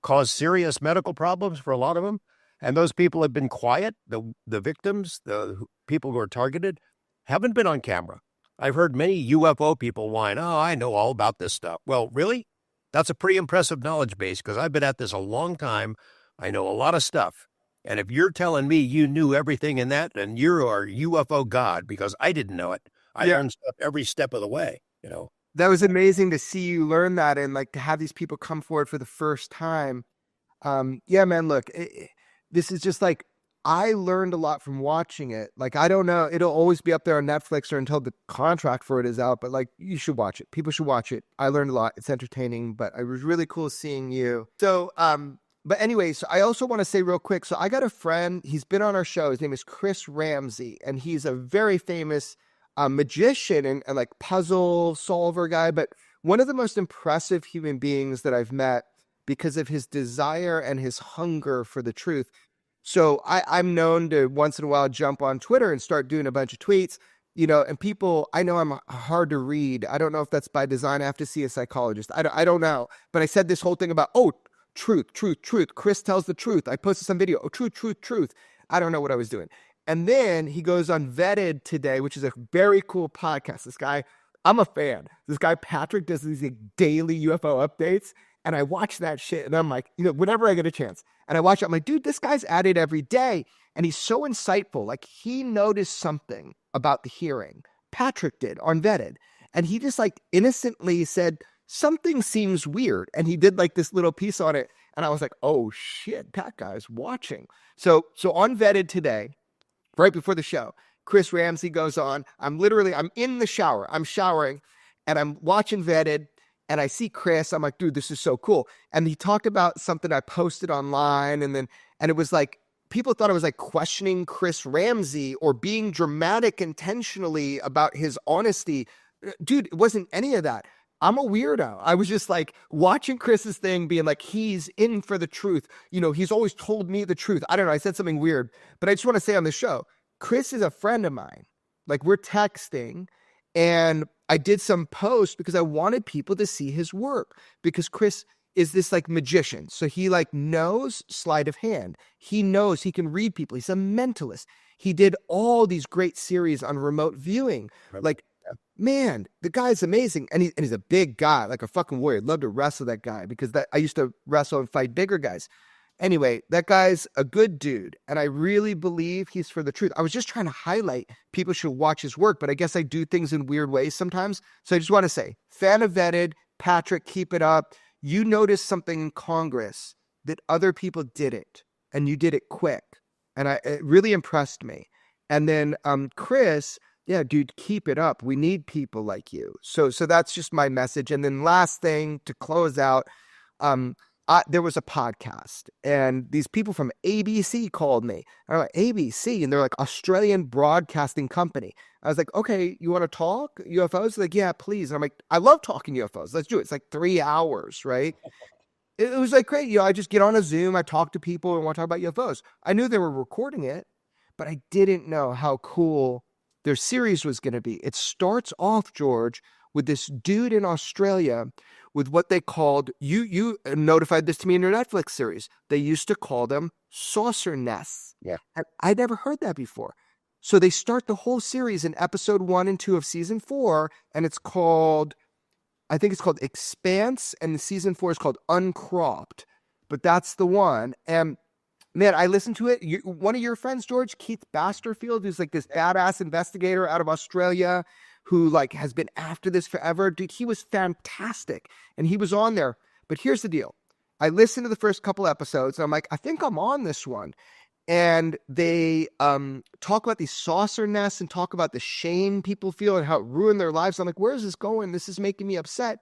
caused serious medical problems for a lot of them. And those people have been quiet. The victims, the people who are targeted, haven't been on camera. I've heard many UFO people whine, oh, I know all about this stuff. Well, really? That's a pretty impressive knowledge base because I've been at this a long time. I know a lot of stuff. And if you're telling me you knew everything in that, then you're our UFO god because I didn't know it. I learned stuff every step of the way, you know. That was amazing to see you learn that and like to have these people come forward for the first time. Yeah, man, look, this is just like, I learned a lot from watching it. Like, I don't know, it'll always be up there on Netflix or until the contract for it is out, but like, you should watch it. People should watch it. I learned a lot. It's entertaining, but it was really cool seeing you. So, but anyway, so I also want to say real quick. So I got a friend, he's been on our show. His name is Chris Ramsey, and he's a very famous magician and like puzzle solver guy, but one of the most impressive human beings that I've met because of his desire and his hunger for the truth. So I'm known to once in a while jump on Twitter and start doing a bunch of tweets, you know, and people, I know I'm hard to read. I don't know if that's by design. I have to see a psychologist. I don't know. But I said this whole thing about, oh, truth. Chris tells the truth. I posted some video. Oh, truth. I don't know what I was doing. And then he goes on Vetted today, which is a very cool podcast. This guy, I'm a fan. This guy, Patrick, does these like, daily UFO updates. And I watch that shit and I'm like, you know, whenever I get a chance and I watch it, I'm like, dude, this guy's at it every day. And he's so insightful. Like he noticed something about the hearing. Patrick did on Vetted. And he just like innocently said, something seems weird. And he did like this little piece on it. And I was like, oh shit, that guy's watching. So on Vetted today, right before the show, Chris Ramsey goes on. I'm in the shower. I'm showering and I'm watching Vetted. And I see Chris, I'm like, dude, this is so cool. And he talked about something I posted online. And it was like, people thought I was like questioning Chris Ramsey or being dramatic intentionally about his honesty. Dude, it wasn't any of that. I'm a weirdo. I was just like watching Chris's thing being like, he's in for the truth. You know, he's always told me the truth. I don't know. I said something weird, but I just want to say on the show, Chris is a friend of mine. Like we're texting and I did some posts because I wanted people to see his work because Chris is this like magician. So he like knows sleight of hand. He knows he can read people. He's a mentalist. He did all these great series on remote viewing. Like, man, the guy's amazing. And he's a big guy, like a fucking warrior. I'd love to wrestle that guy because I used to wrestle and fight bigger guys. Anyway, that guy's a good dude, and I really believe he's for the truth. I was just trying to highlight people should watch his work, but I guess I do things in weird ways sometimes. So I just want to say, fan of Vetted, Patrick, keep it up. You noticed something in Congress that other people didn't, and you did it quick, and it really impressed me. And then Chris, yeah, dude, keep it up. We need people like you. So that's just my message. And then last thing to close out, there was a podcast and these people from ABC called me. I'm like, ABC? And they're like Australian broadcasting company. I was like, okay, you want to talk UFOs? They're like, yeah, please. And I'm like, I love talking UFOs. Let's do it. It's like 3 hours, right? It was like great. You know, I just get on a Zoom. I talk to people and want to talk about UFOs. I knew they were recording it, but I didn't know how cool their series was going to be. It starts off, George, with this dude in Australia with what they called, you notified this to me in your Netflix series. They used to call them saucer nests. Yeah. And I'd never heard that before. So they start the whole series in episode 1 and 2 of season 4, and it's called, I think it's called Expanse, and season 4 is called Uncropped. But that's the one. And man, I listened to it. One of your friends, George, Keith Basterfield, who's like this badass investigator out of Australia, who like has been after this forever. Dude, he was fantastic. And he was on there. But here's the deal. I listened to the first couple episodes. And I'm like, I think I'm on this one. And they talk about these saucer nests and talk about the shame people feel and how it ruined their lives. I'm like, where is this going? This is making me upset.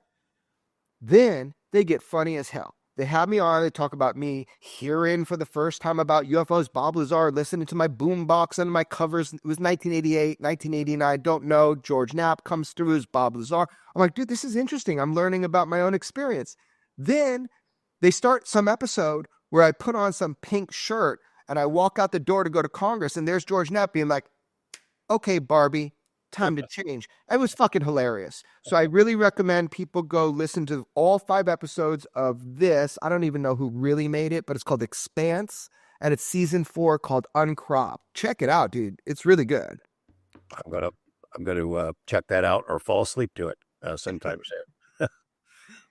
Then they get funny as hell. They have me on. They talk about me hearing for the first time about UFOs. Bob Lazar, listening to my boombox and my covers. It was 1988, 1989. Don't know. George Knapp comes through as Bob Lazar. I'm like, dude, this is interesting. I'm learning about my own experience. Then they start some episode where I put on some pink shirt and I walk out the door to go to Congress. And there's George Knapp being like, okay, Barbie, time to change. It was fucking hilarious. So I really recommend people go listen to all 5 episodes of this. I don't even know who really made it, but it's called Expanse, and it's season 4 called Uncropped. Check it out, dude. It's really good. I'm gonna check that out or fall asleep to it sometime soon.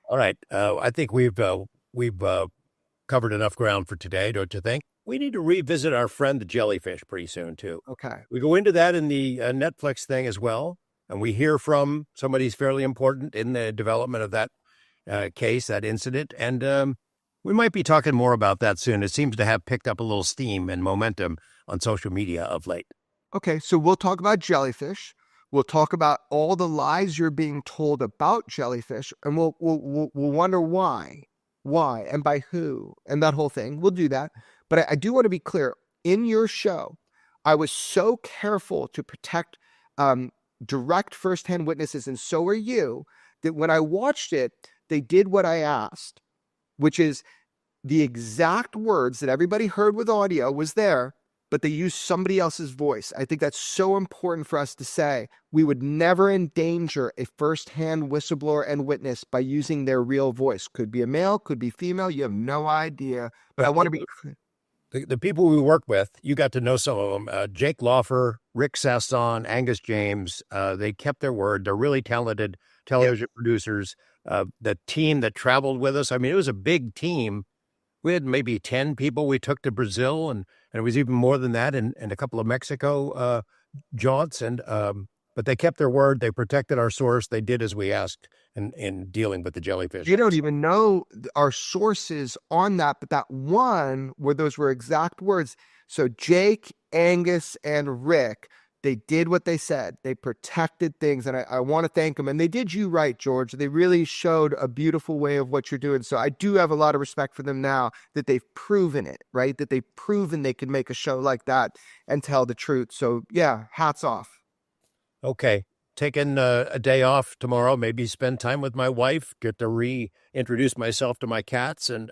All right, I think we've covered enough ground for today, don't you think? We need to revisit our friend the jellyfish pretty soon too. Okay. We go into that in the Netflix thing as well, and we hear from somebody who's fairly important in the development of that case, that incident, and we might be talking more about that soon. It seems to have picked up a little steam and momentum on social media of late. Okay, so we'll talk about jellyfish. We'll talk about all the lies you're being told about jellyfish, and we'll wonder why, and by who, and that whole thing. We'll do that. But I do want to be clear. In your show, I was so careful to protect direct firsthand witnesses, and so are you, that when I watched it, they did what I asked, which is the exact words that everybody heard with audio was there, but they used somebody else's voice. I think that's so important for us to say. We would never endanger a firsthand whistleblower and witness by using their real voice. Could be a male, could be female. You have no idea. But I want to be... The people we work with, you got to know some of them. Jake Lawfer, Rick Sasson, Angus James. They kept their word. They're really talented television producers. The team that traveled with us, I mean, it was a big team. We had maybe 10 people we took to Brazil, and it was even more than that, and a couple of Mexico jaunts. But they kept their word. They protected our source. They did as we asked in dealing with the jellyfish. You don't even know our sources on that, but that one where those were exact words. So Jake, Angus, and Rick, they did what they said. They protected things, and I want to thank them. And they did you right, George. They really showed a beautiful way of what you're doing. So I do have a lot of respect for them now that they've proven it, right? That they've proven they can make a show like that and tell the truth. So yeah, hats off. Okay. Taking a day off tomorrow, maybe spend time with my wife, get to reintroduce myself to my cats, and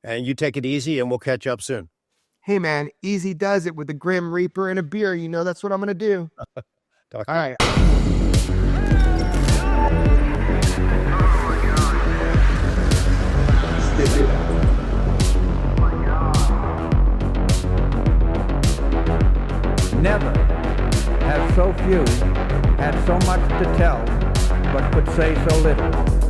you take it easy, and we'll catch up soon. Hey, man, easy does it with a Grim Reaper and a beer. You know that's what I'm going to do. All right. Never have so few had so much to tell, but could say so little.